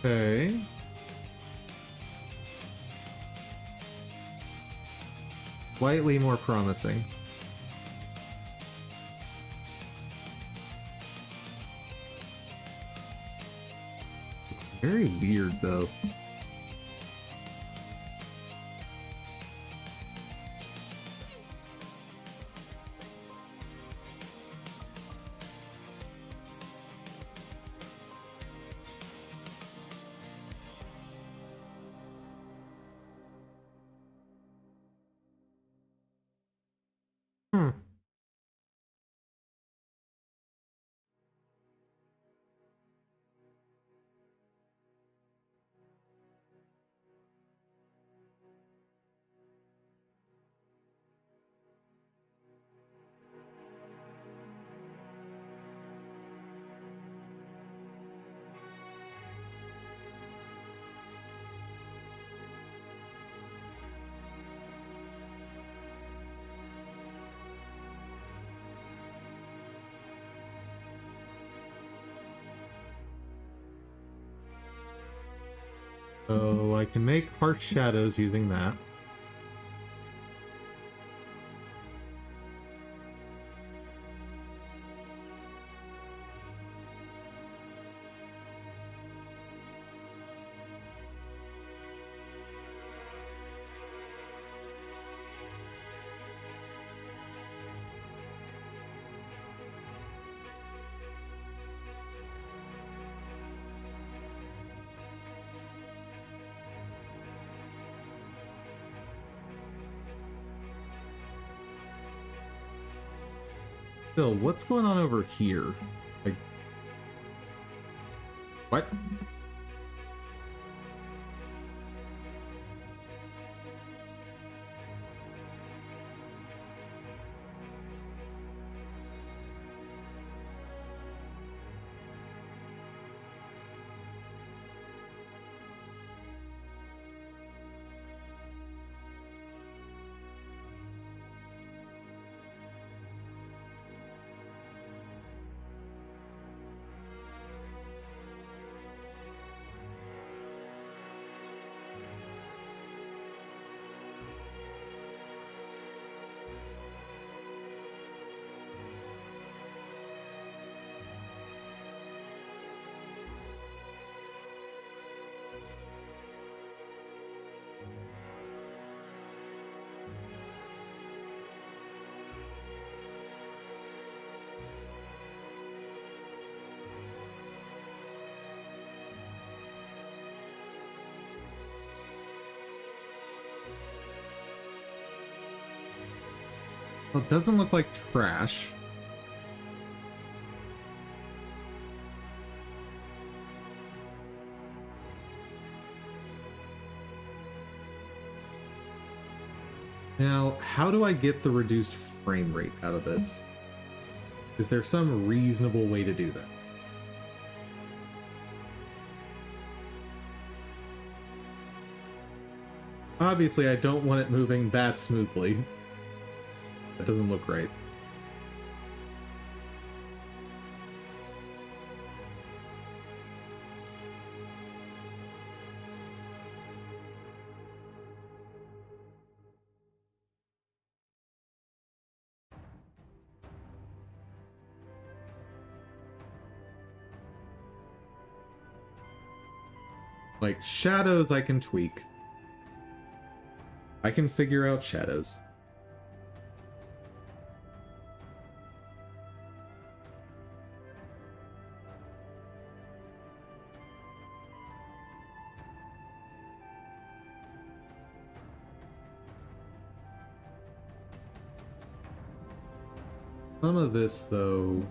Okay. Slightly more promising. Looks very weird though. Hmm. So I can make harsh shadows using that. Still, what's going on over here? Like, what? Well, it doesn't look like trash. Now, how do I get the reduced frame rate out of this? Is there some reasonable way to do that? Obviously, I don't want it moving that smoothly. That doesn't look right. Like, shadows I can tweak. I can figure out shadows. Some of this, though...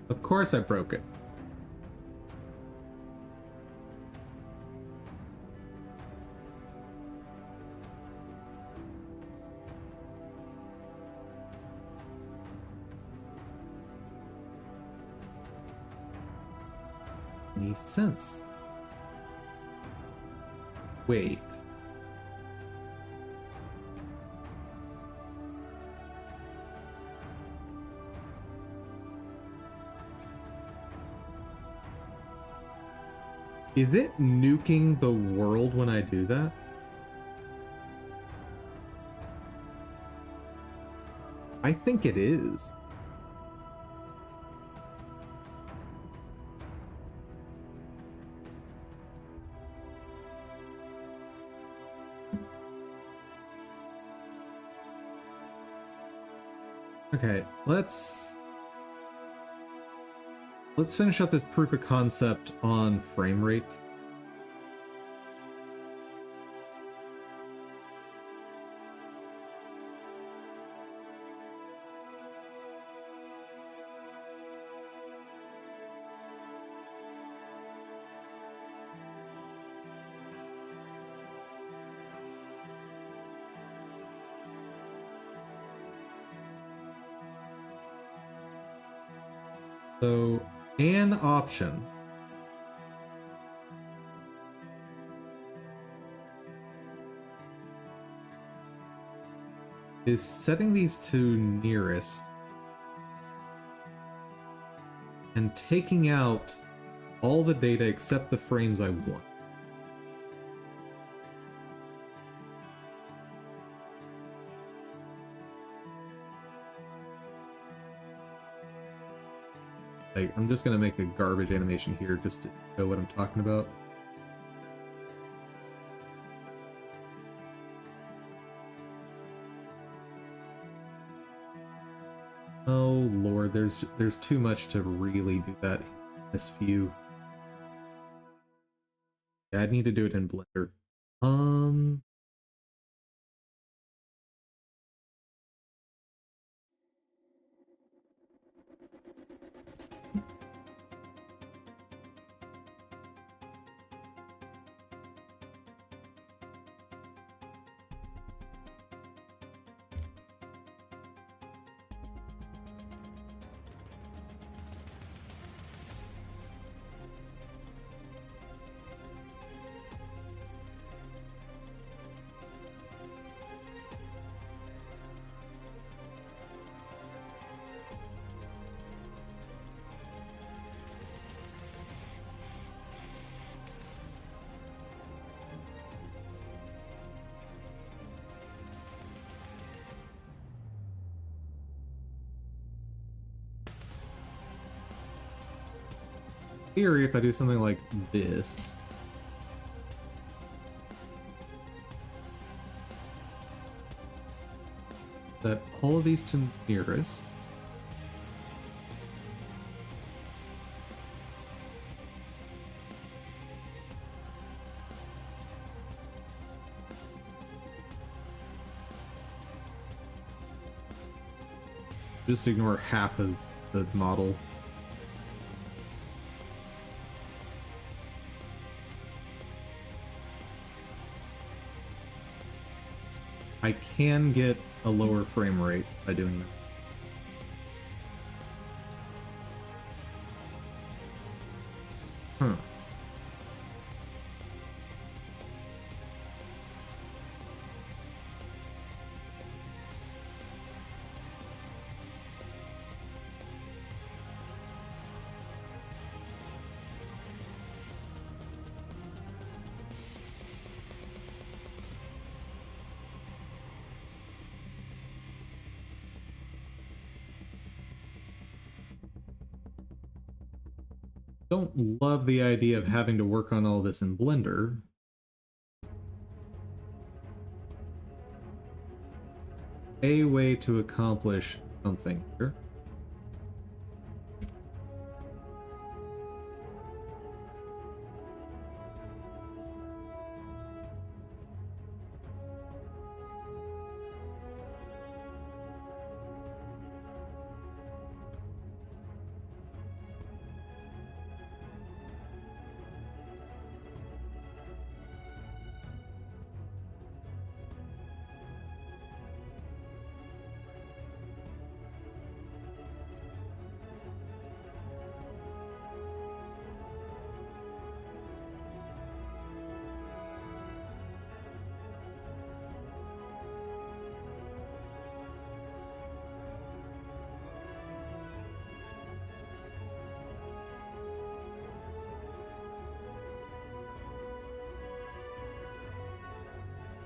Of course I broke it. Any sense? Wait. Is it nuking the world when I do that? I think it is. Okay, let's finish up this proof of concept on frame rate. So, an option is setting these to nearest and taking out all the data except the frames I want. Like, I'm just gonna make a garbage animation here just to show what I'm talking about. Oh lord, there's too much to really do that in this view. Yeah, I'd need to do it in Blender. Theory, if I do something like this, that all of these to nearest, just ignore half of the model. I can get a lower frame rate by doing that. Huh. Don't love the idea of having to work on all this in Blender. A way to accomplish something here.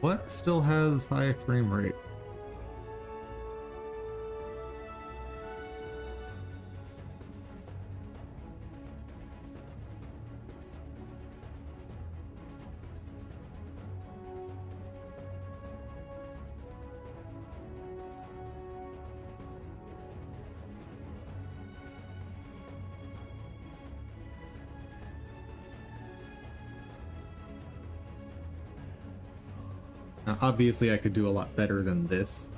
What still has high frame rate? Now, obviously, I could do a lot better than this.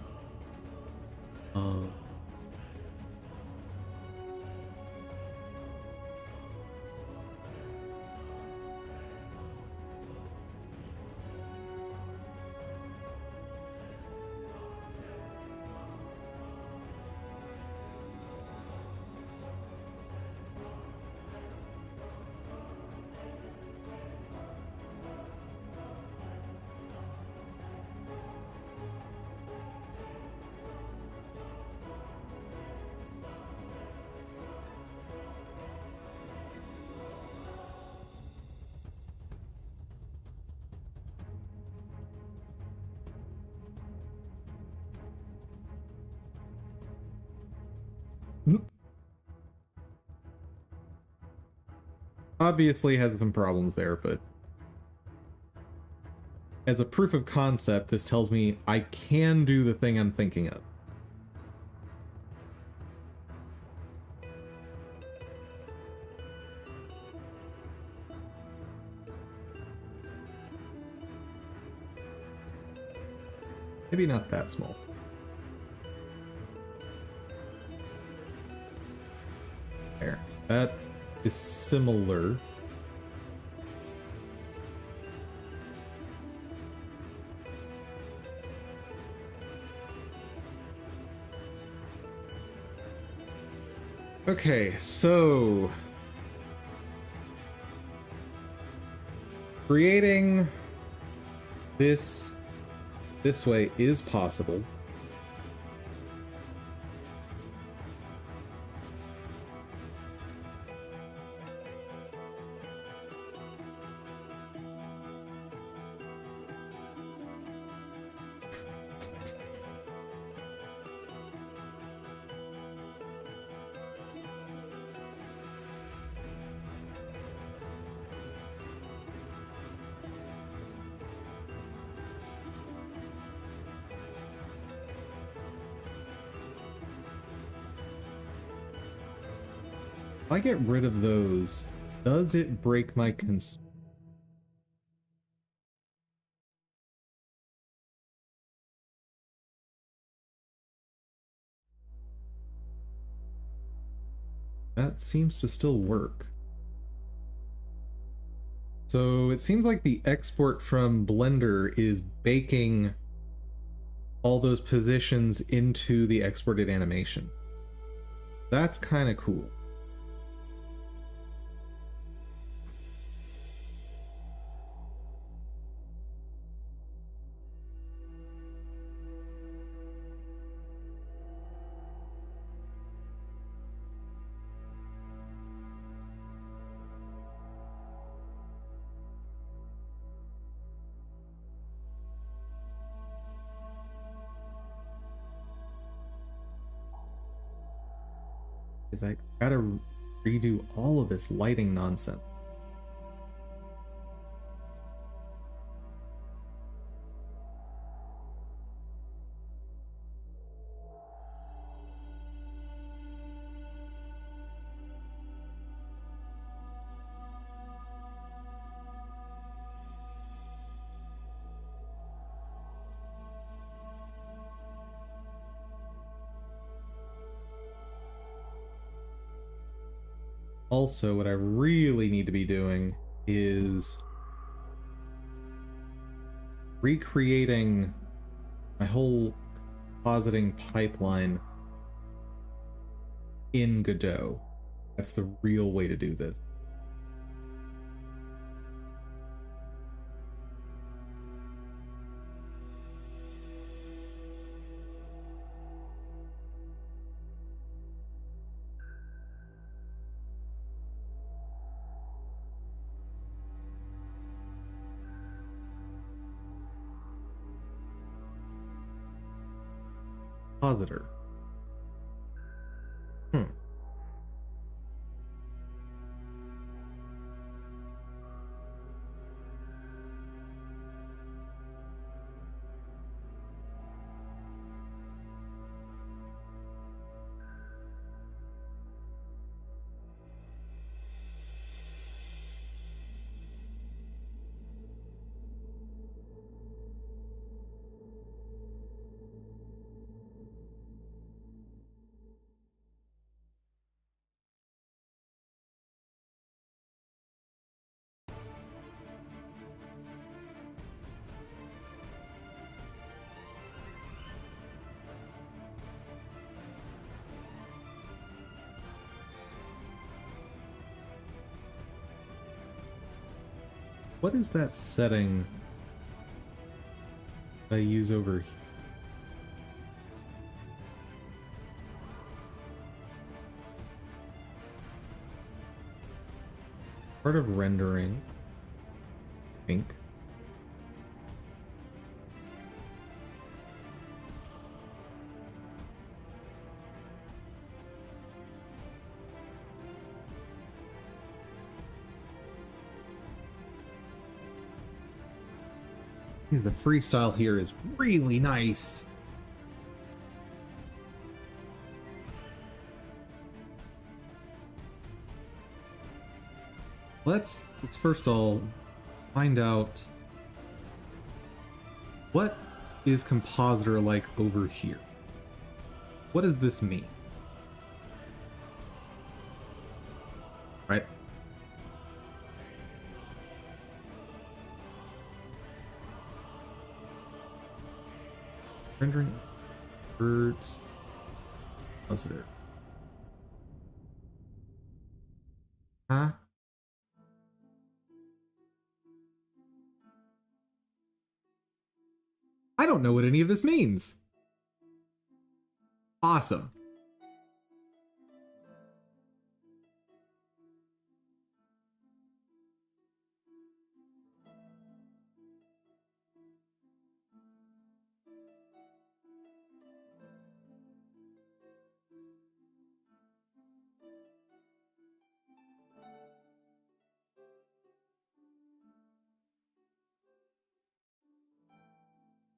Obviously has some problems there, but as a proof of concept, this tells me I can do the thing I'm thinking of. Maybe not that small. There. That is similar. Okay, so creating this way is possible. If I get rid of those, does it break my That seems to still work. So it seems like the export from Blender is baking all those positions into the exported animation. That's kind of cool. Is I gotta redo all of this lighting nonsense. Also, what I really need to be doing is recreating my whole compositing pipeline in Godot. That's the real way to do this. Compositor. What is that setting that I use over here? Part of rendering, I think. Because the freestyle here is really nice. Let's first all find out what is compositor like over here. What does this mean? Right? Rendering birds compositor. Huh? I don't know what any of this means. Awesome.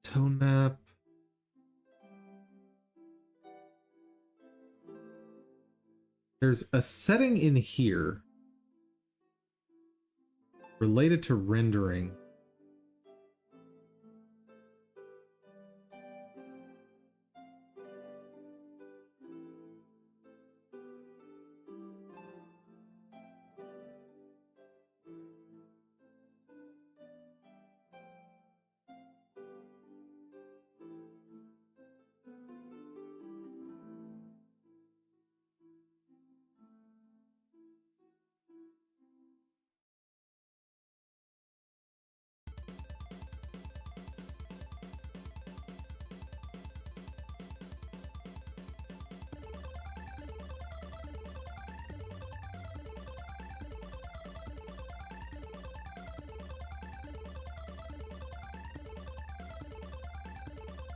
Tone map. There's a setting in here related to rendering.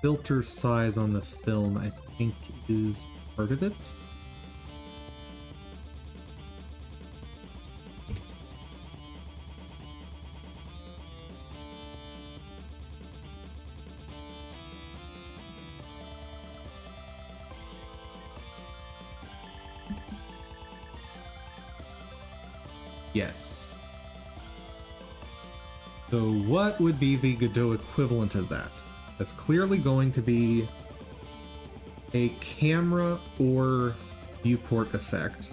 Filter size on the film, I think, is part of it. Yes. So what would be the Godot equivalent of that? That's clearly going to be a camera or viewport effect.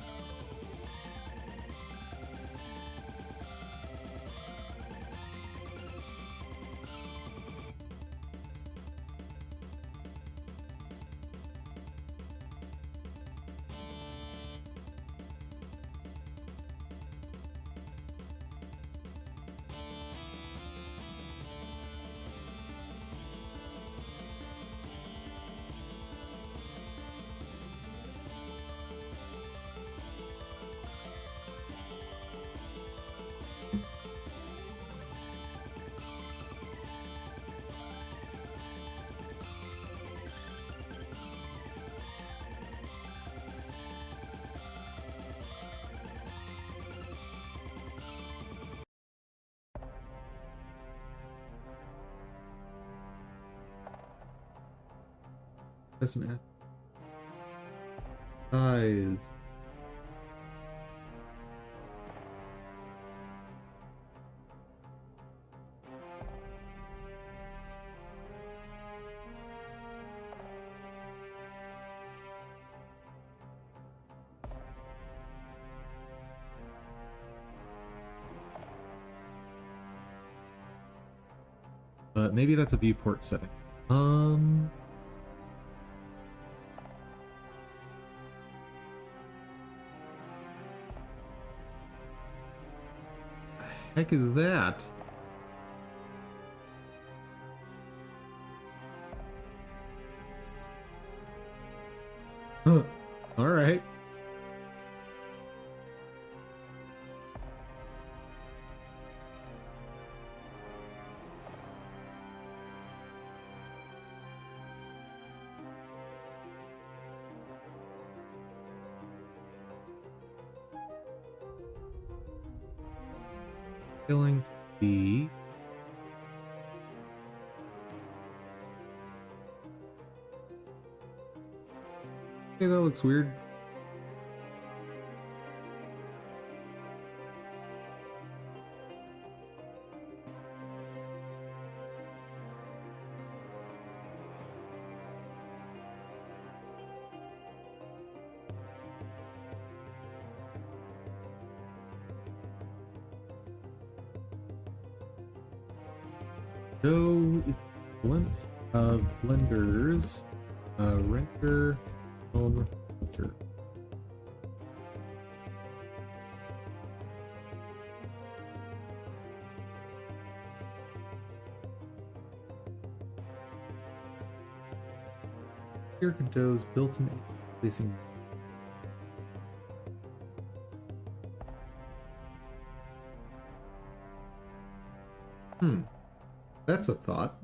Doesn't size. But maybe that's a viewport setting. Heck is that? Huh. All right. Killing the okay, that looks weird. Go equivalent of Blender's render film filter. Here Godot's built-in placing. That's a thought.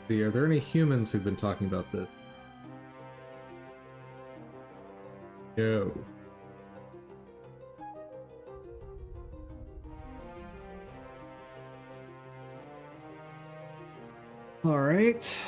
See, are there any humans who've been talking about this? Yo. All right.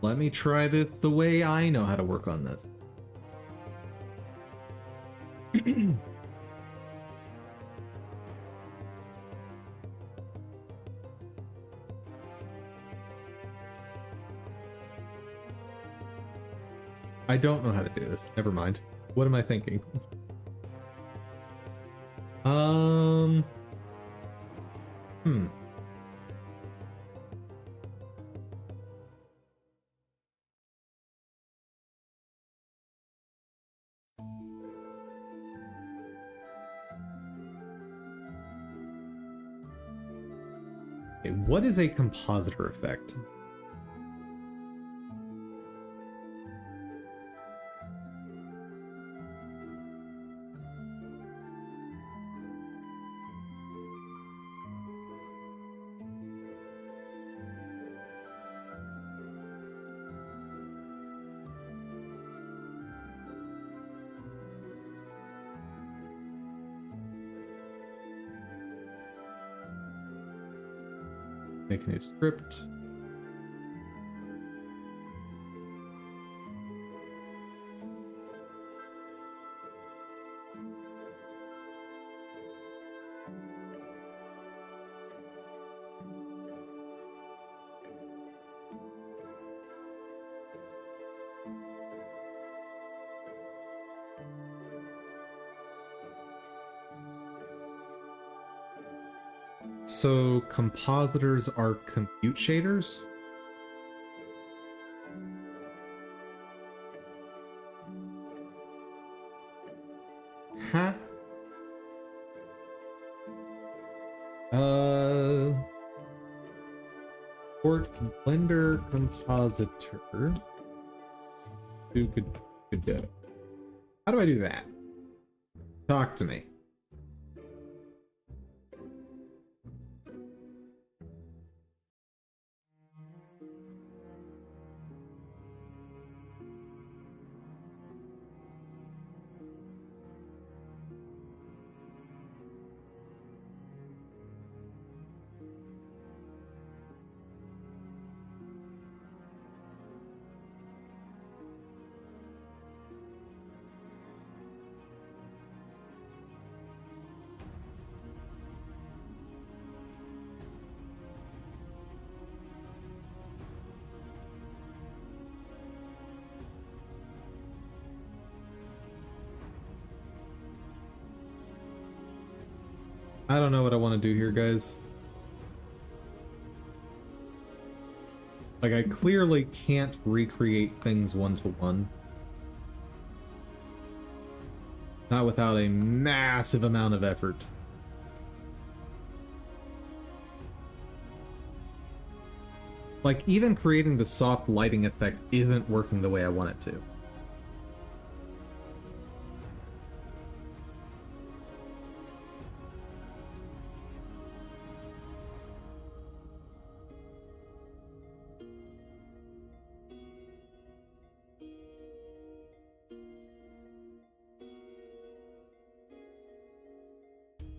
Let me try this the way I know how to work on this. I don't know how to do this. Never mind. What am I thinking? Hmm. Okay, what is a compositor effect? Make a new script. So compositors are compute shaders? Huh? Port Blender compositor. Godot. How do I do that? Talk to me. I don't know what I want to do here, guys. Like, I clearly can't recreate things one-to-one. Not without a massive amount of effort. Like, even creating the soft lighting effect isn't working the way I want it to.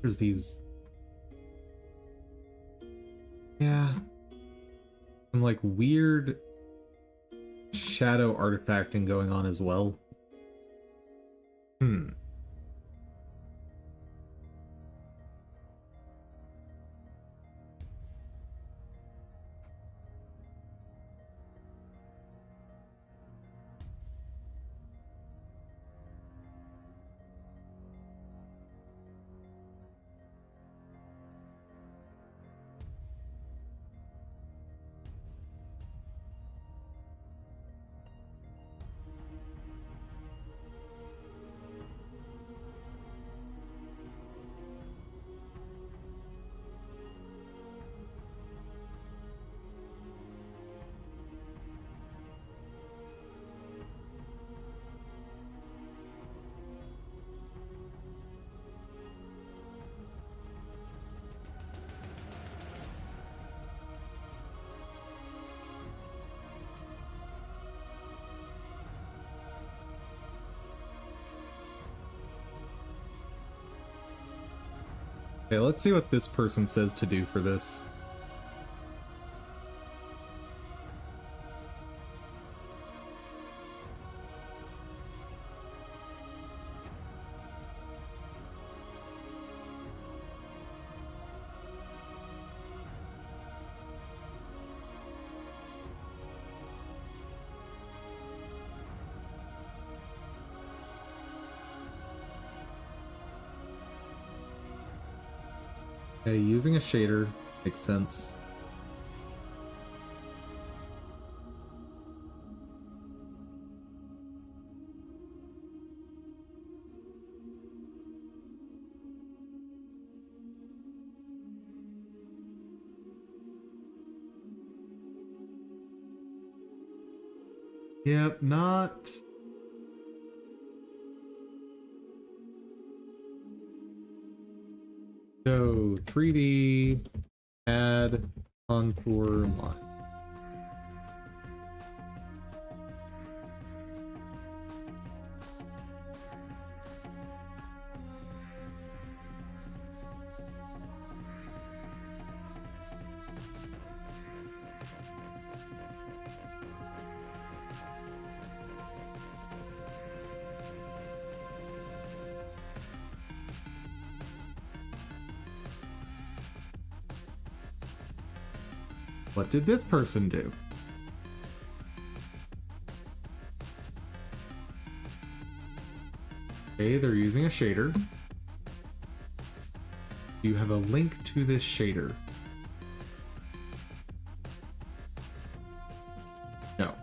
There's these... Yeah. Some, like, weird shadow artifacting going on as well. Hmm. Okay, let's see what this person says to do for this. Okay, using a shader makes sense. Yep, not... So, 3D, add contour line. What did this person do? Okay, they're using a shader. You have a link to this shader. No.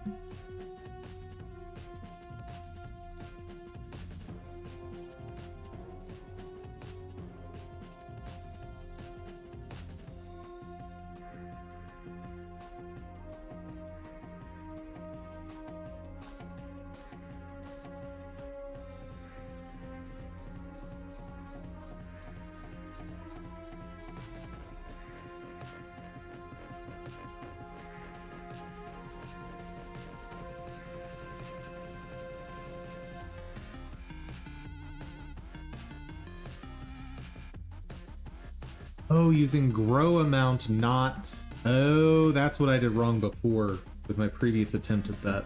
Oh, using grow amount, not... Oh, that's what I did wrong before with my previous attempt at that.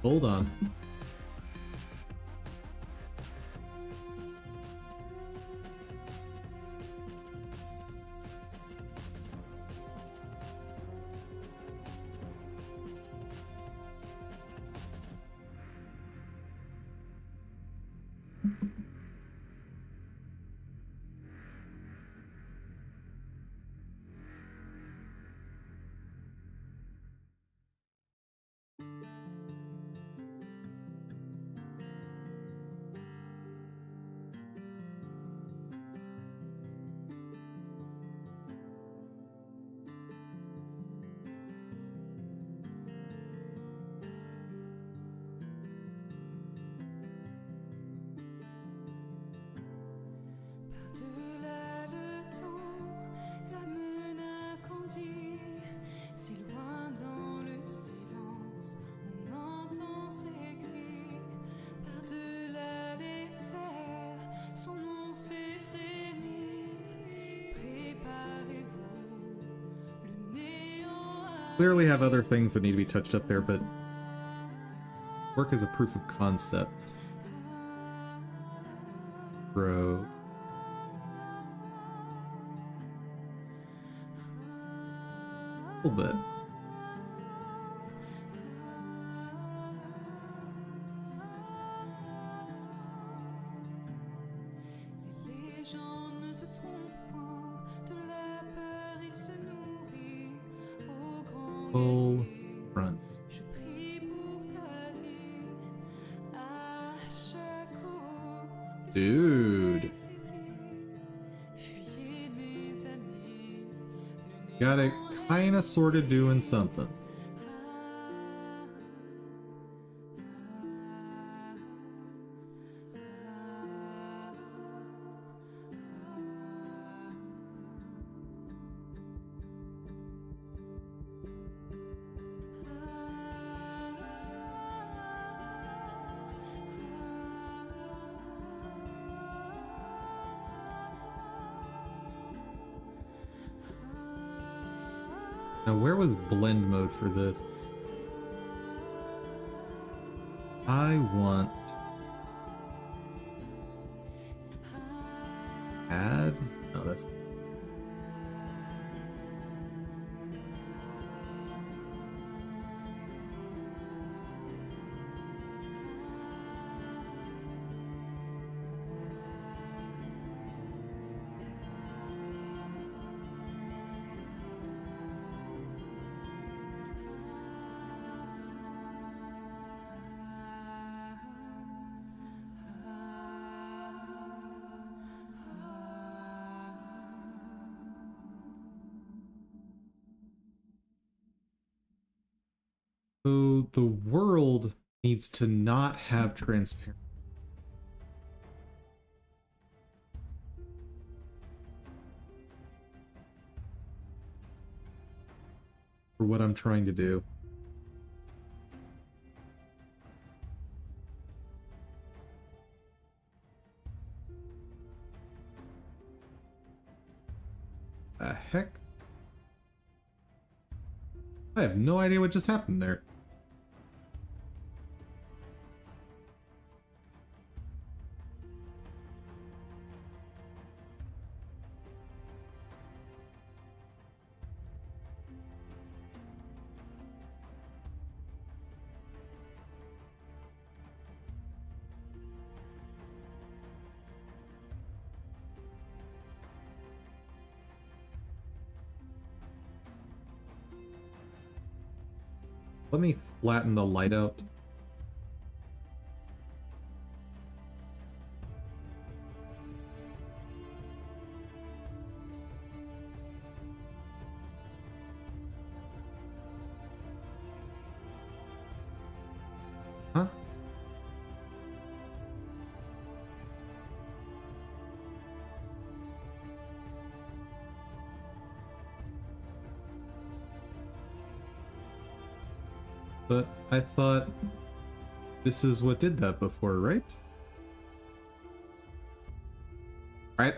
Hold on. Clearly have other things that need to be touched up there, but work as a proof of concept. Bro. A little bit. Full front. Dude. Got it kinda sorta doing something. Now, where was blend mode for this? I want... add? No, that's... So the world needs to not have transparent. For what I'm trying to do. The heck? I have no idea what just happened there. Let me flatten the light out. Huh? But I thought this is what did that before, right? Right?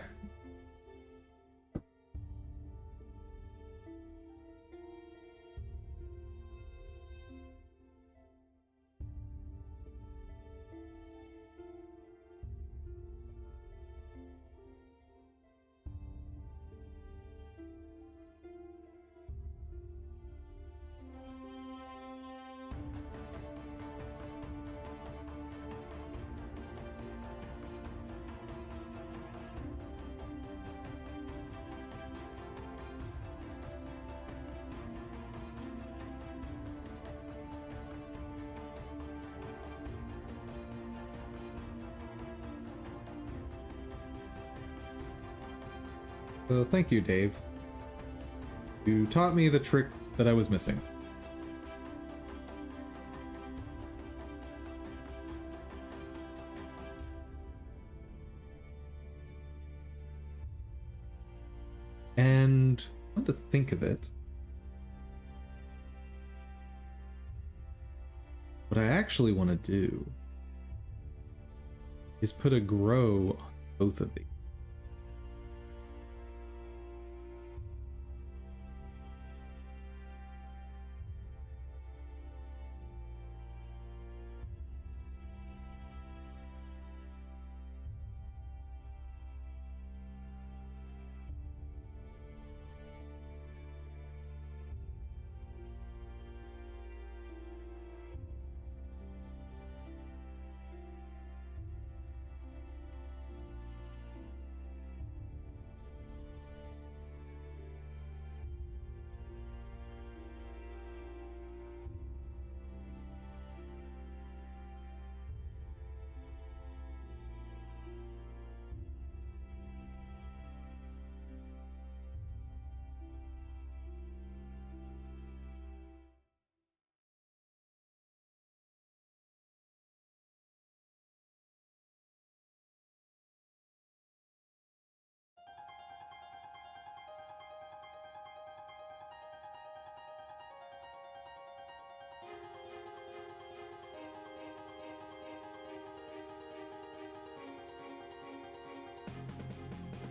So thank you, Dave. You taught me the trick that I was missing. And come to think of it, what I actually want to do is put a grow on both of these.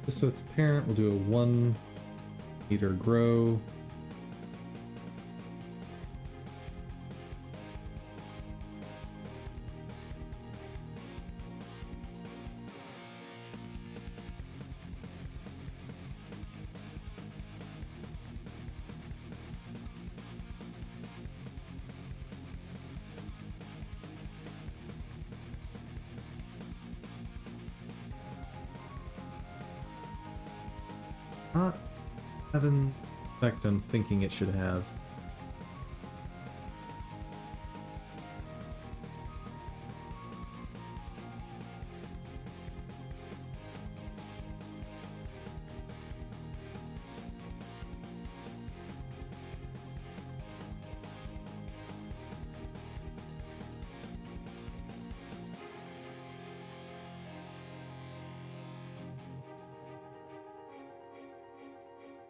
Just so it's apparent, we'll do a 1 meter grow. not having the effect I'm thinking it should have.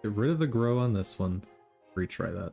Get rid of the grow on this one. Retry that.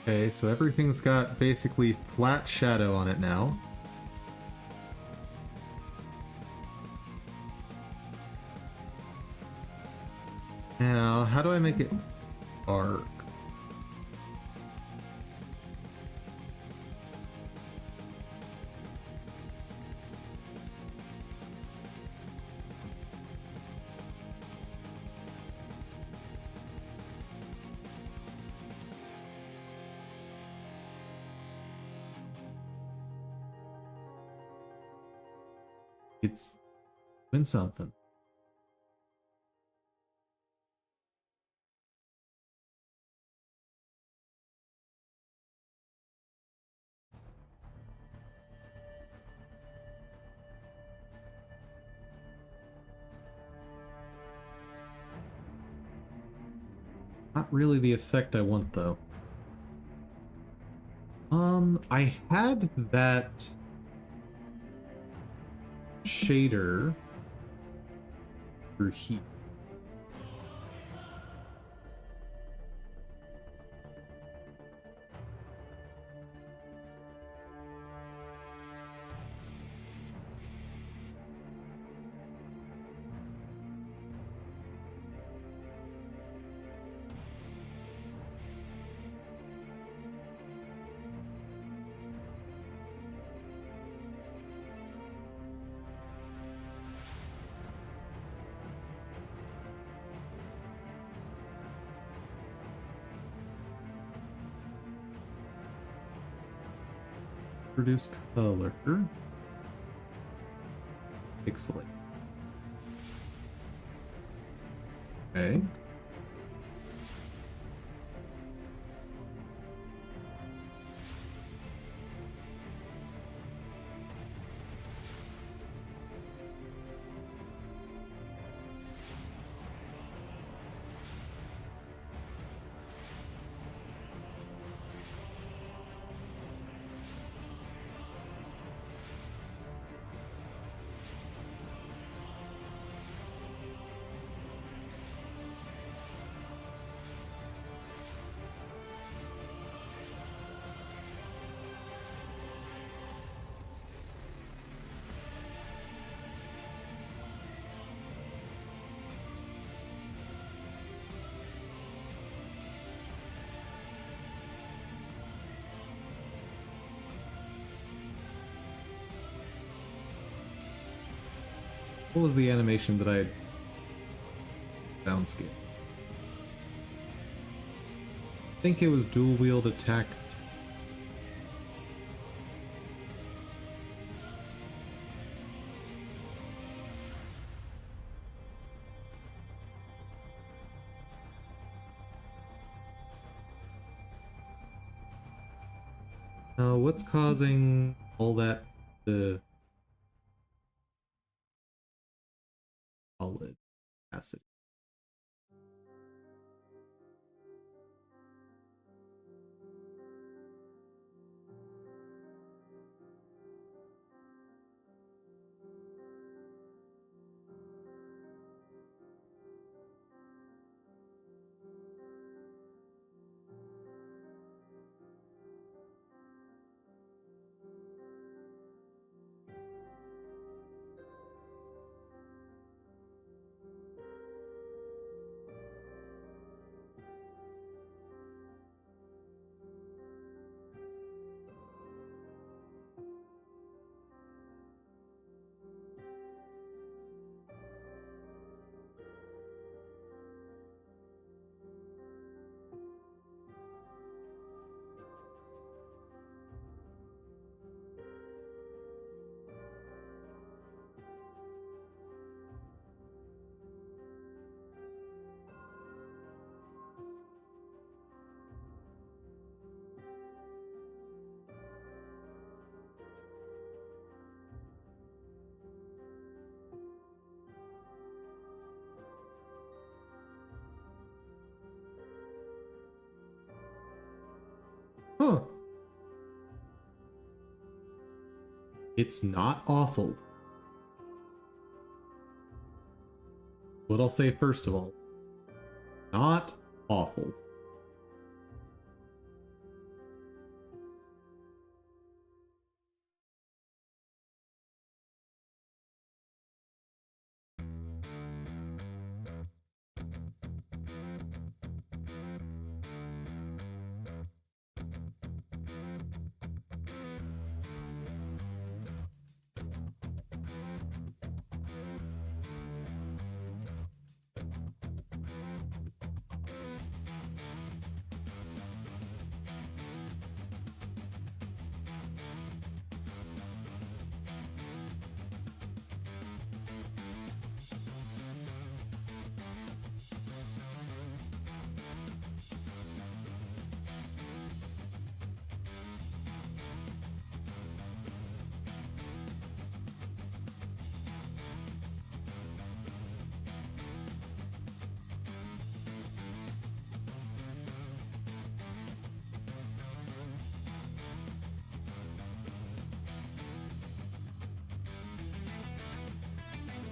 Okay, so everything's got basically flat shadow on it now. Now, how do I make it dark? It's been something. Not really the effect I want, though. I had that shader for heat. Produce color. Pixelate. Okay. What was the animation that I had downscaled? I think it was dual wield attack. What's causing all that to solid acid? Huh. It's not awful. What I'll say first of all, not awful.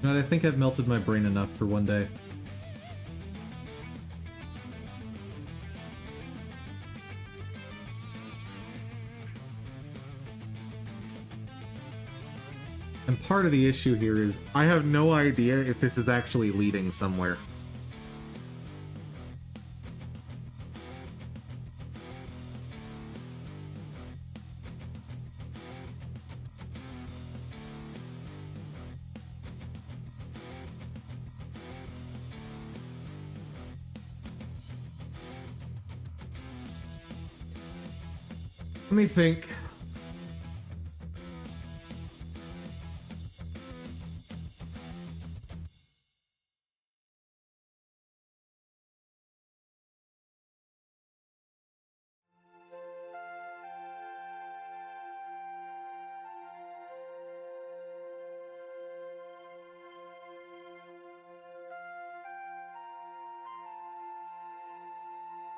I think I've melted my brain enough for one day. And part of the issue here is I have no idea if this is actually leading somewhere. Let me think.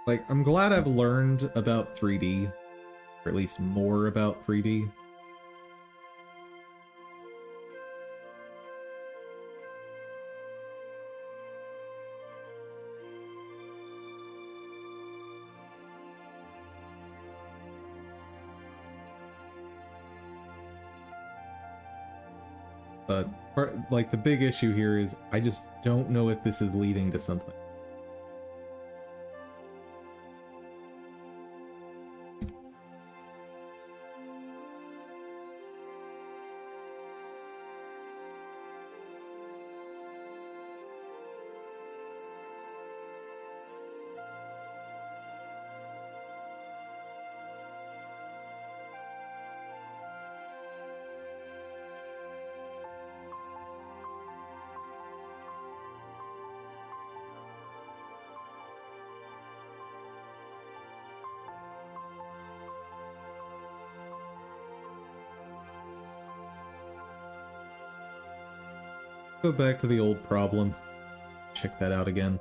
Like, I'm glad I've learned about 3D, or at least more about 3D. But, like, the big issue here is I just don't know if this is leading to something. Go back to the old problem. Check that out again.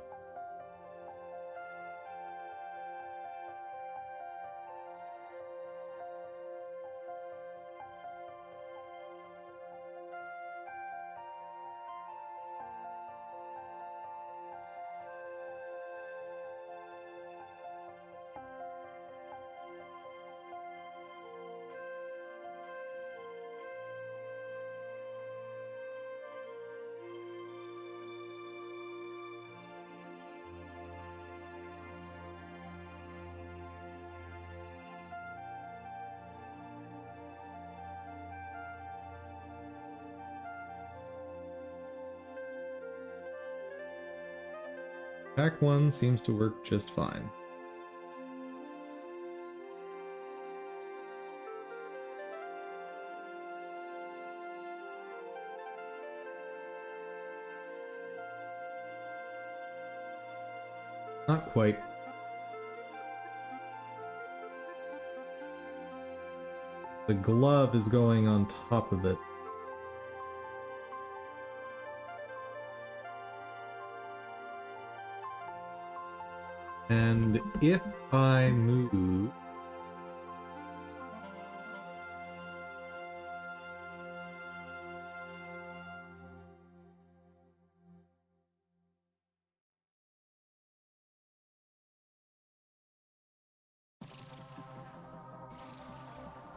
Pack 1 seems to work just fine. Not quite. The glove is going on top of it. And if I move...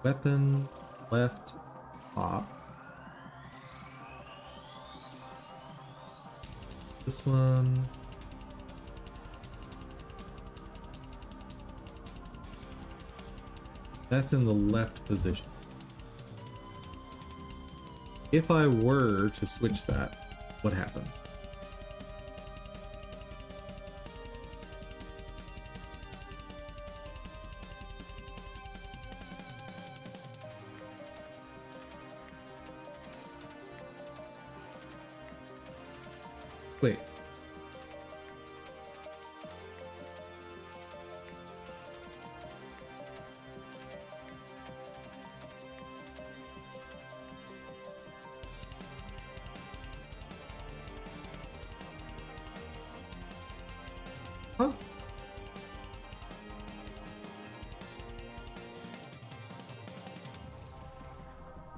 Weapon, left, top. This one... That's in the left position. If I were to switch that, what happens? Wait.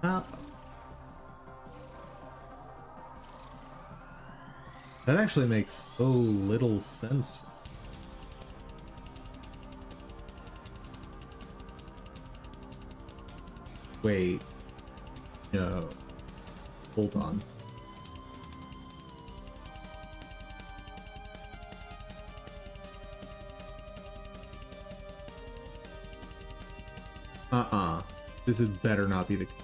Huh? That actually makes so little sense. Wait. No. Hold on. This had better not be the case.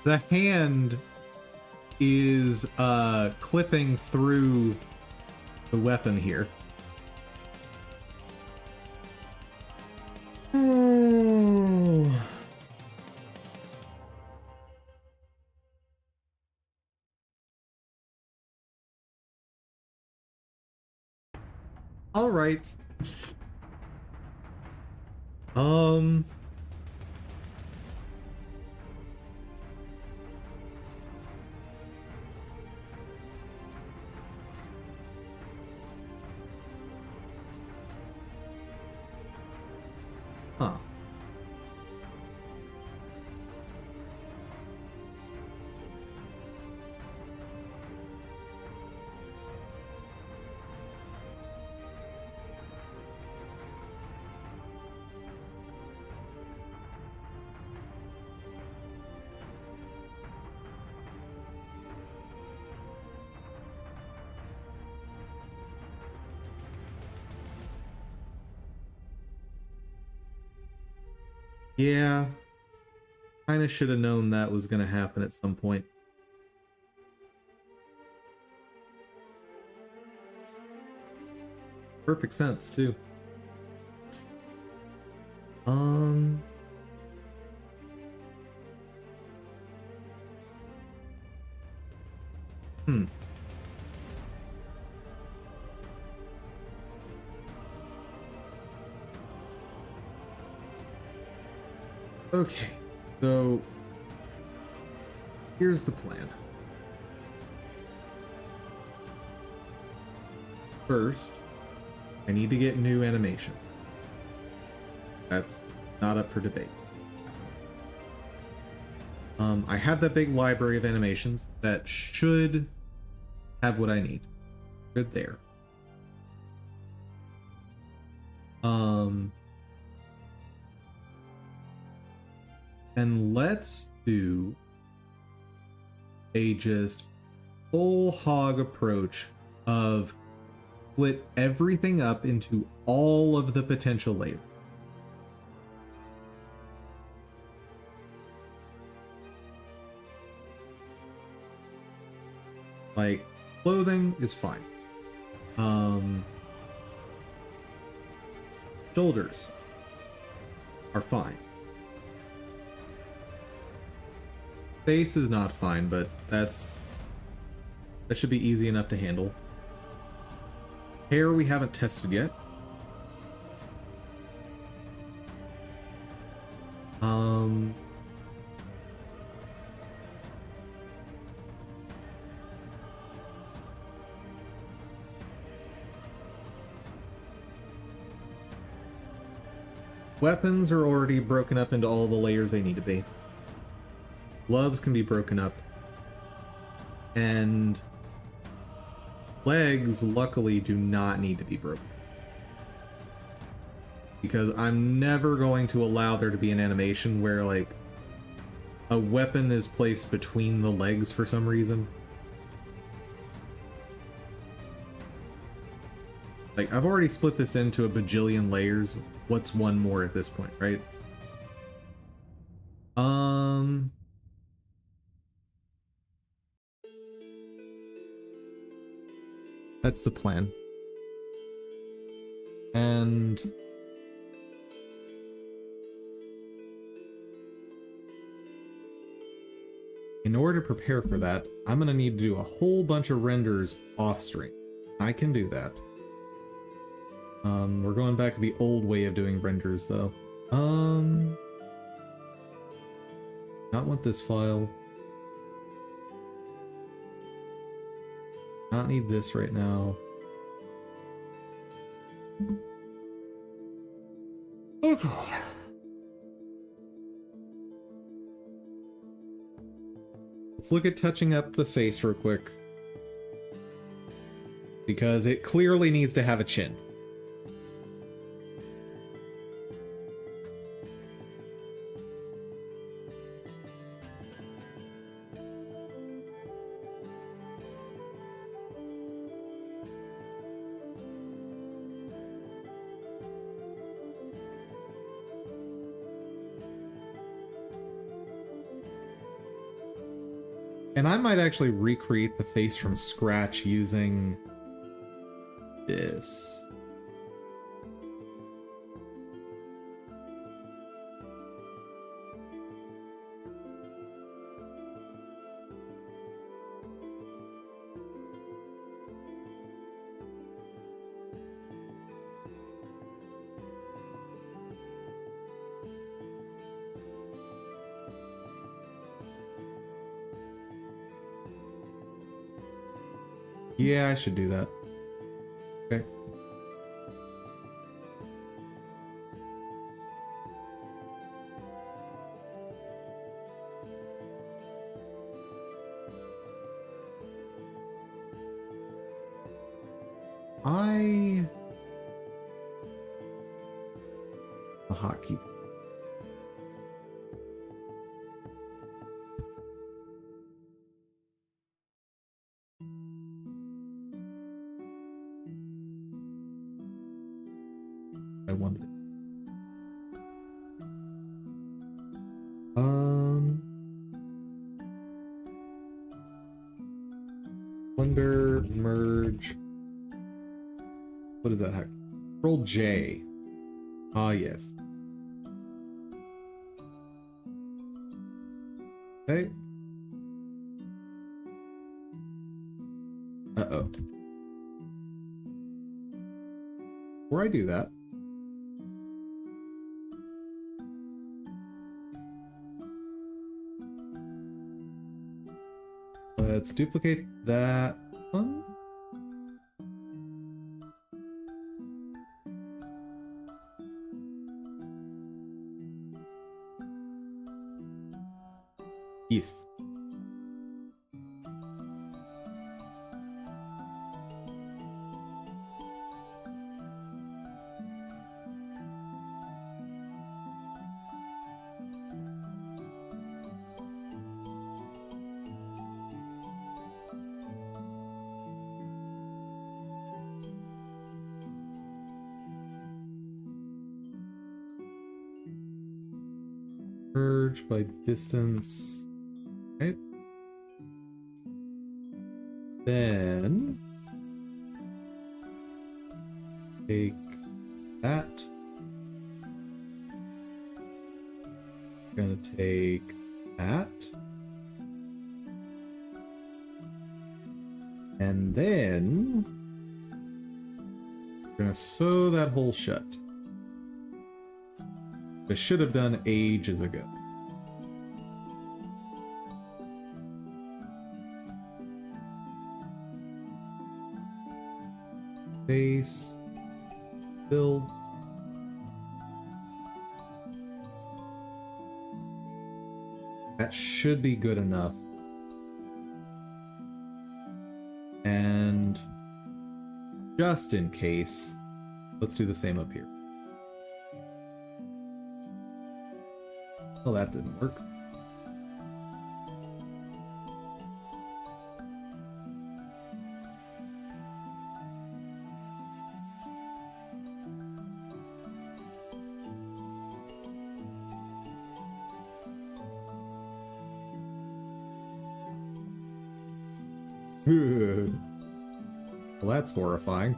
The hand is clipping through the weapon here. All right. Huh. Yeah. Kinda should have known that was gonna happen at some point. Perfect sense, too. Hmm. Okay, so here's the plan. First, I need to get new animation. That's not up for debate. I have that big library of animations that should have what I need. Good there. And let's do a just full hog approach of split everything up into all of the potential layers. Like, clothing is fine. Shoulders are fine. Face is not fine, but that should be easy enough to handle. Hair we haven't tested yet. Weapons are already broken up into all the layers they need to be. Gloves can be broken up. And legs, luckily, do not need to be broken. Because I'm never going to allow there to be an animation where, like, a weapon is placed between the legs for some reason. Like, I've already split this into a bajillion layers. What's one more at this point, right? That's the plan. And in order to prepare for that, I'm going to need to do a whole bunch of renders off stream. I can do that. We're going back to the old way of doing renders, though. Not want this file. Not need this right now. Okay. Let's look at touching up the face real quick. Because it clearly needs to have a chin. And I might actually recreate the face from scratch using this. Yeah, I should do that. Okay. A hotkey. I wanted it. Blender, merge. What is that hack? Control J. Ah, yes. Okay. Uh-oh. Before I do that, let's duplicate that one. Yes. Merge by distance. Right. Then take that. Gonna take that. And then we're gonna sew that hole shut. I should have done ages ago. Base, build. That should be good enough. And just in case, let's do the same up here. Well, that didn't work. Well, that's horrifying.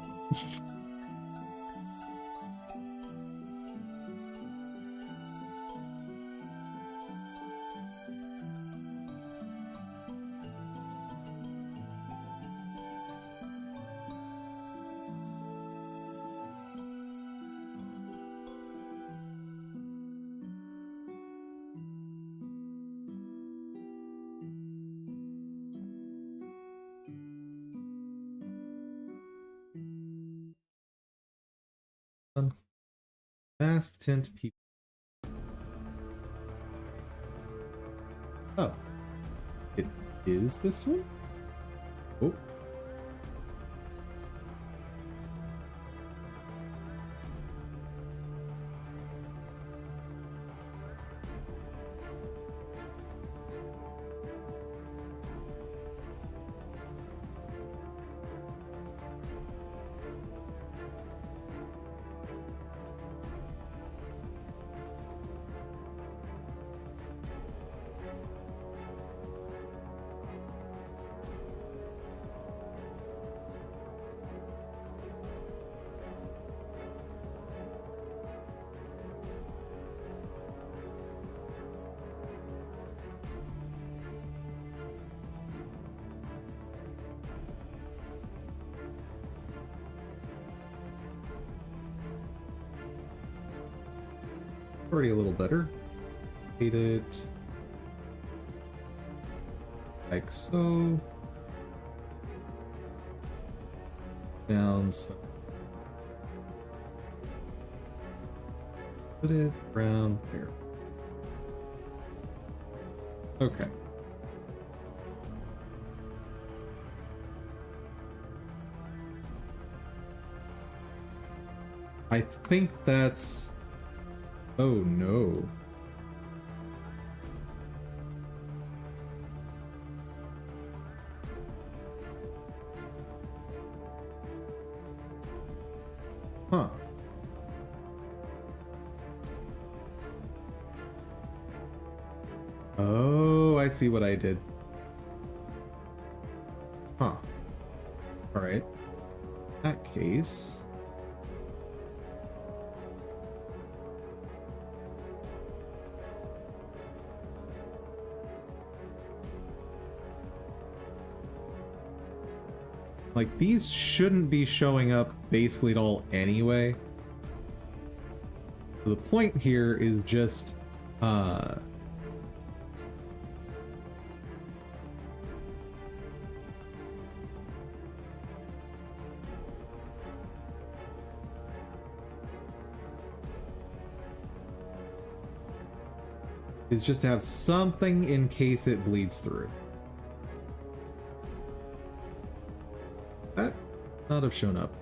Mask tint people. Oh. It is this one? Oh. Already a little better. Hate it. Like so. Down so. Put it around here. Okay. I think that's... Oh no. Huh. Oh, I see what I did. Huh. Alright. In that case... Like, these shouldn't be showing up basically at all anyway. So the point here is just, is just to have something in case it bleeds through. That not have shown up.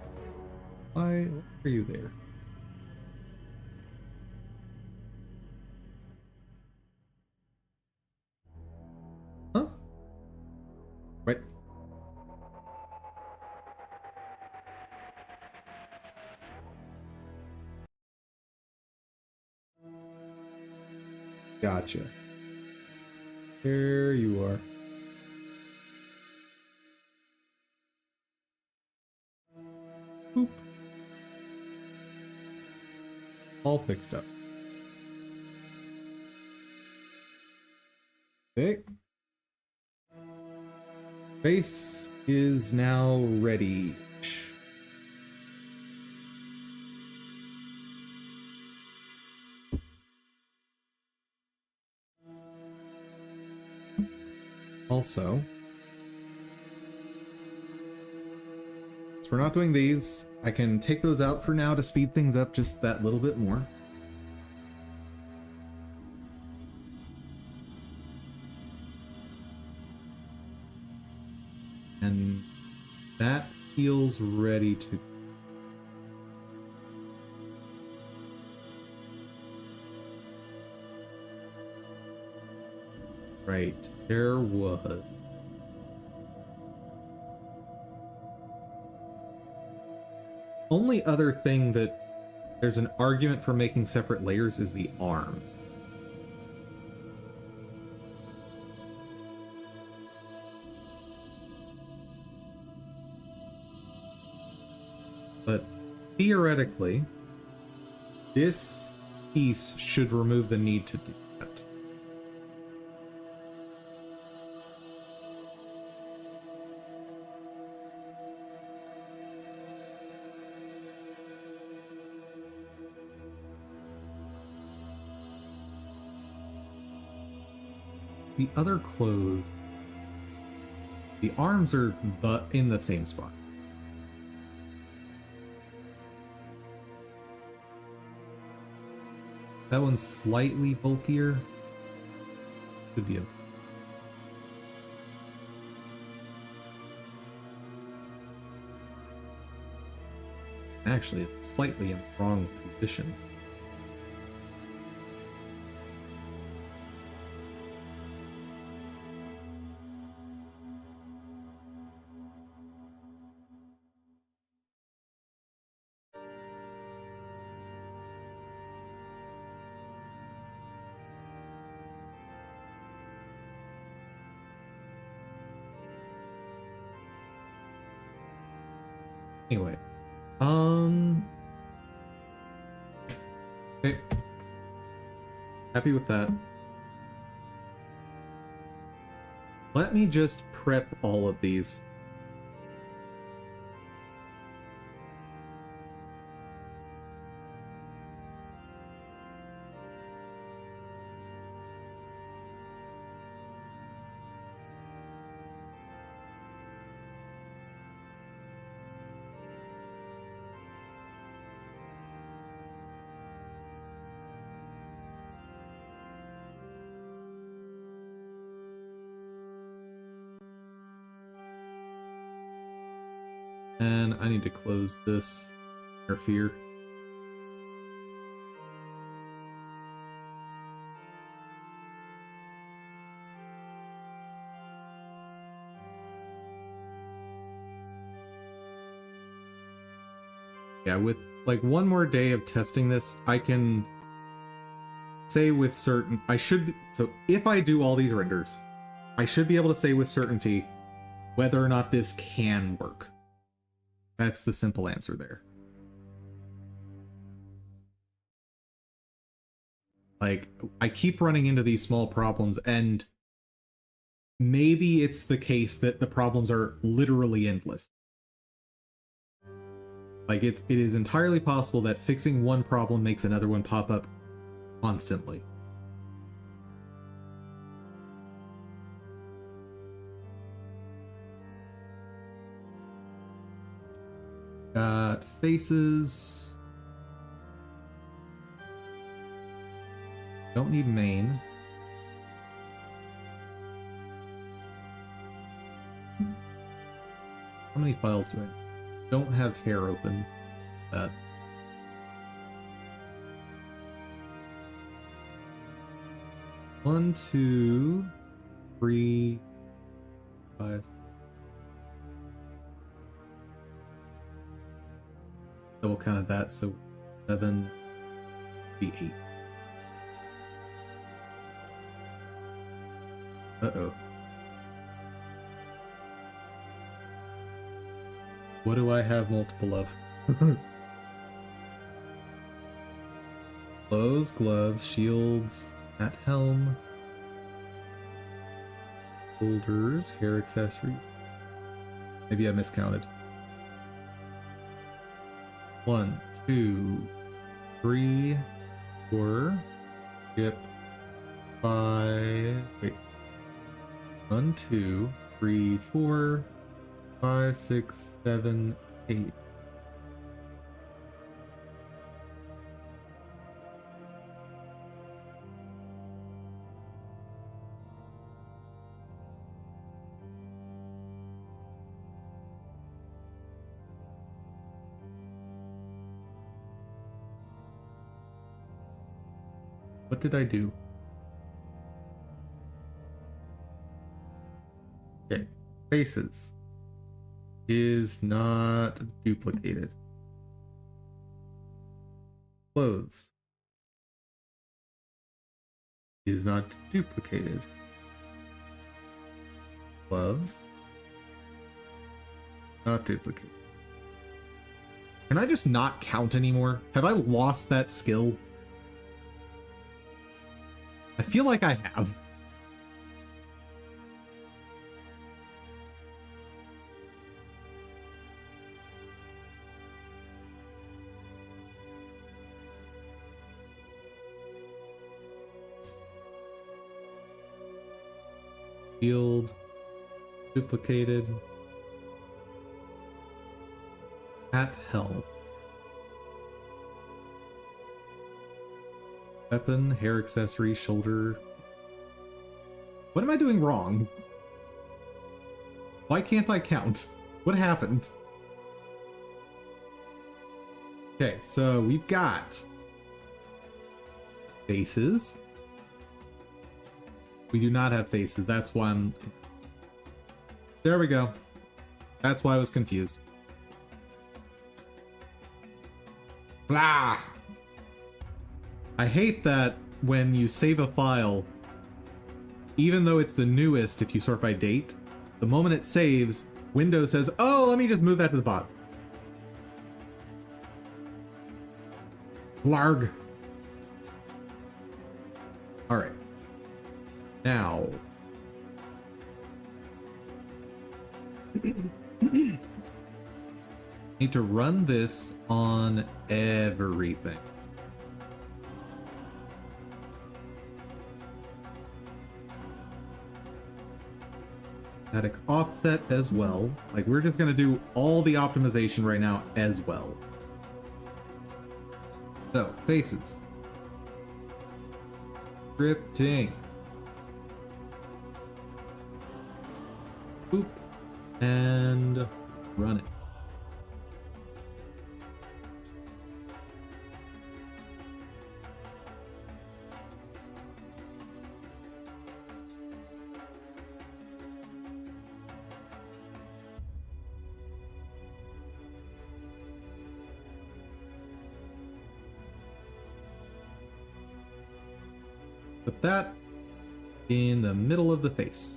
Why are you there? Huh? Right. Gotcha. There you are. Boop. All fixed up. Okay. Base is now ready. Also, since we're not doing these, I can take those out for now to speed things up just that little bit more. And that feels ready to... Right, there was... Only other thing that there's an argument for making separate layers is the arms. But theoretically, this piece should remove the need to do that. The other clothes, the arms are in the same spot. That one's slightly bulkier. Could be okay. Actually, it's slightly in the wrong position. Anyway, okay. Happy with that. Let me just prep all of these. And I need to close this interfere. Yeah, with like one more day of testing this, I can say with certain, so if I do all these renders, I should be able to say with certainty whether or not this can work. That's the simple answer there. Like, I keep running into these small problems, and maybe it's the case that the problems are literally endless. Like, it is entirely possible that fixing one problem makes another one pop up constantly. Got faces. Don't need main. How many files do I don't have hair open? That. One, two, three, five. Double counted that, so 7, 8. Uh-oh. What do I have multiple of? Clothes, gloves, shields, hat, helm, shoulders, hair accessory. Maybe I miscounted. 1, 2, 3, 4, skip, 5, wait. 1, 2, 3, 4, 5, 6, 7, 8. What did I do? Okay, faces is not duplicated. Clothes is not duplicated. Gloves, not duplicated. Can I just not count anymore? Have I lost that skill? I feel like I have. Field, duplicated. At hell. Weapon, hair accessory, shoulder. What am I doing wrong? Why can't I count? What happened? Okay, so we've got faces. We do not have faces. That's why I'm... There we go. That's why I was confused. Blah! I hate that when you save a file, even though it's the newest if you sort by date, the moment it saves, Windows says, oh, let me just move that to the bottom. Blarg. Alright. Now. Need to run this on everything. Static offset as well. Like, we're just gonna do all the optimization right now as well. So, faces. Scripting. Boop. And run it. Put that in the middle of the face.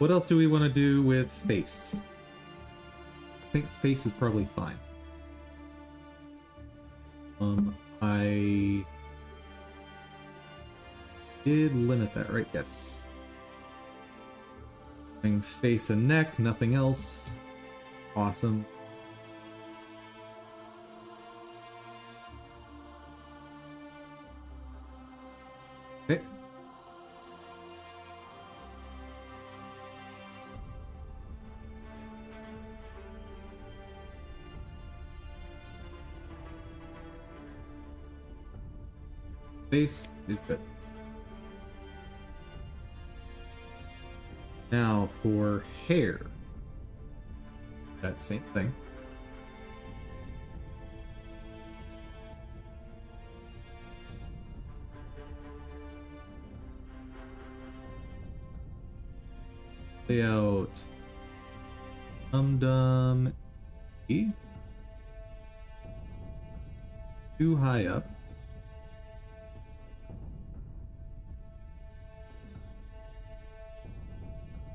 What else do we want to do with face? I think face is probably fine. I did limit that, right? Yes. Face and neck, nothing else. Awesome. Okay. Face is good. Now for hair, that same thing. Layout dum E. Too high up.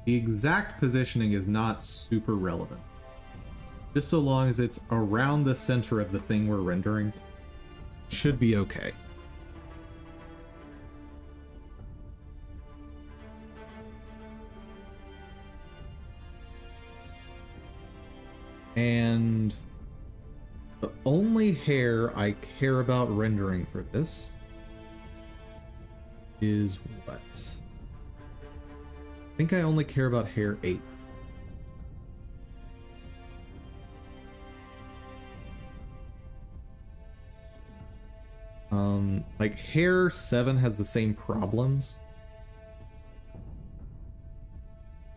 The exact positioning is not super relevant. Just so long as it's around the center of the thing we're rendering, should be okay. And the only hair I care about rendering for this is what? I think I only care about hair 8. Like hair 7 has the same problems,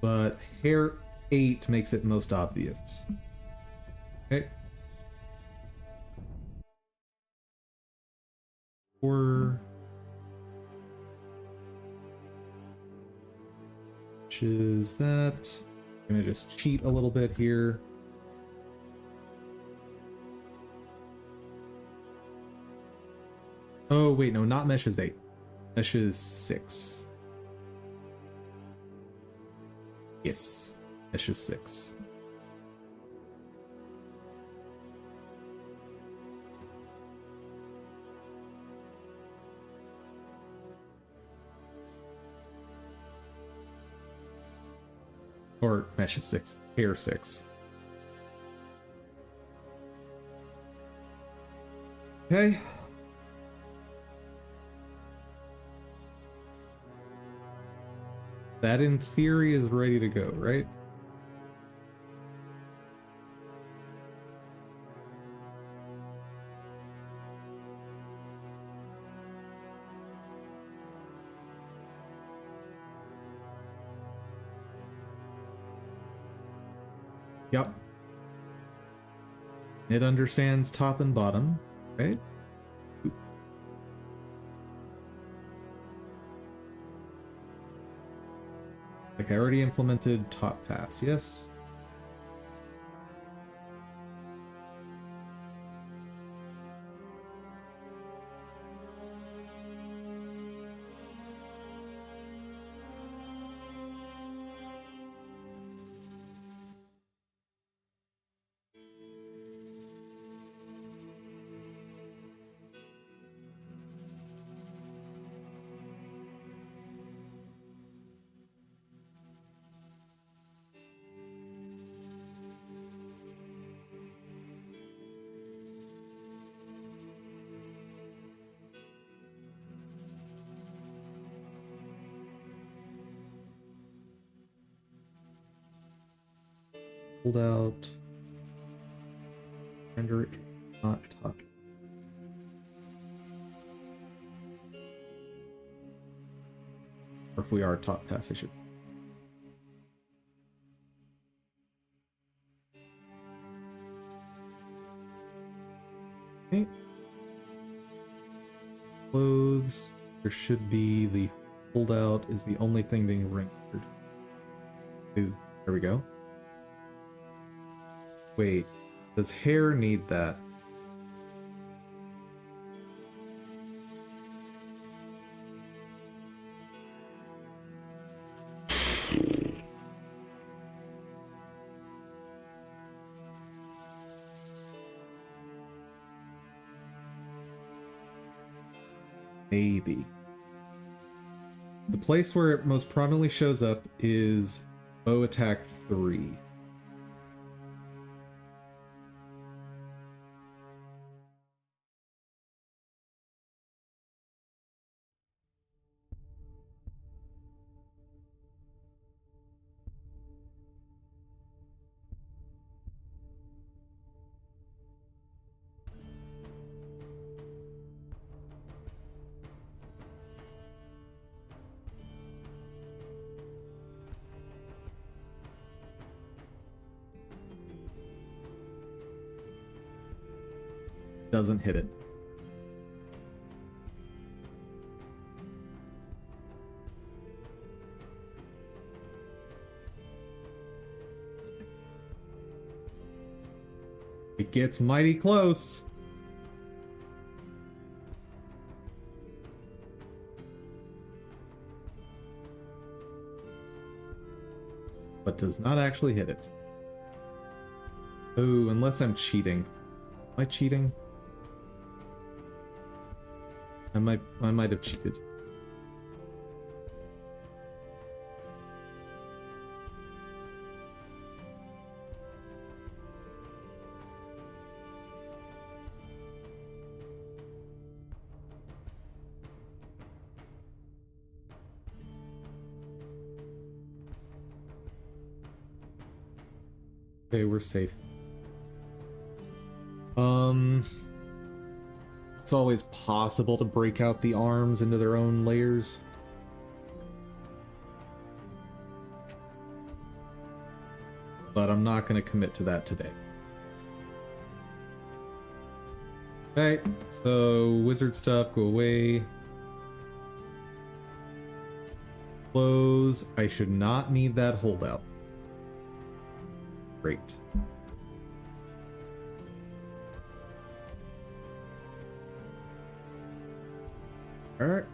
but hair 8 makes it most obvious. Okay. Or which is that. I'm gonna just cheat a little bit here. Oh wait, no, not mesh is 8. Mesh is 6. Yes, mesh is 6. Or mesh is 6, hair 6. Okay. That in theory is ready to go, right? Yep. It understands top and bottom, right? Like I already implemented top pass, yes? Hold out. Render not top. Or if we are top pass, I should. Okay. Clothes. There should be the holdout is the only thing being rendered. Ooh, there we go. Wait, does hair need that? Maybe. The place where it most prominently shows up is bow attack 3. Doesn't hit it. It gets mighty close. But does not actually hit it. Oh, unless I'm cheating. Am I cheating? I might have cheated. Okay, we're safe. It's always possible to break out the arms into their own layers. But I'm not going to commit to that today. Okay, so wizard stuff, go away. Close. I should not need that holdout. Great. Alright.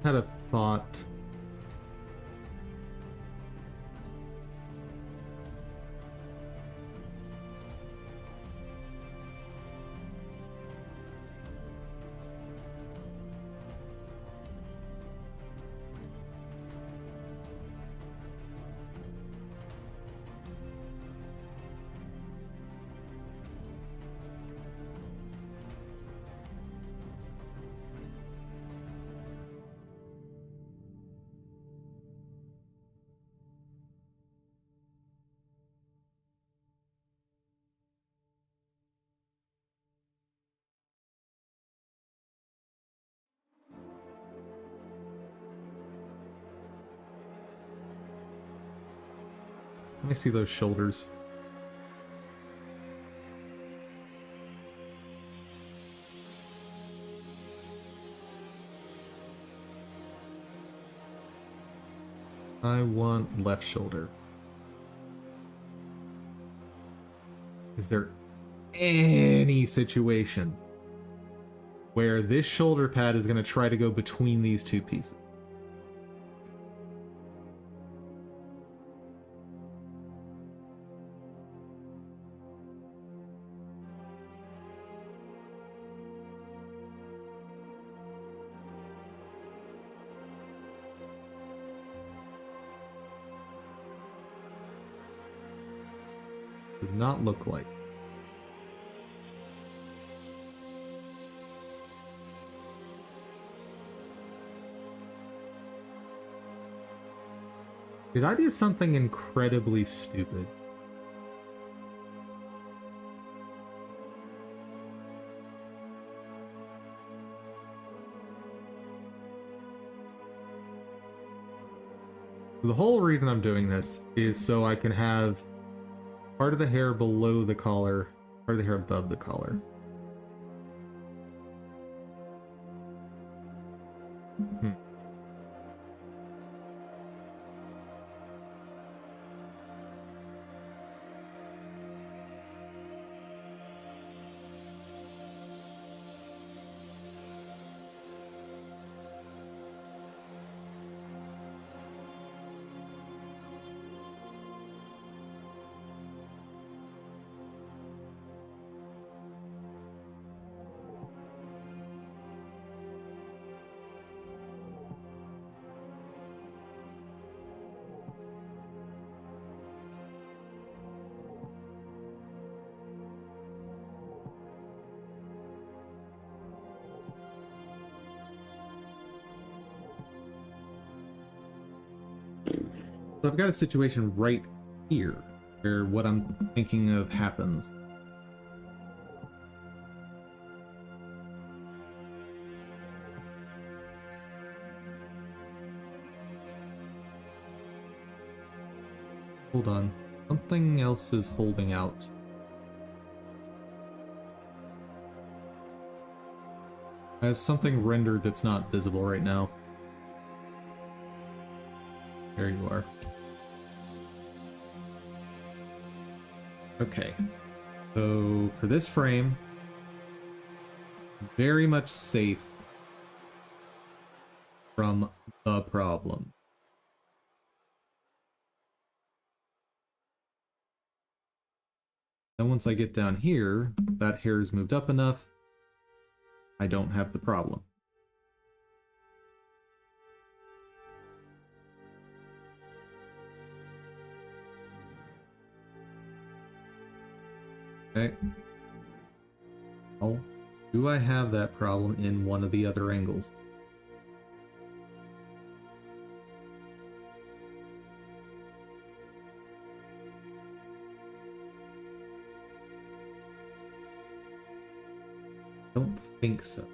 Had a thought. Let me see those shoulders. I want left shoulder. Is there any situation where this shoulder pad is going to try to go between these two pieces? Does not look like. Did I do something incredibly stupid? The whole reason I'm doing this is so I can have part of the hair below the collar, part of the hair above the collar. So I've got a situation right here where what I'm thinking of happens. Hold on. Something else is holding out. I have something rendered that's not visible right now. There you are. Okay. So for this frame, very much safe from the problem. Then once I get down here, that hair's moved up enough, I don't have the problem. Okay. Oh, do I have that problem in one of the other angles? Don't think so.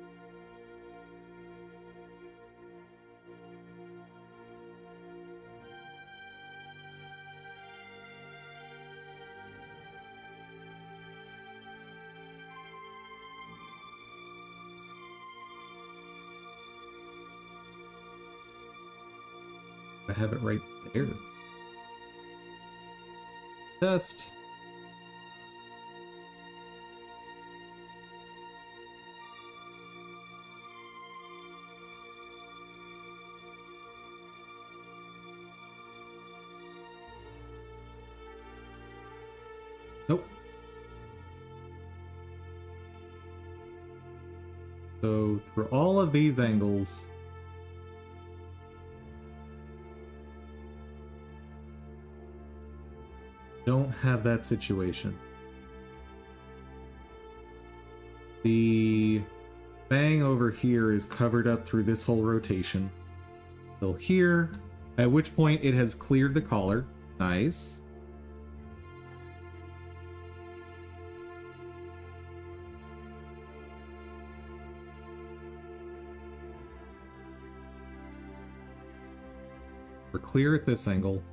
I have it right there. Just nope. So through all of these angles, don't have that situation. The bang over here is covered up through this whole rotation. Till here, at which point it has cleared the collar. Nice. We're clear at this angle.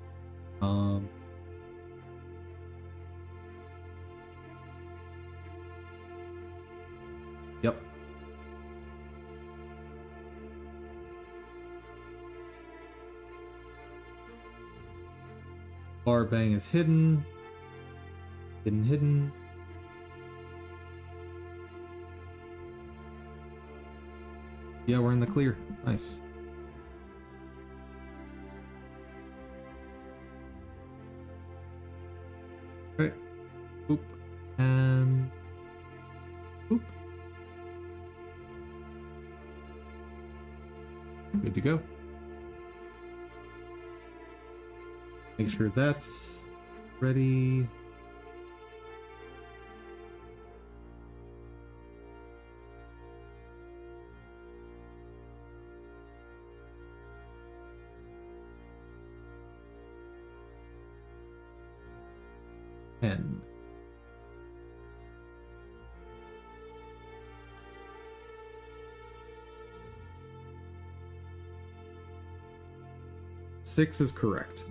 Yep. Bar bang is hidden. Hidden. Yeah, we're in the clear. Nice. Okay. Boop. And boop. Good to go. Make sure that's ready. And 6 is correct.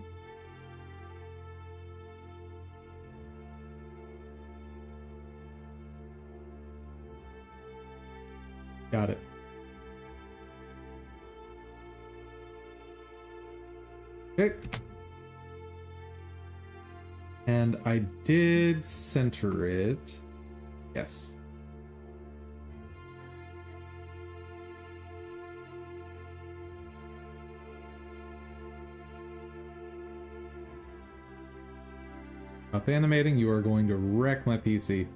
Got it. Okay. And I did center it. Yes. Stop animating, you are going to wreck my PC.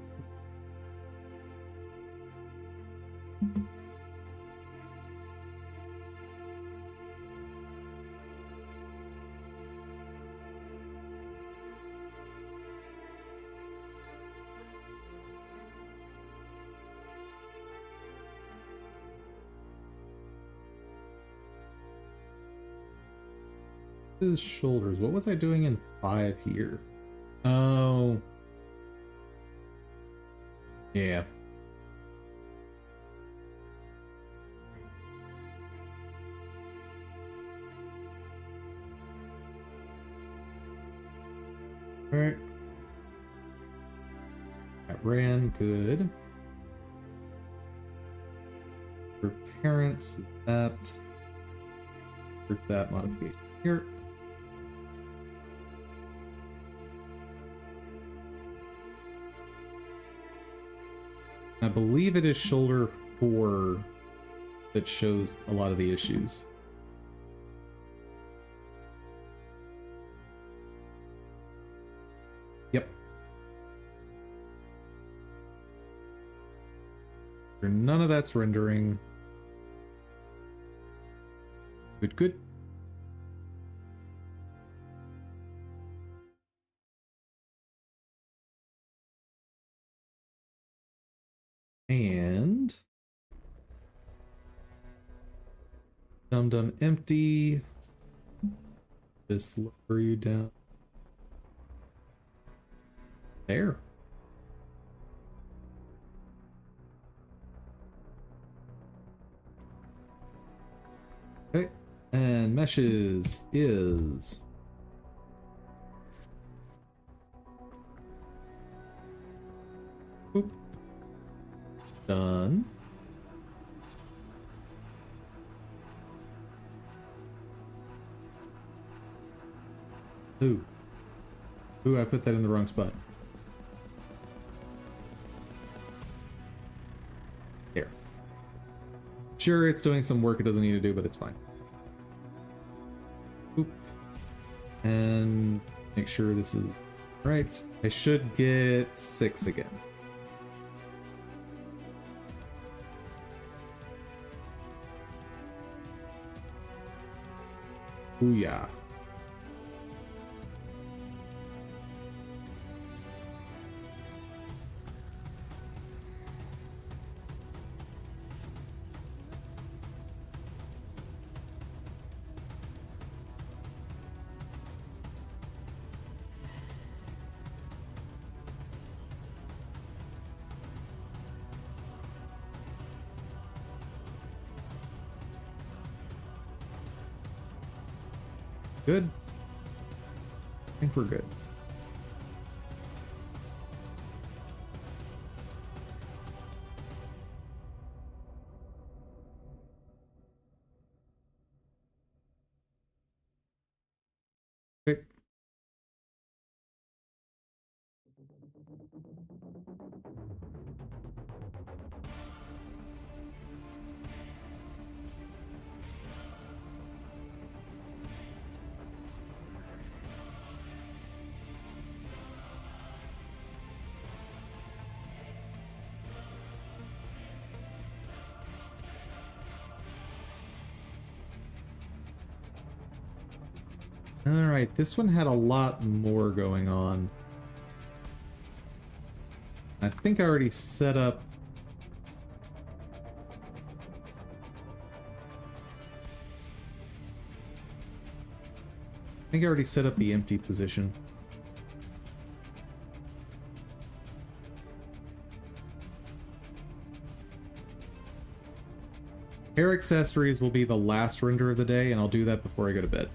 This is shoulders. What was I doing in 5 here? Oh. Yeah. Alright. That ran good. For parents, that modification here. I believe it is shoulder 4 that shows a lot of the issues. Yep. None of that's rendering. Good, good. And dum empty. Just lower you down. There. Okay. And meshes is boop. Done. Ooh. Ooh, I put that in the wrong spot. There. Sure, it's doing some work it doesn't need to do, but it's fine. Oop. And make sure this is right. I should get 6 again. Booyah. Good. I think we're good. Okay. Alright, this one had a lot more going on. I think I already set up... the empty position. Hair accessories will be the last render of the day, and I'll do that before I go to bed.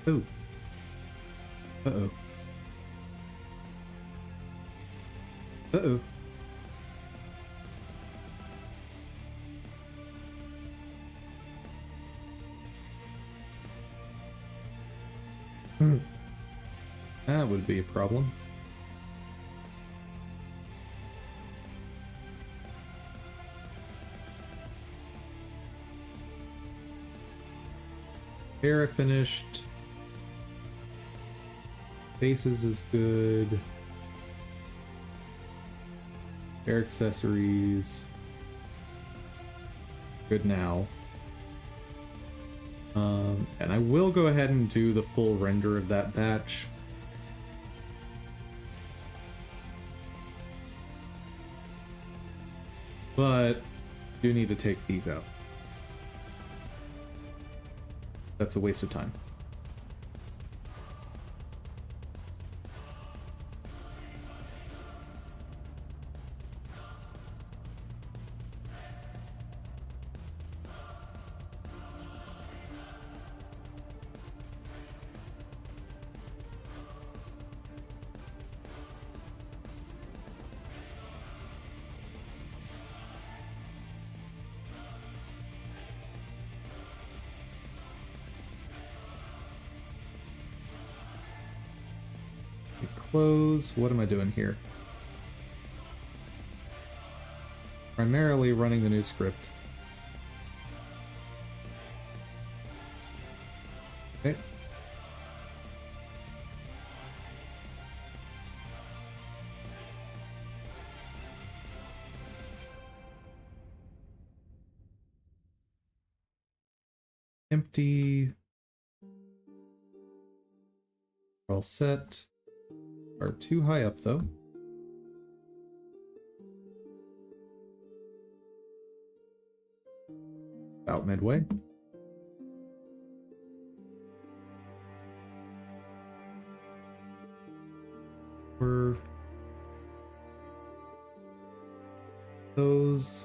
Ooh. Uh-oh. Uh-oh. That would be a problem. Hair finished. Faces is good. Hair accessories. Good now. And I will go ahead and do the full render of that batch. But do need to take these out. That's a waste of time. Close. What am I doing here? Primarily running the new script. Okay. Empty. All set. Are too high up though. About midway. For those.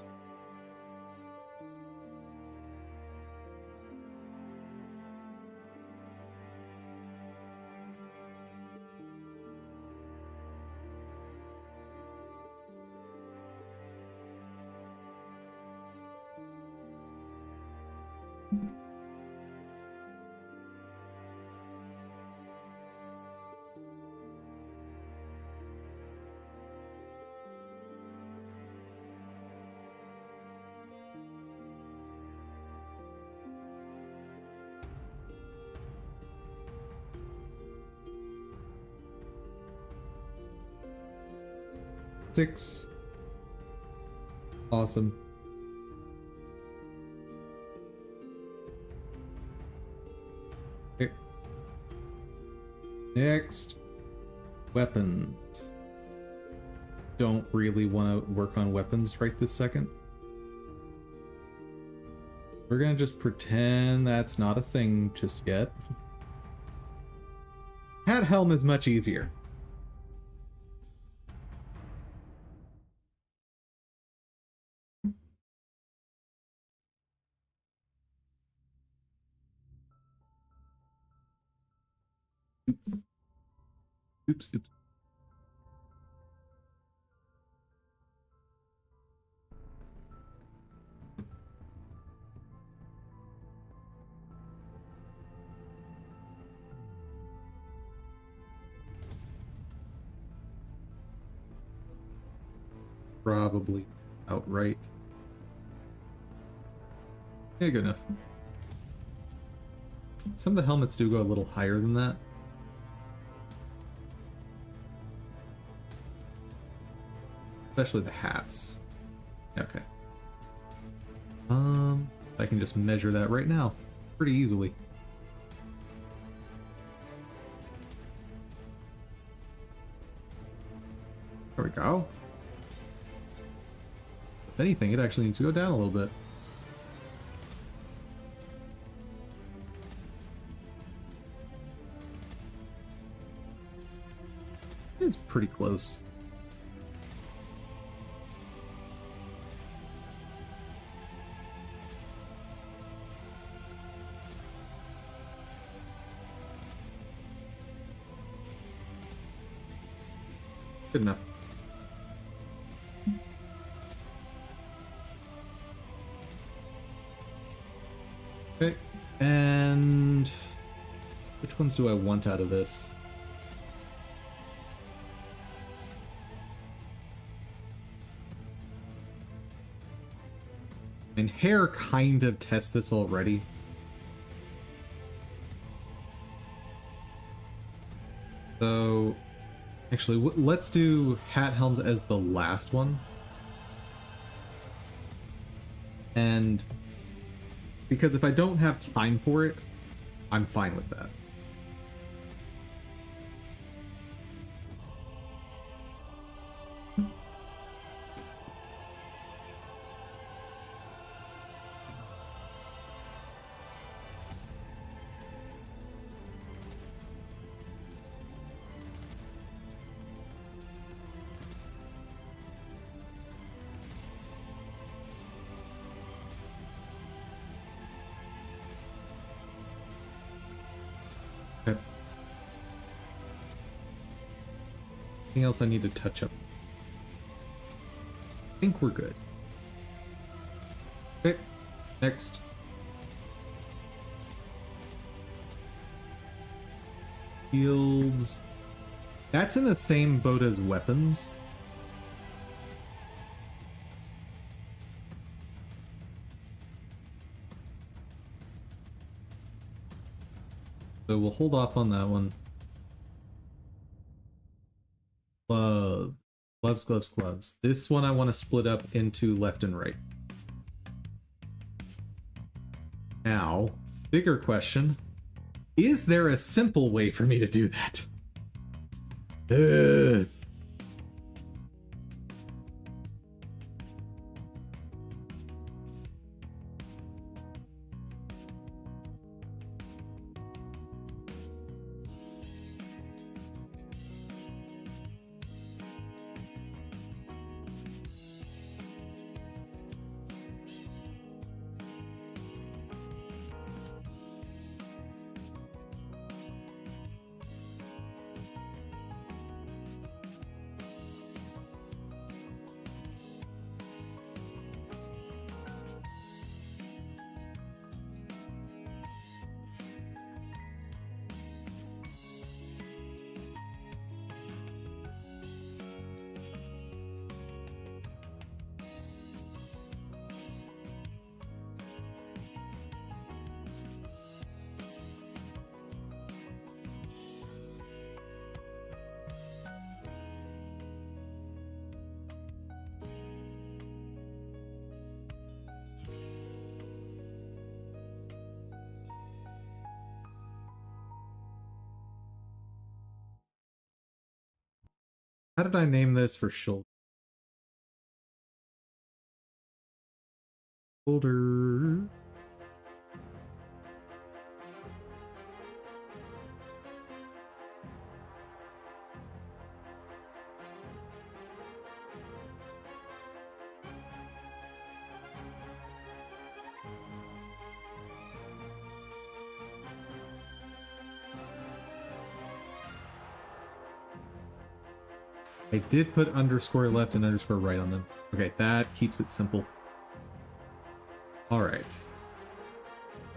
Six. Awesome. Okay. Next. Weapons. Don't really want to work on weapons right this second. We're gonna just pretend that's not a thing just yet. Hat helm is much easier. Oops, oops. Probably outright. Yeah, good enough. Some of the helmets do go a little higher than that. Especially the hats. Okay. I can just measure that right now. Pretty easily. There we go. If anything, it actually needs to go down a little bit. It's pretty close. Good enough. Okay, and which ones do I want out of this? I mean, hair kind of tests this already. So, actually, let's do hat helms as the last one. And because if I don't have time for it, I'm fine with that. Okay. Anything else I need to touch up? I think we're good. Okay, next. Fields. That's in the same boat as weapons. So we'll hold off on that one. Gloves. Gloves, gloves, gloves. This one I want to split up into left and right. Now, bigger question. Is there a simple way for me to do that? How did I name this for shoulder? Shoulder. I did put underscore left and underscore right on them. Okay, that keeps it simple. All right.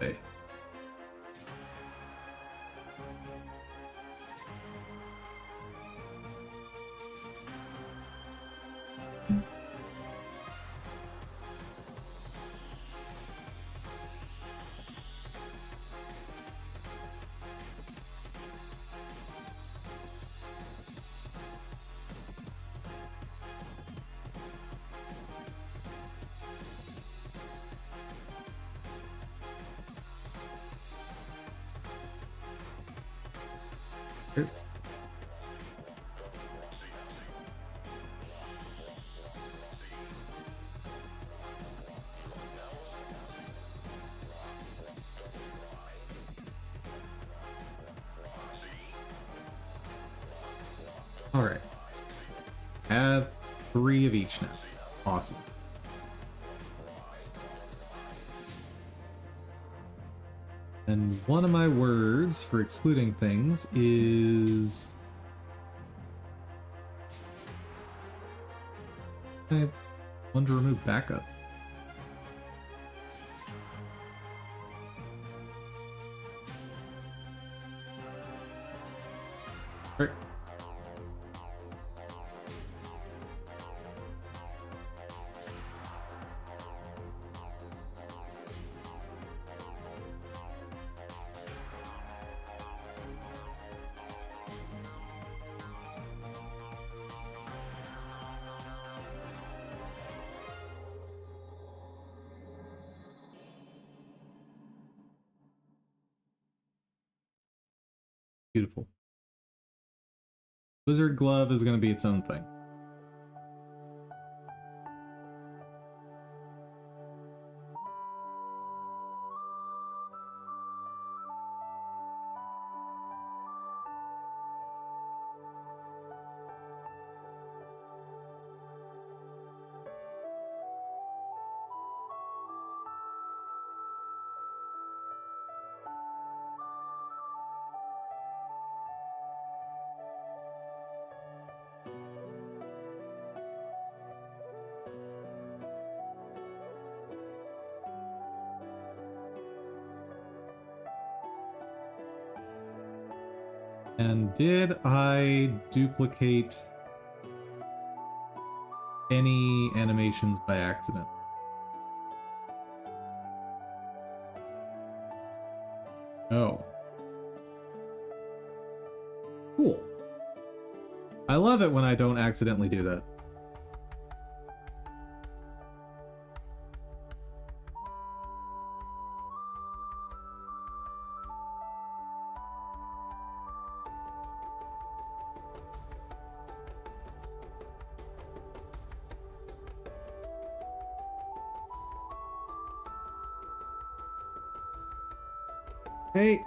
Okay. All right. Have 3 of each now. Awesome. And one of my words for excluding things is... I want to remove backups. All right. Beautiful. Wizard glove is going to be its own thing. And did I duplicate any animations by accident? Oh. Cool. I love it when I don't accidentally do that. Hey.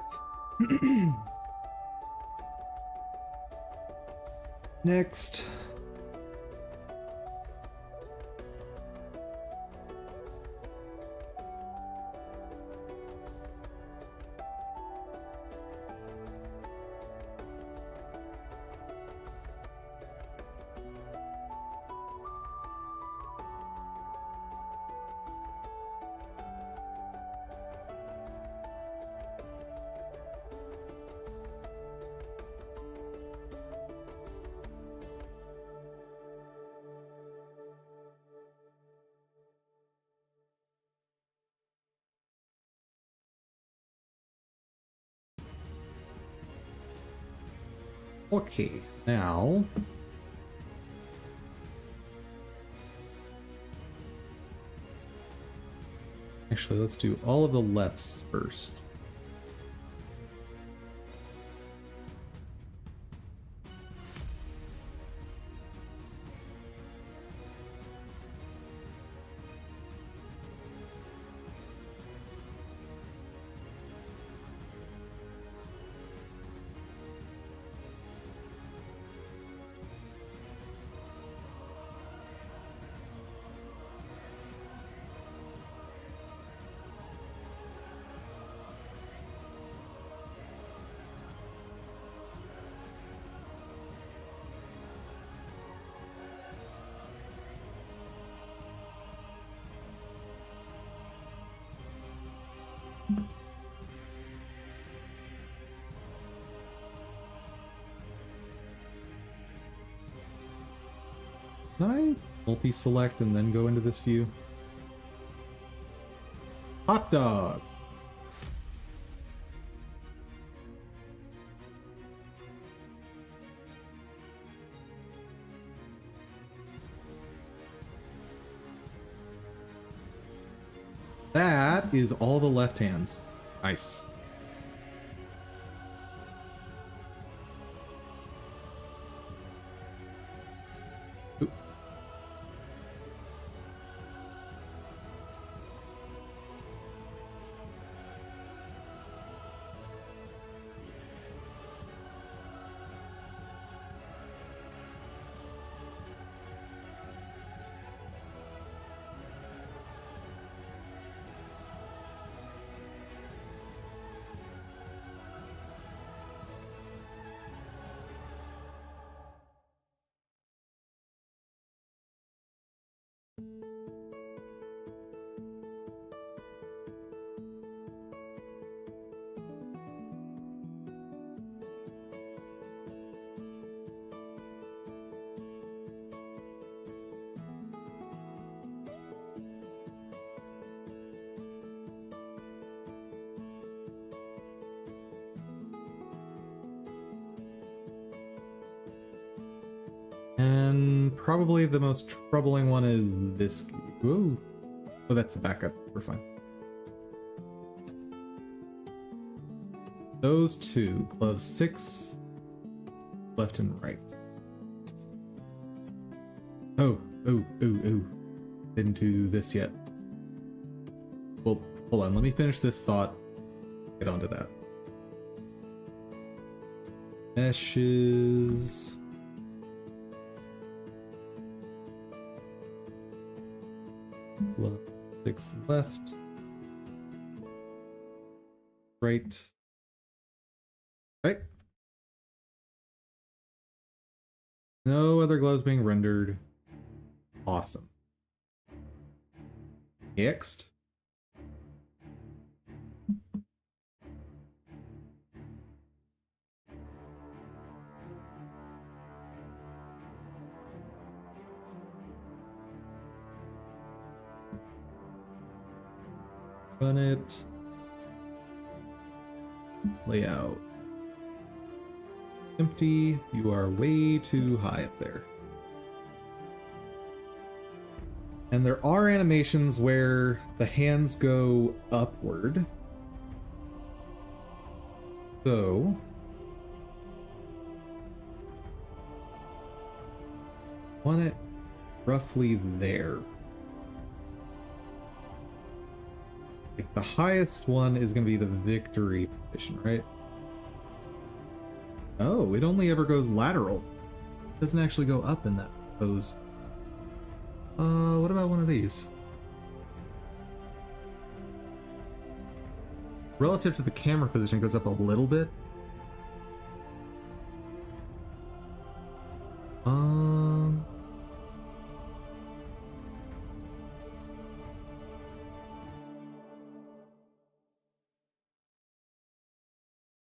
Next. Okay, now actually let's do all of the lefts first. Can I multi-select and then go into this view? Hot dog! That is all the left hands. Nice. Oop. And probably the most troubling one is this. Ooh. Oh, that's the backup. We're fine. Those two. Gloves 6, left and right. Oh. Didn't do this yet. Well, hold on. Let me finish this thought. Get onto that. Meshes. Glove 6 left. Right. Right. No other gloves being rendered. Awesome. Next. Run it. Layout. Empty. You are way too high up there. And there are animations where the hands go upward. So want it roughly there. Like the highest one is going to be the victory position, right? Oh, it only ever goes lateral. It doesn't actually go up in that pose. What about one of these? Relative to the camera position, it goes up a little bit.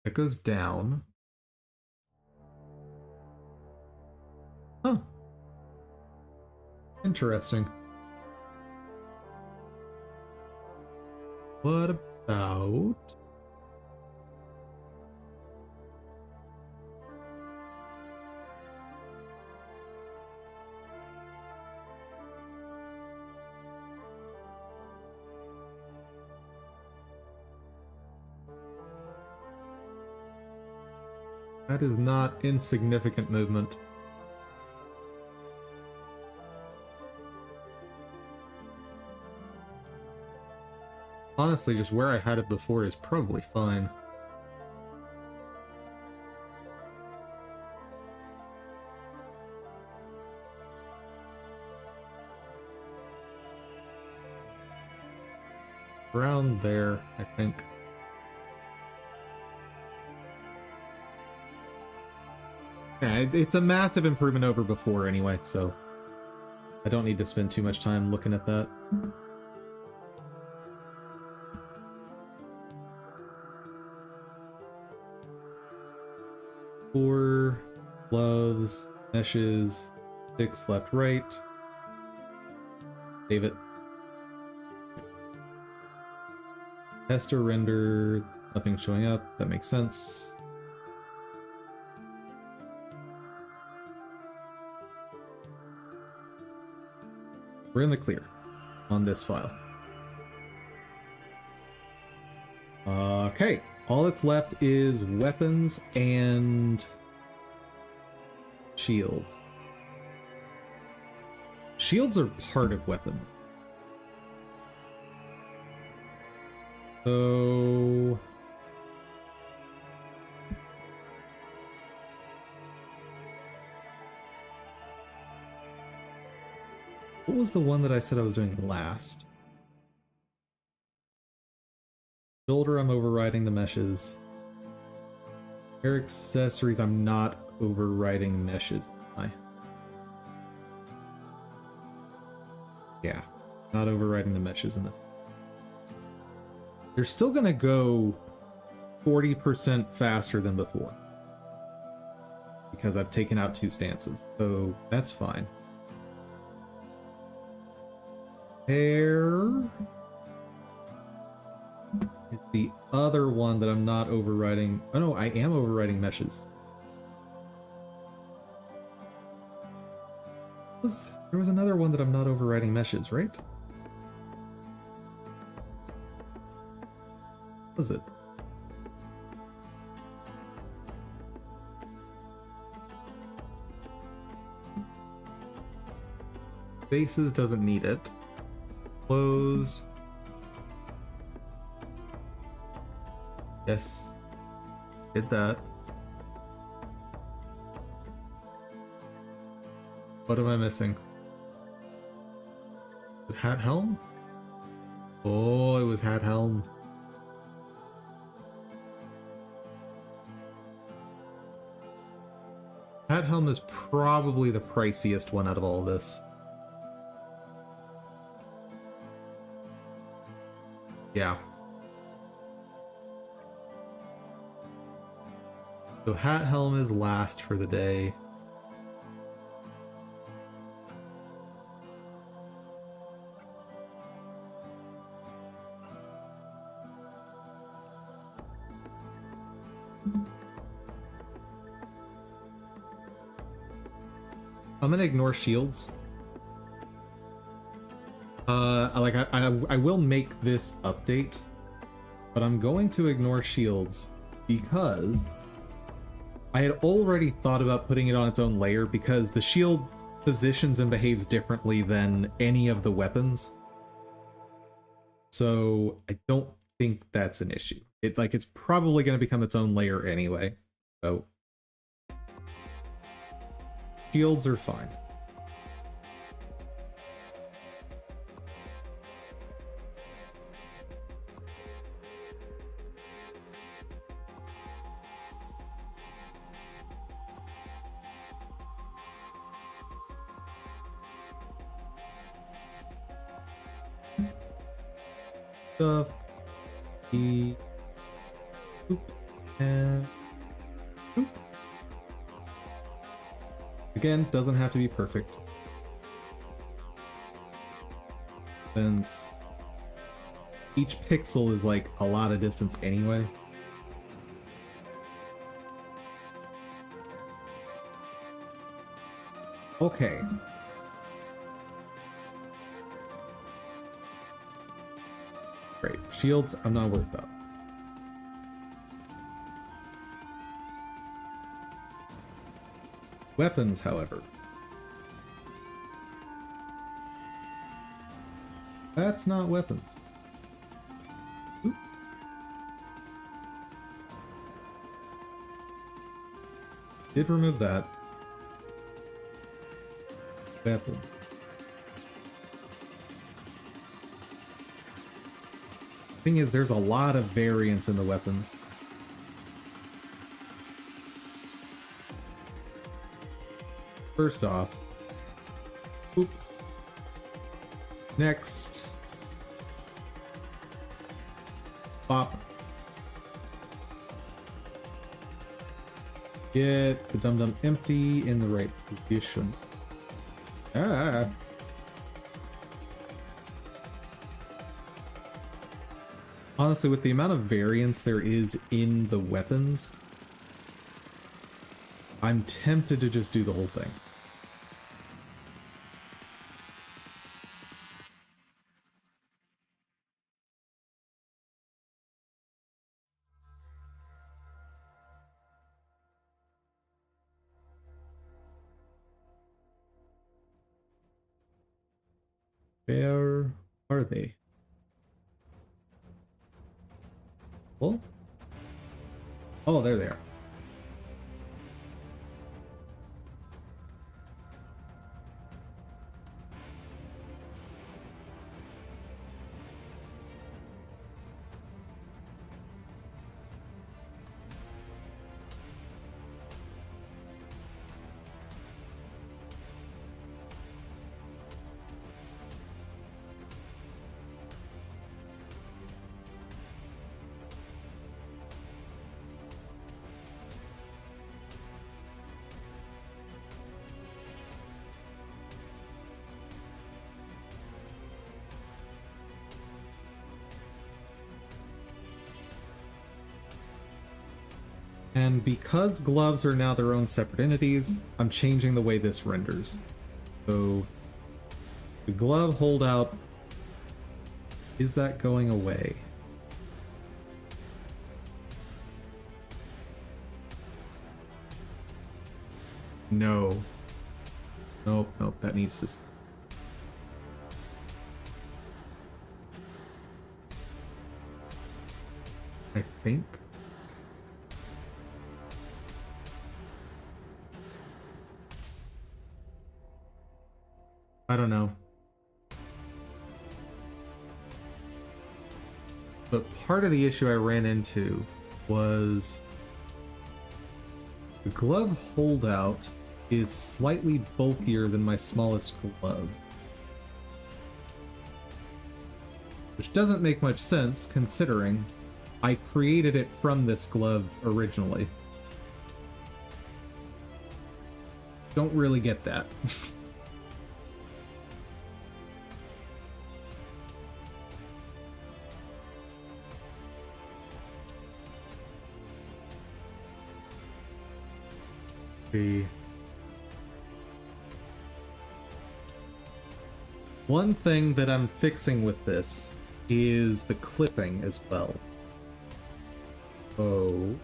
It goes down. Huh. Interesting. What about... That is not insignificant movement. Honestly, just where I had it before is probably fine. Around there, I think. Yeah, it's a massive improvement over before anyway, so I don't need to spend too much time looking at that. Four gloves, meshes, 6 left, right. Save it. Tester render, nothing showing up. That makes sense. We're in the clear on this file. Okay, all that's left is weapons and shields. Shields are part of weapons. So... what was the one that I said I was doing last? Shoulder, I'm overriding the meshes. Hair accessories, I'm not overriding meshes. Yeah, not overriding the meshes in this. They're still gonna go 40% faster than before. Because I've taken out 2 stances, so that's fine. Hair is the other one that I'm not overriding. Oh no, I am overriding meshes. There was another one that I'm not overriding meshes, right? What was it? Bases doesn't need it. Close. Yes. Did that. What am I missing? Hat helm? Oh, it was hat helm. Hat helm is probably the priciest one out of all of this. Yeah. So hat helm is last for the day. I'm gonna ignore shields. I will make this update, but I'm going to ignore shields because I had already thought about putting it on its own layer because the shield positions and behaves differently than any of the weapons. So I don't think that's an issue. It's probably going to become its own layer anyway. So shields are fine. Stuff. The boop and boop. Again, doesn't have to be perfect. Since each pixel is like a lot of distance anyway. Okay. Great. Shields, I'm not worried about. Weapons, however. That's not weapons. Oop. Did remove that. Weapons. Thing is, there's a lot of variance in the weapons. First off, oop. Next, pop. Get the dum-dum empty in the right position. Ah. Honestly, with the amount of variance there is in the weapons, I'm tempted to just do the whole thing. Where are they? Oh? Oh, there they are. And because gloves are now their own separate entities, I'm changing the way this renders. So the glove holdout, is that going away? No. Nope, nope, that needs to... I think. I don't know. But part of the issue I ran into was the glove holdout is slightly bulkier than my smallest glove. Which doesn't make much sense considering I created it from this glove originally. Don't really get that. One thing that I'm fixing with this is the clipping as well. Oh.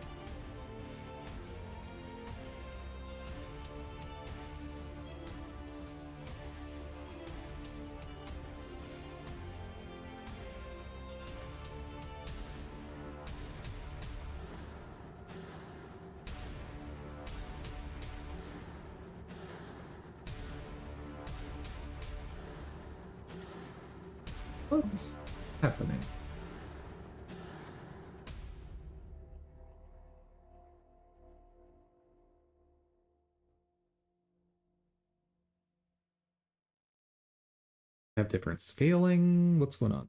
What's happening? Have different scaling? What's going on?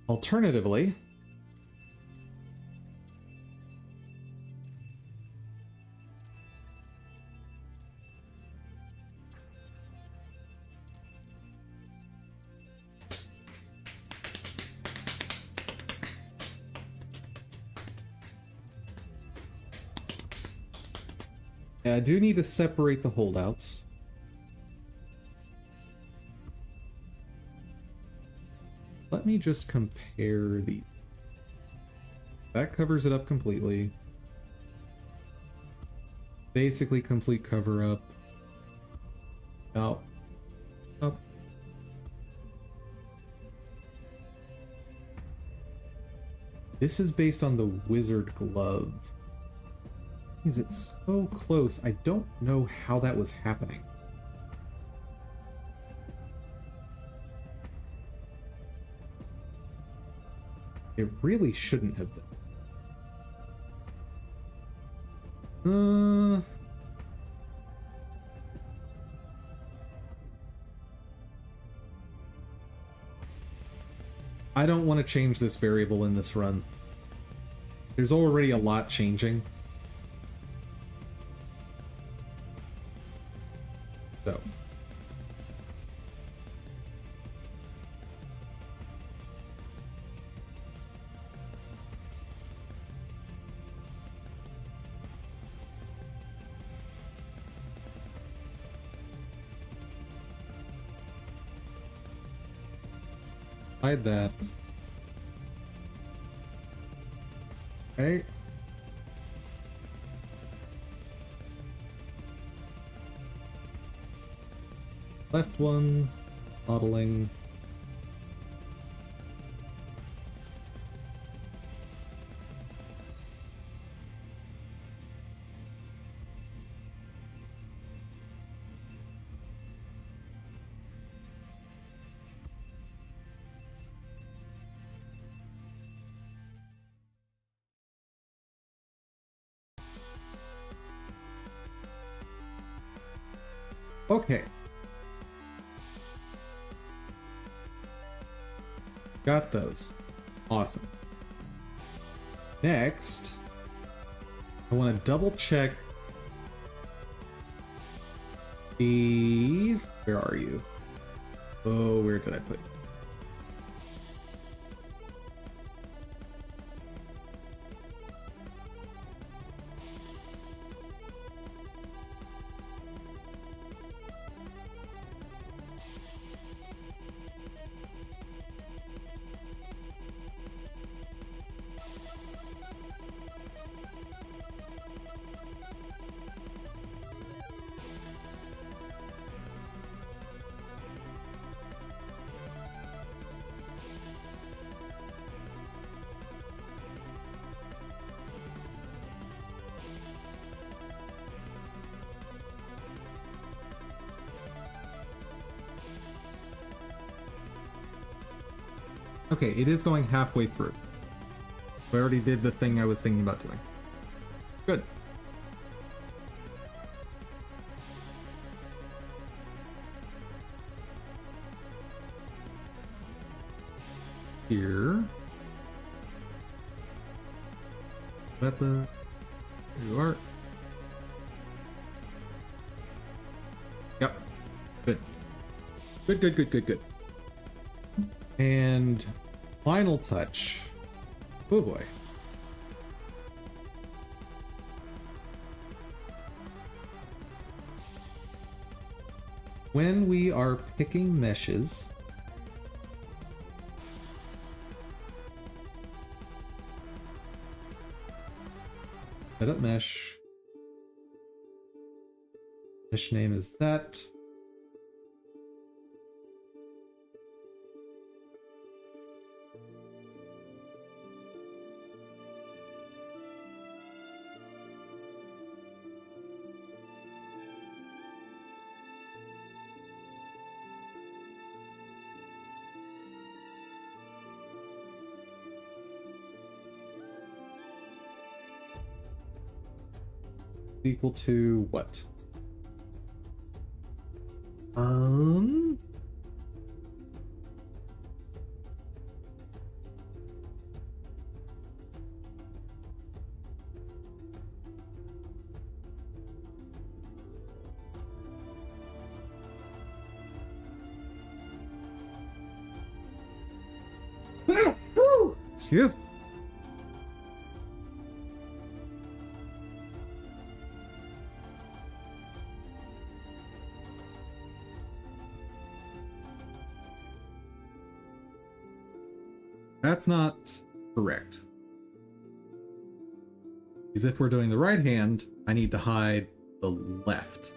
Alternatively, I do need to separate the holdouts. Let me just compare the... That covers it up completely. Basically complete cover-up. Out. Up. This is based on the wizard glove. Is it so close? I don't know how that was happening. It really shouldn't have been. I don't want to change this variable in this run. There's already a lot changing. So. Hide that. Okay. Left one, modeling. Okay. Got those. Awesome. Next, I want to double check the... Where are you? Oh, where did I put you? Okay, it is going halfway through. I already did the thing I was thinking about doing. Good. Here. Weapon. There you are. Yep. Good. Good, good, good, good, good. And final touch. Oh boy. When we are picking meshes, set up mesh. Mesh name is that. Equal to what? Excuse me. That's not correct. Because if we're doing the right hand, I need to hide the left.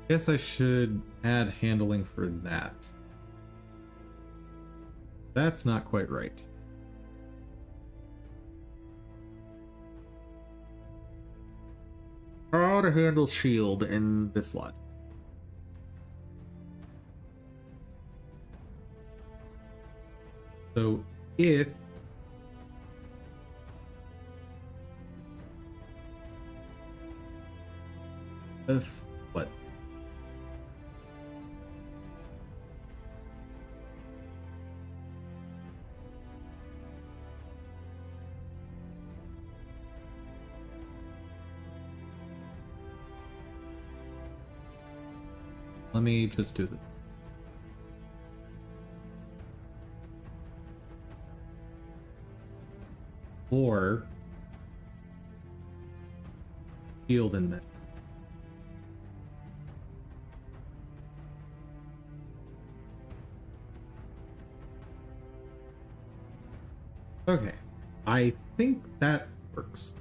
Guess I should add handling for that. That's not quite right. How to handle shield in this slot. So if what? Let me just do this. Or shield in that. Okay, I think that works.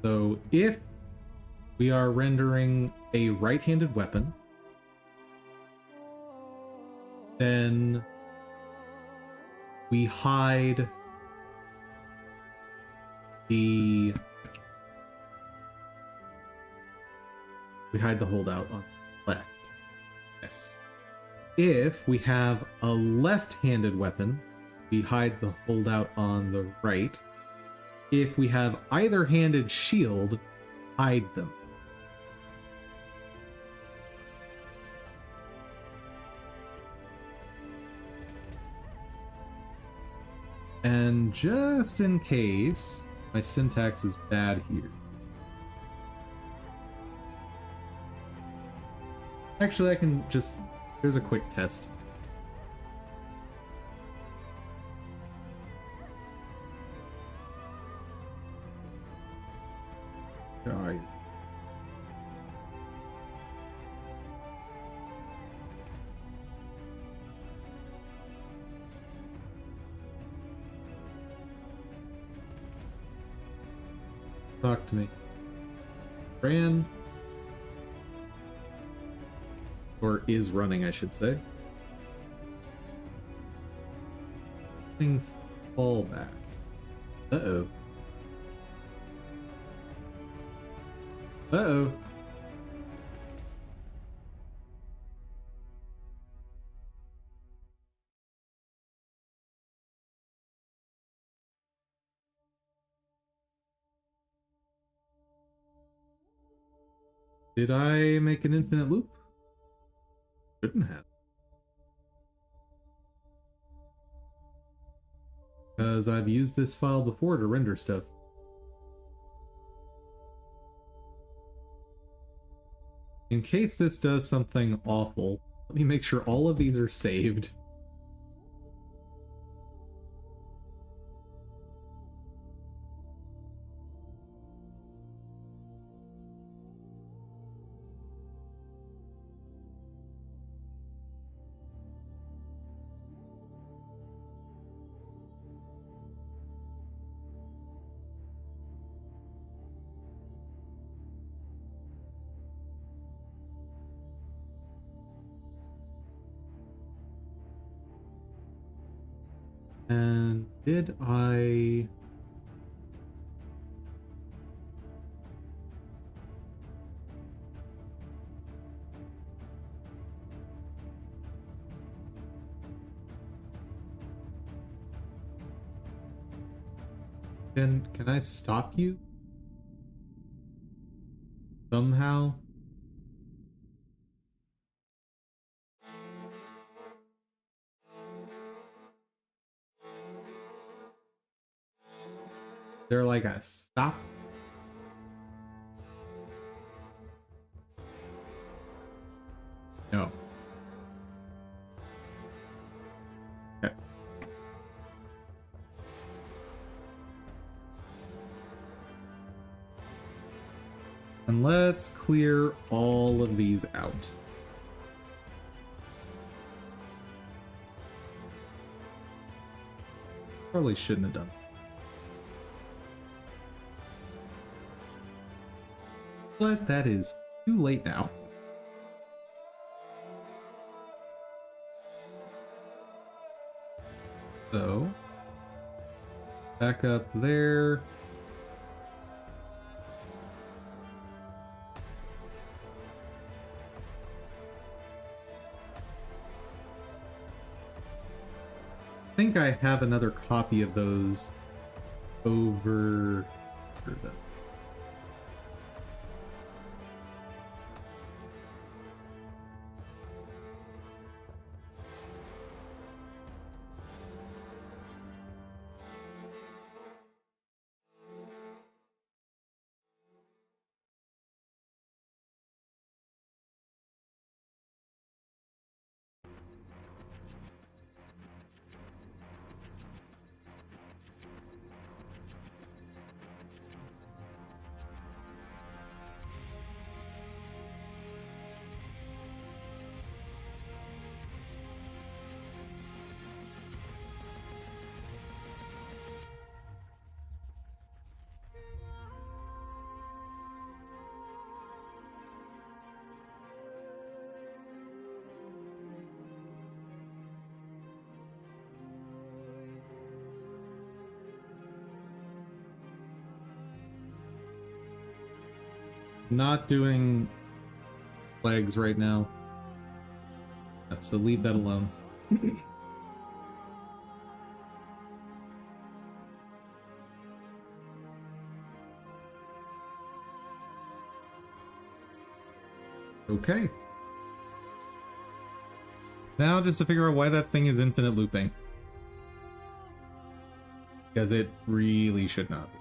So if we are rendering a right-handed weapon, then we hide the holdout on the left. Yes. If we have a left-handed weapon, we hide the holdout on the right. If we have either-handed shield, hide them. And just in case my syntax is bad here. Actually, I can just... Here's a quick test. Where are you? Talk to me. Ran. Or is running, I should say. Thing fallback. Uh-oh. Uh-oh. Did I make an infinite loop? Shouldn't have. Because I've used this file before to render stuff. In case this does something awful, let me make sure all of these are saved. And did I... Can I stop you? Somehow? They're like a stop. No. Okay. And let's clear all of these out. Probably shouldn't have done. But that is too late now. So, back up there. I think I have another copy of those over the... Not doing legs right now, so leave that alone. Okay. Now just to figure out why that thing is infinite looping. Because it really should not be.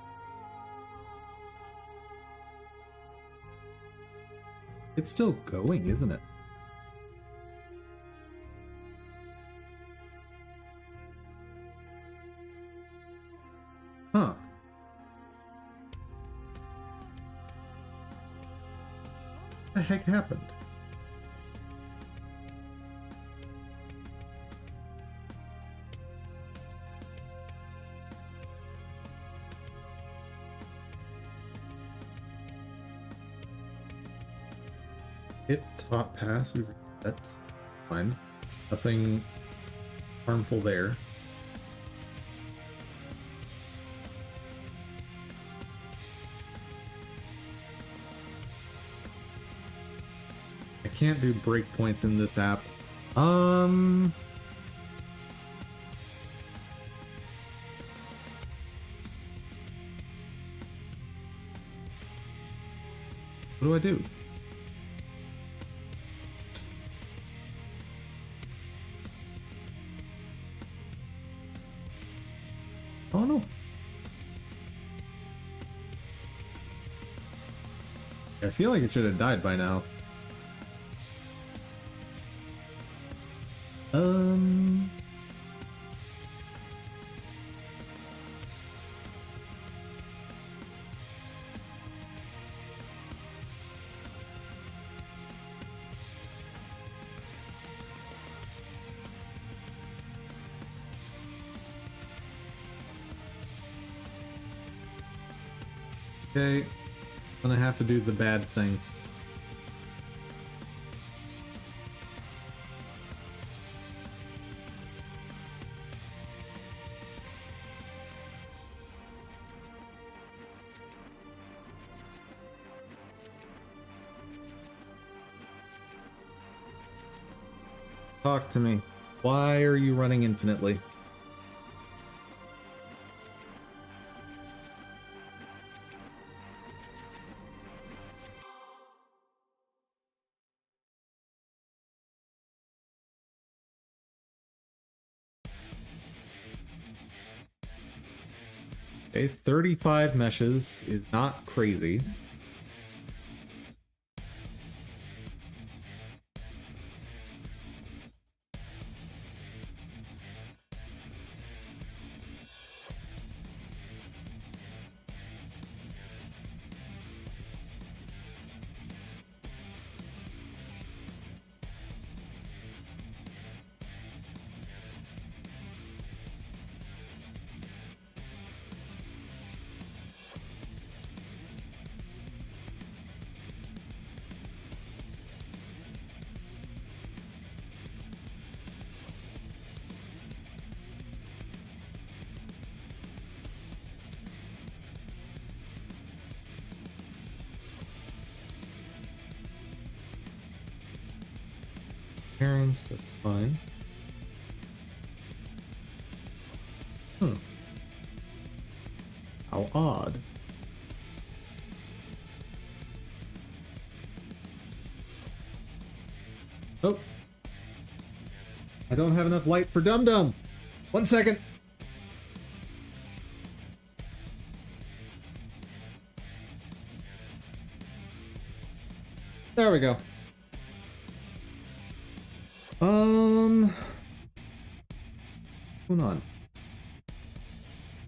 It's still going, isn't it? Huh. the heck happened? Hit top pass, we reset. Fine. Nothing harmful there. I can't do breakpoints in this app. What do I do? Oh no. I feel like it should have died by now. Okay, I'm gonna have to do the bad thing. Talk to me. Why are you running infinitely? Okay, 35 meshes is not crazy. Parents, that's fine. How odd. Oh. I don't have enough light for Dum Dum. 1 second. There we go. What's going on?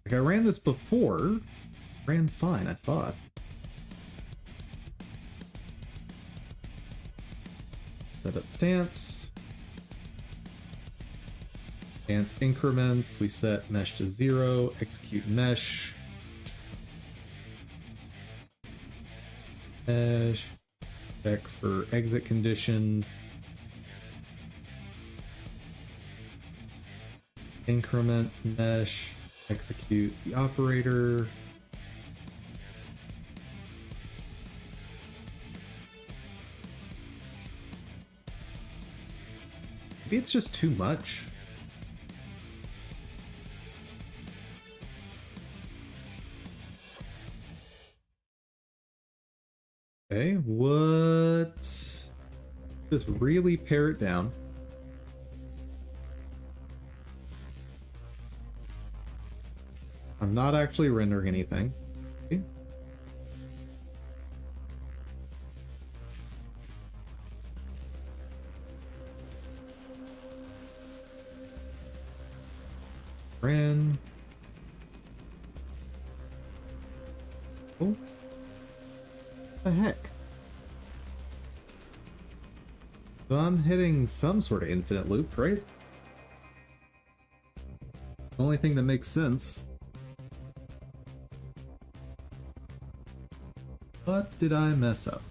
Like, I ran this before. Ran fine, I thought. Set up stance. Stance increments. We set mesh to 0. Execute mesh. Mesh. Check for exit condition. Increment mesh. Execute the operator. Maybe it's just too much. Okay, what? Just really pare it down. I'm not actually rendering anything. Okay. Ran. Oh. What the heck? So I'm hitting some sort of infinite loop, right? The only thing that makes sense. What did I mess up?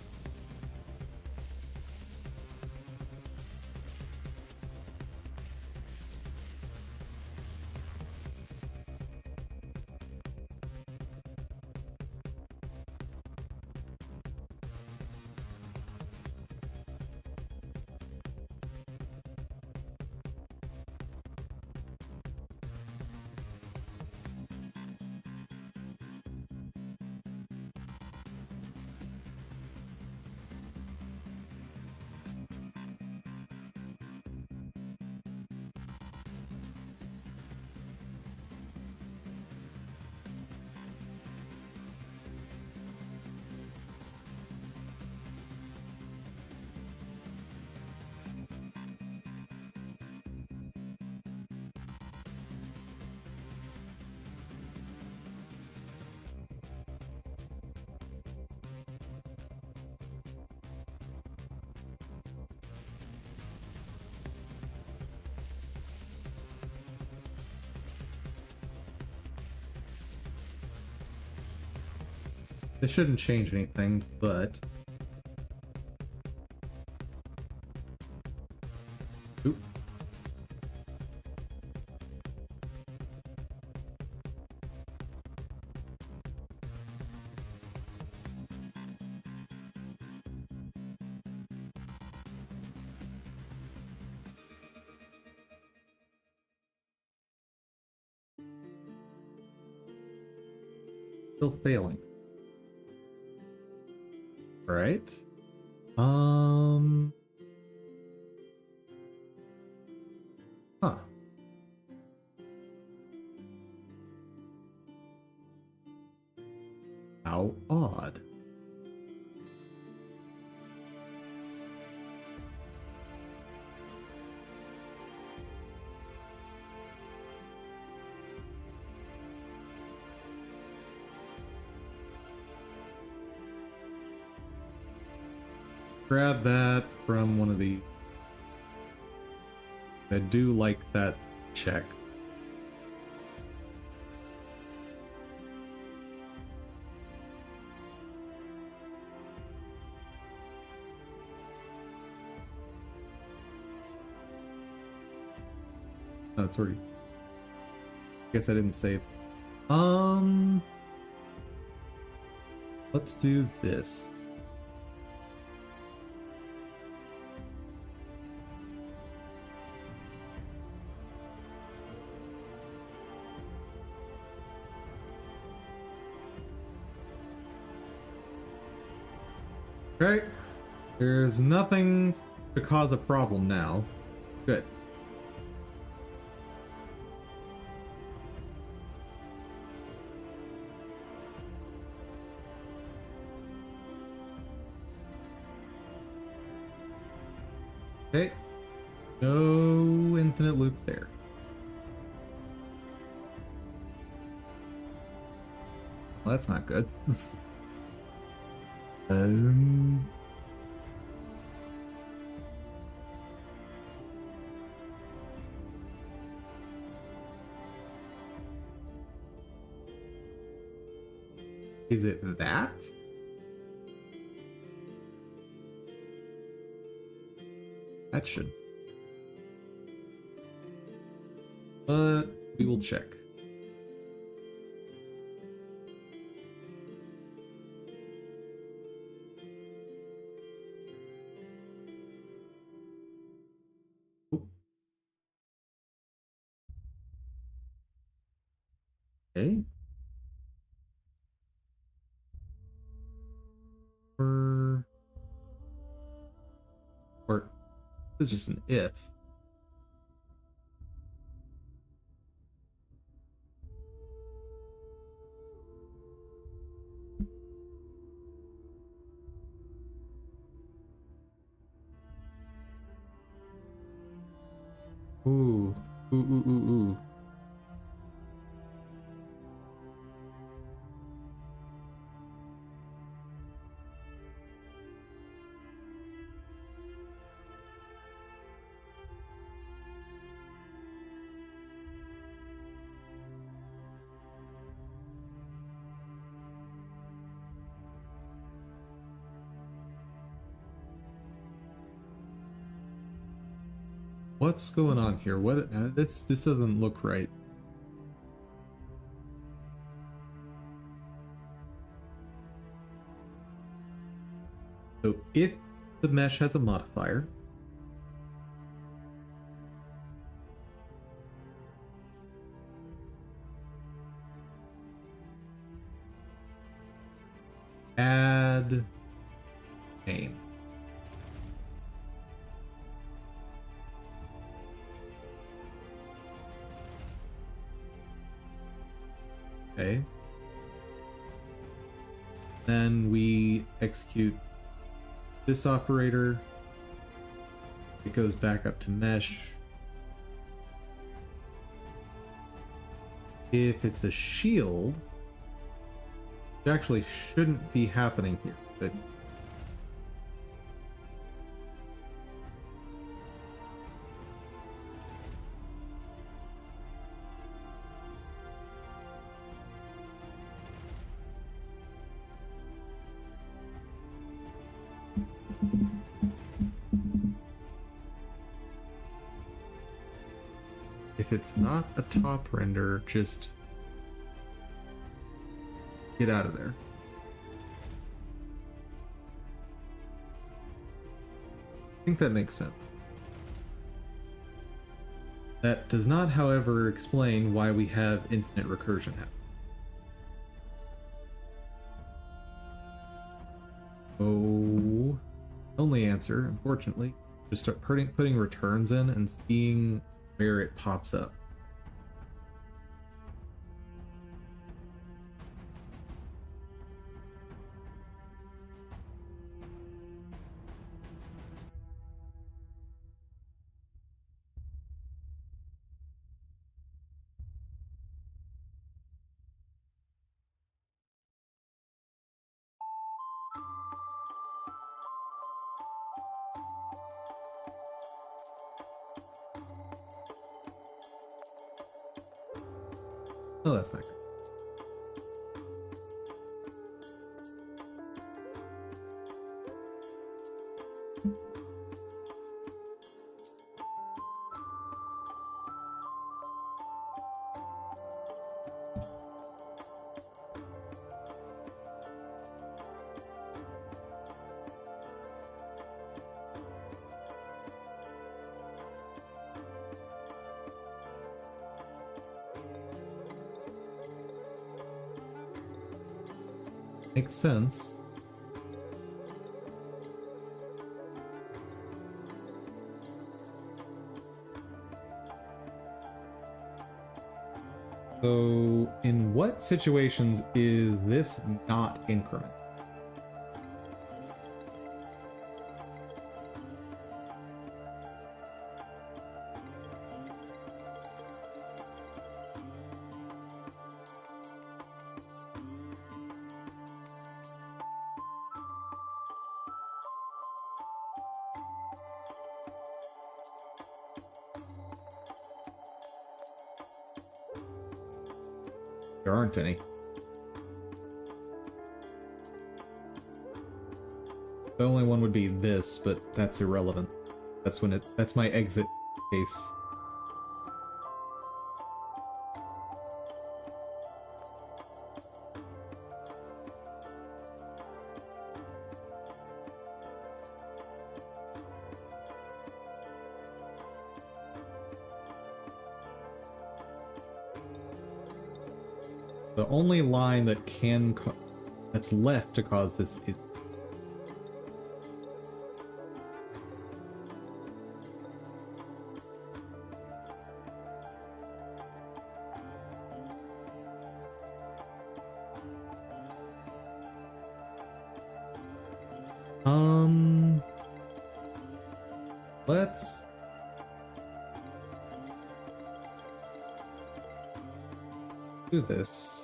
This shouldn't change anything, but... Oop. Still failing. Right. Huh. How odd. Grab that from one of the... I do like that check. Oh, it's already... Guess I didn't save. Let's do this. Okay. There's nothing to cause a problem now. Good. Okay. No infinite loop there. Well, that's not good. Is it that? That should. But we will check. Okay. Or this is just an if. Ooh. Ooh, ooh, ooh, ooh. What's going on here? What this doesn't look right. So if the mesh has a modifier, add name. Okay. Then we execute this operator. It goes back up to mesh. If it's a shield, it actually shouldn't be happening here, but if it's not a top render, just get out of there. I think that makes sense. That does not, however, explain why we have infinite recursion happening. Oh, only answer, unfortunately, just start putting returns in and seeing where it pops up. Oh, that's not good. Makes sense. So, in what situations is this not increment? There aren't any. The only one would be this, but that's irrelevant. That's my exit case. The only line that that's left to cause this is let's do this.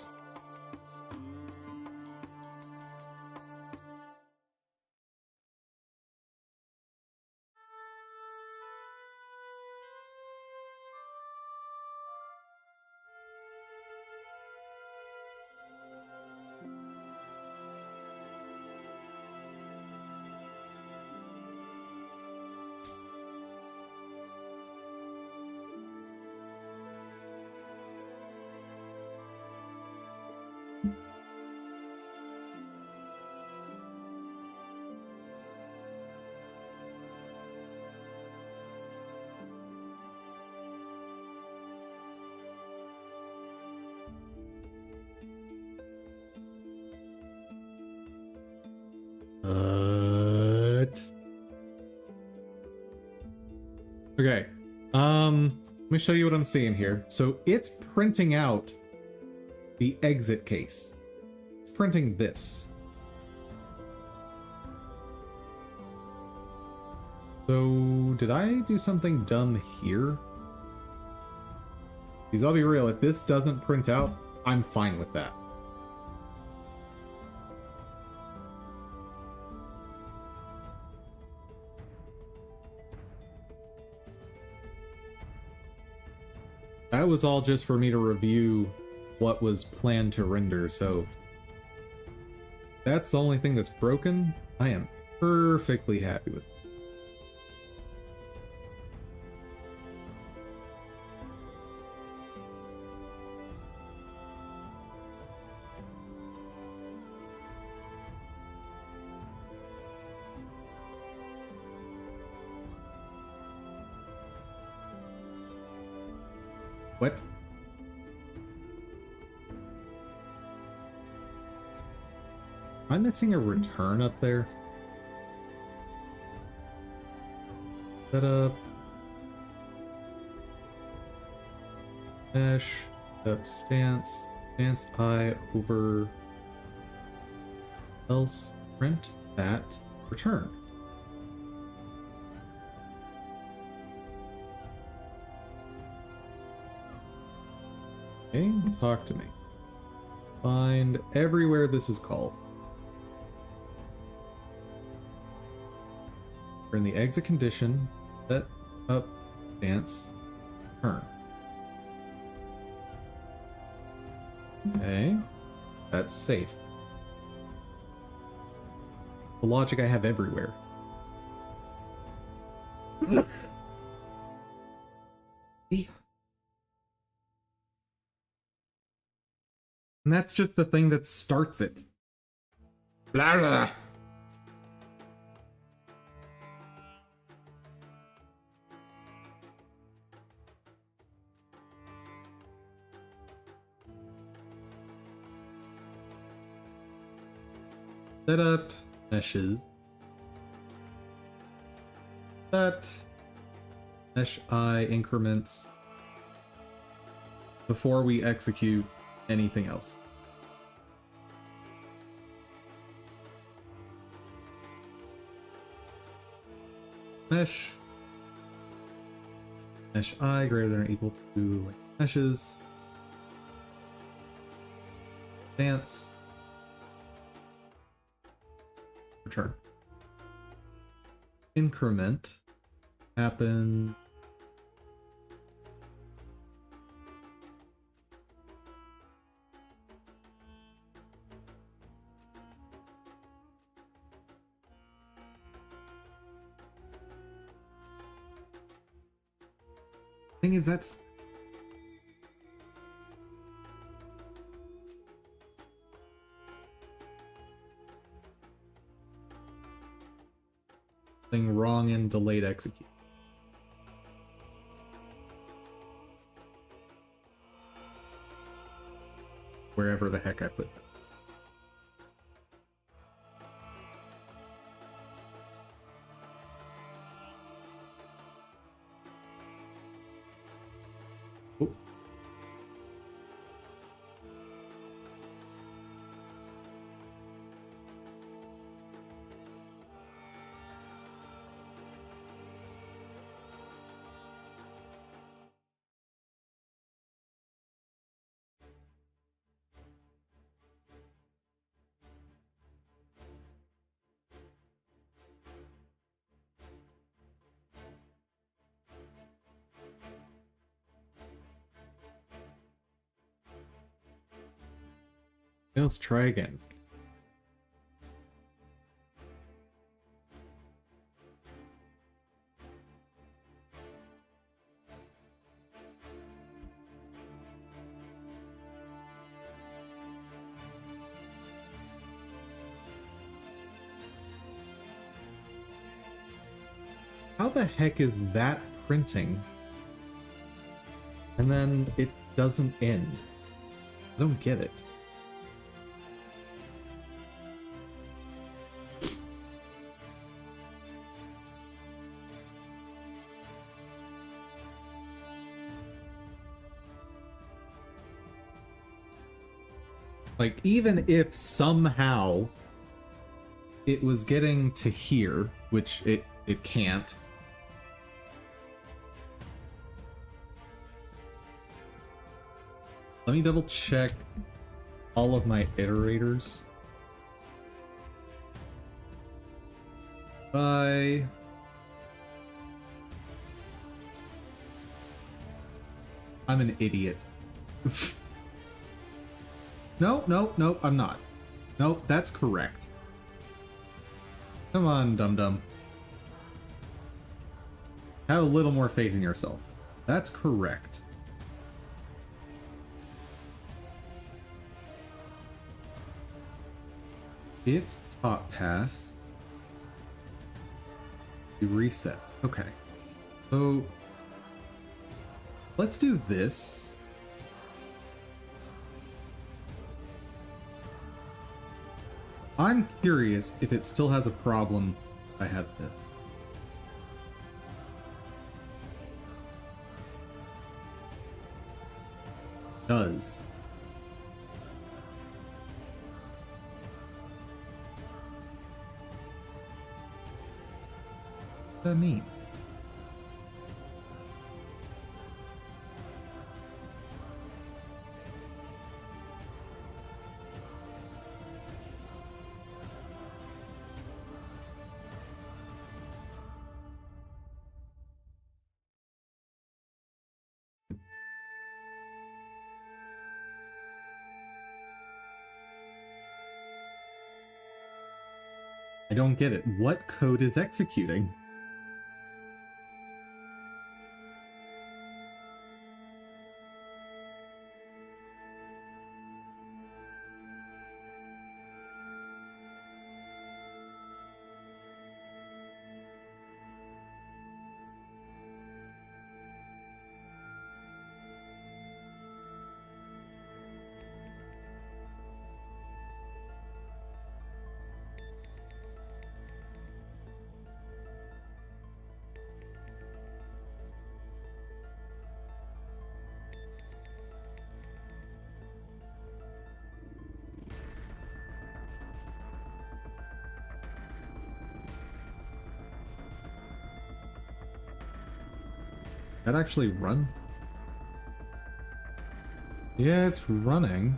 Okay. Let me show you what I'm seeing here. So it's printing out the exit case. It's printing this. So did I do something dumb here? Because I'll be real, if this doesn't print out, I'm fine with that. That was all just for me to review what was planned to render, so that's the only thing that's broken. I am perfectly happy with it. What? Am I missing a return up there? Setup. Mesh. Up stance. Stance I over else. Print that. Return. Okay, talk to me. Find everywhere this is called. We're in the exit condition. Set up stance. Turn. Okay. That's safe. The logic I have everywhere. And that's just the thing that starts it. Blah, blah. Set up meshes. That mesh I increments before we execute anything else. Mesh I greater than or equal to like meshes. Stance. Return. Increment happen. Thing is, that's thing wrong in delayed execute. Wherever the heck I put that. Oh. Let's try again. How the heck is that printing? And then it doesn't end. I don't get it. Like, even if somehow it was getting to here, which it can't. Let me double check all of my iterators. I'm an idiot. No, I'm not. No, that's correct. Come on, dum-dum. Have a little more faith in yourself. That's correct. If top pass, you reset. Okay. So let's do this. I'm curious if it still has a problem if I have this. Does. What does that mean? I don't get it. What code is executing? That actually run? Yeah, it's running.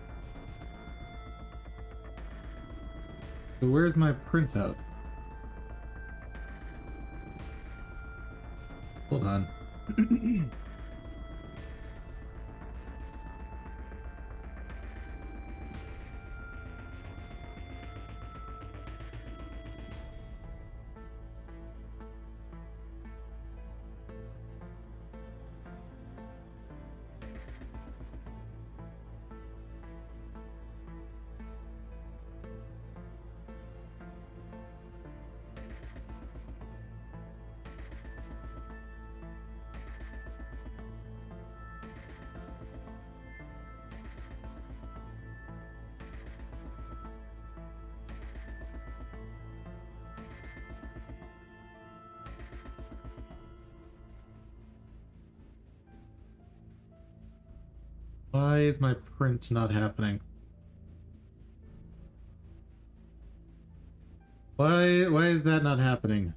So where's my printout? Hold on. Why is my print not happening? Why is that not happening?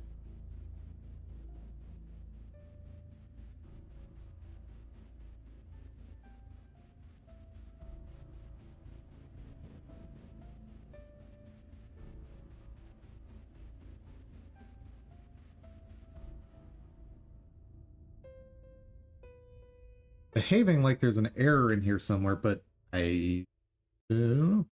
Behaving like there's an error in here somewhere, but I don't know.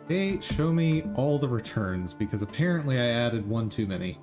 Hey, show me all the returns, because apparently I added one too many.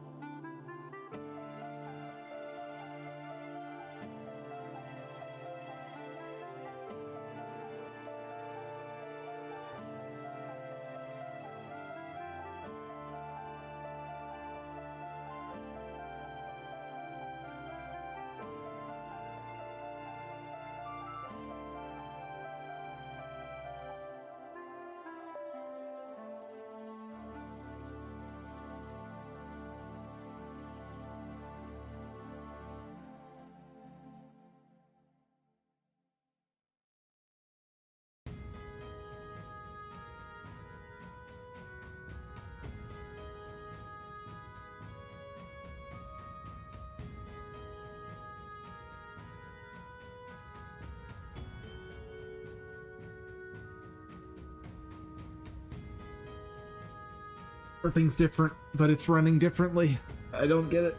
Everything's different, but it's running differently. I don't get it.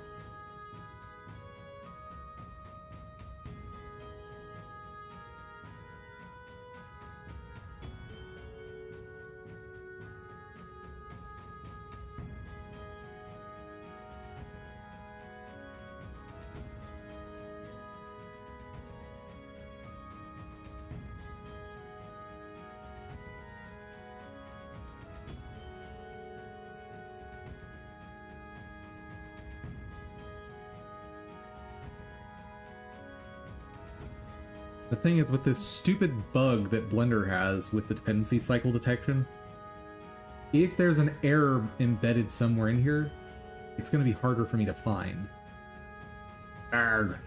The thing is, with this stupid bug that Blender has with the dependency cycle detection, if there's an error embedded somewhere in here, it's going to be harder for me to find. Arrgh.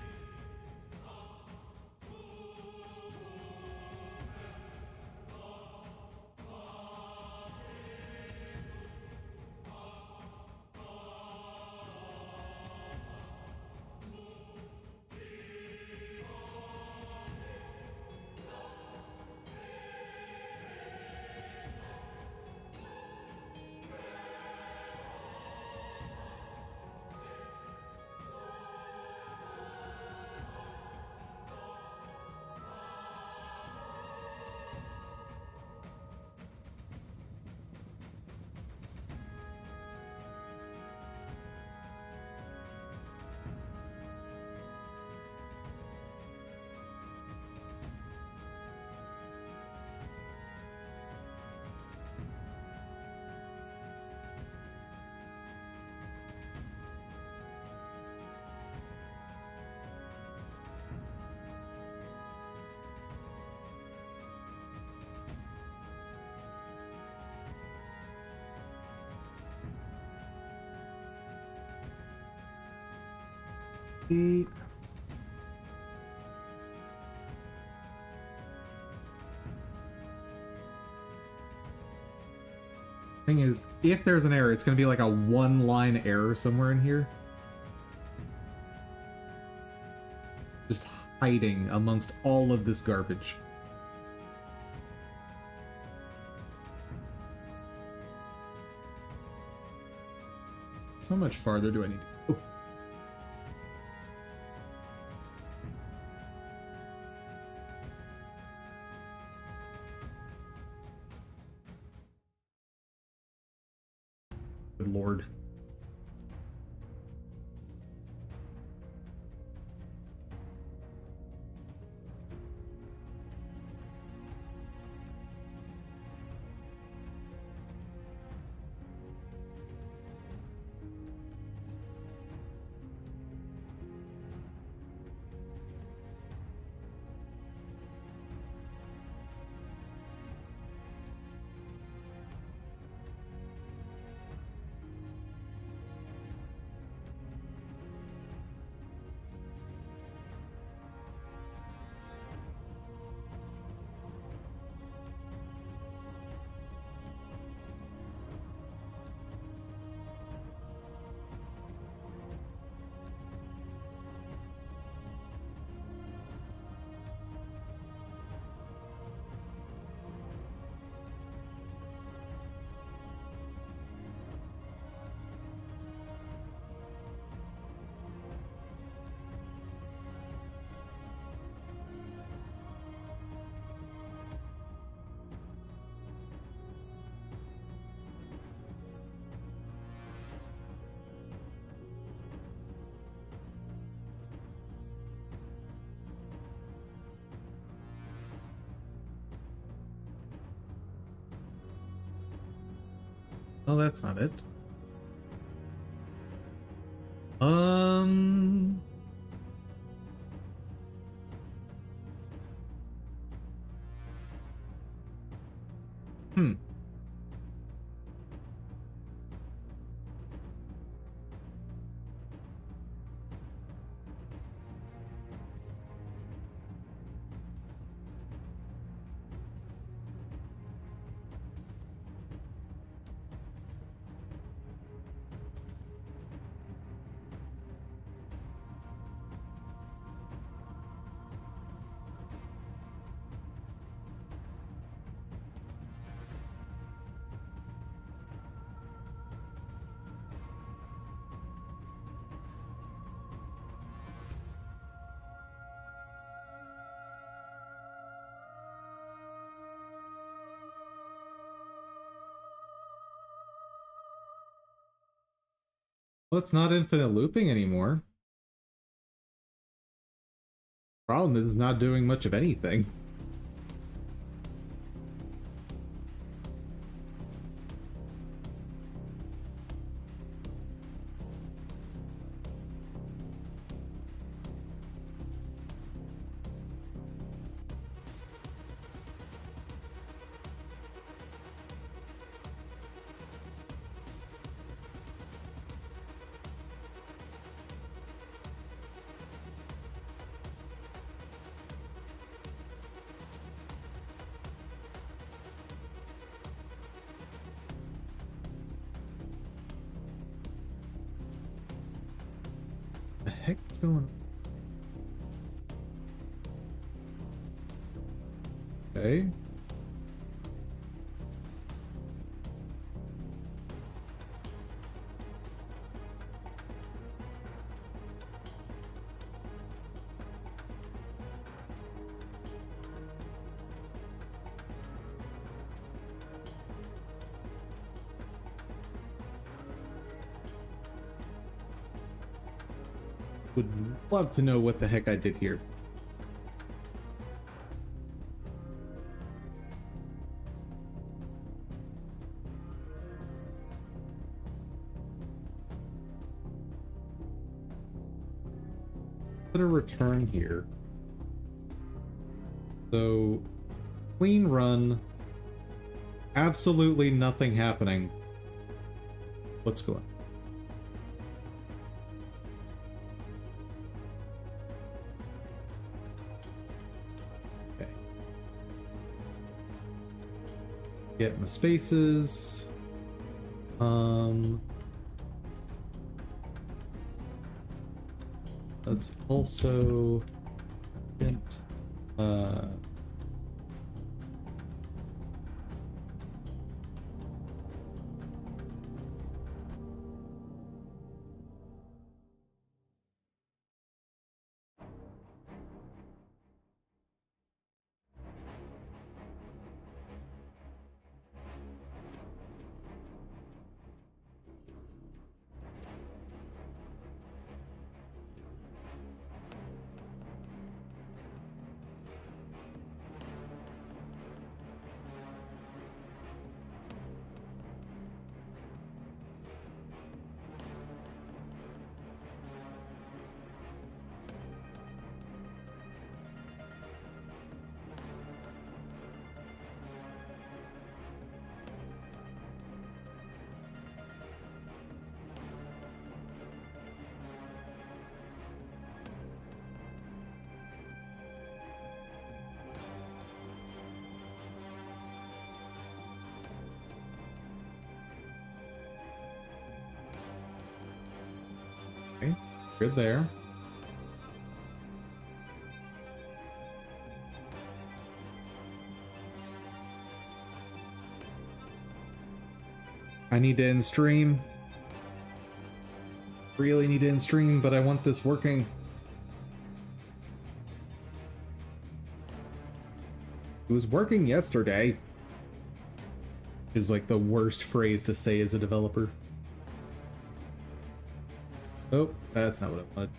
Thing is, if there's an error, it's going to be like a one-line error somewhere in here. Just hiding amongst all of this garbage. So much farther do I need to go? Good lord. Oh, that's not it. Um... Hmm. Well, it's not infinite looping anymore. Problem is, it's not doing much of anything. The heck's going on? Okay. Would love to know what the heck I did here. Put a return here. So, clean run. Absolutely nothing happening. What's going on? Okay. Get my spaces. Let's also get okay, good there. I need to end stream. Really need to end stream, but I want this working. It was working yesterday. Is like the worst phrase to say as a developer. Oh, that's not what I wanted.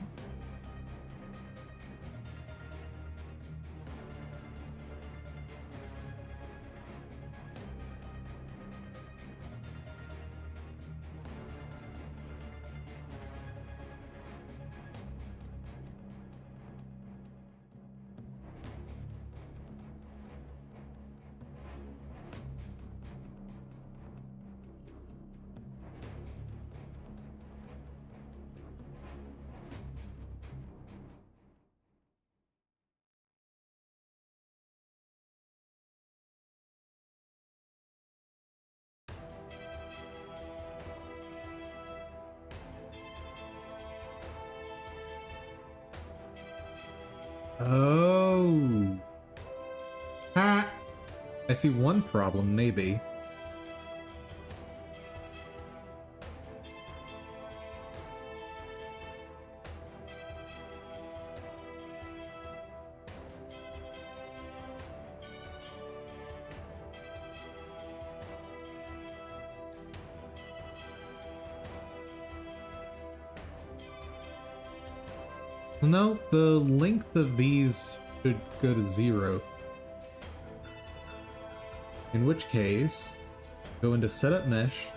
Oh. Ha! I see one problem, maybe. No, the length of these should go to 0. In which case, go into Setup Mesh.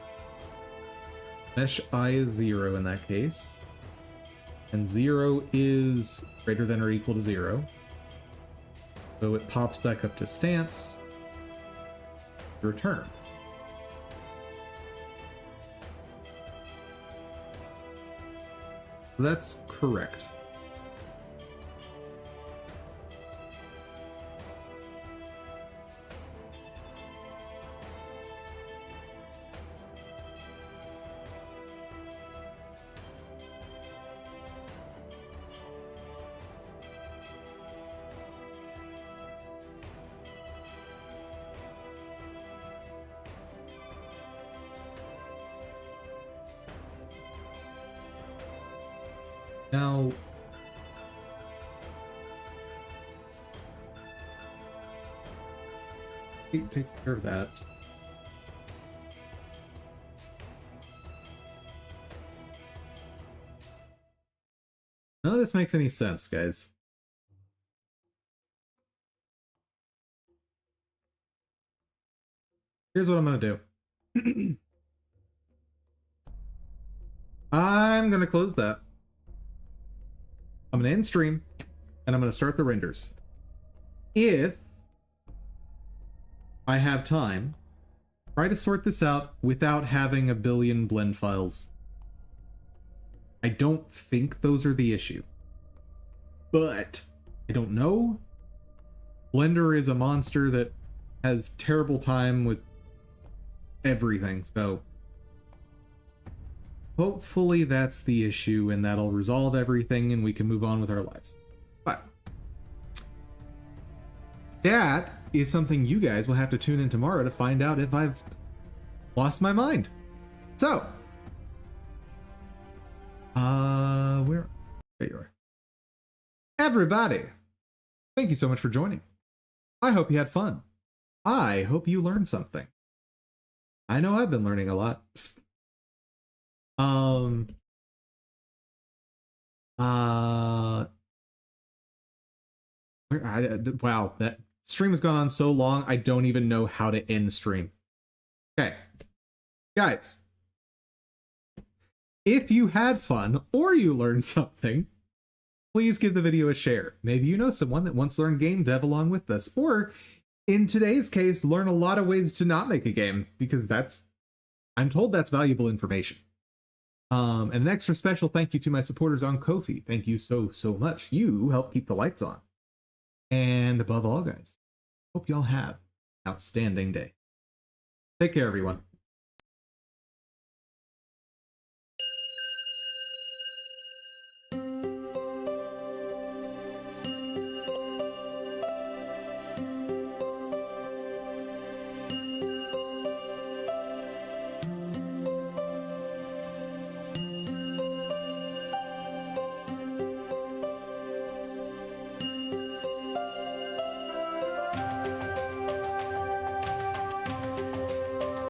Mesh I is 0 in that case. And 0 is greater than or equal to 0. So it pops back up to stance. Return. That's correct. Now, it takes care of that. None of this makes any sense, guys. Here's what I'm gonna do. I'm gonna close that. I'm gonna end stream, and I'm gonna start the renders. If I have time, try to sort this out without having a billion blend files. I don't think those are the issue. But I don't know. Blender is a monster that has terrible time with everything, so hopefully that's the issue and that'll resolve everything and we can move on with our lives. But that is something you guys will have to tune in tomorrow to find out if I've lost my mind. So, where? There you are. Everybody, thank you so much for joining. I hope you had fun. I hope you learned something. I know I've been learning a lot. Wow, that stream has gone on so long, I don't even know how to end stream. Okay, guys, if you had fun or you learned something, please give the video a share. Maybe you know someone that wants to learn game dev along with us, or in today's case, learn a lot of ways to not make a game, because I'm told that's valuable information. And an extra special thank you to my supporters on Ko-fi. Thank you so much. You help keep the lights on. And above all, guys, hope y'all have an outstanding day. Take care, everyone.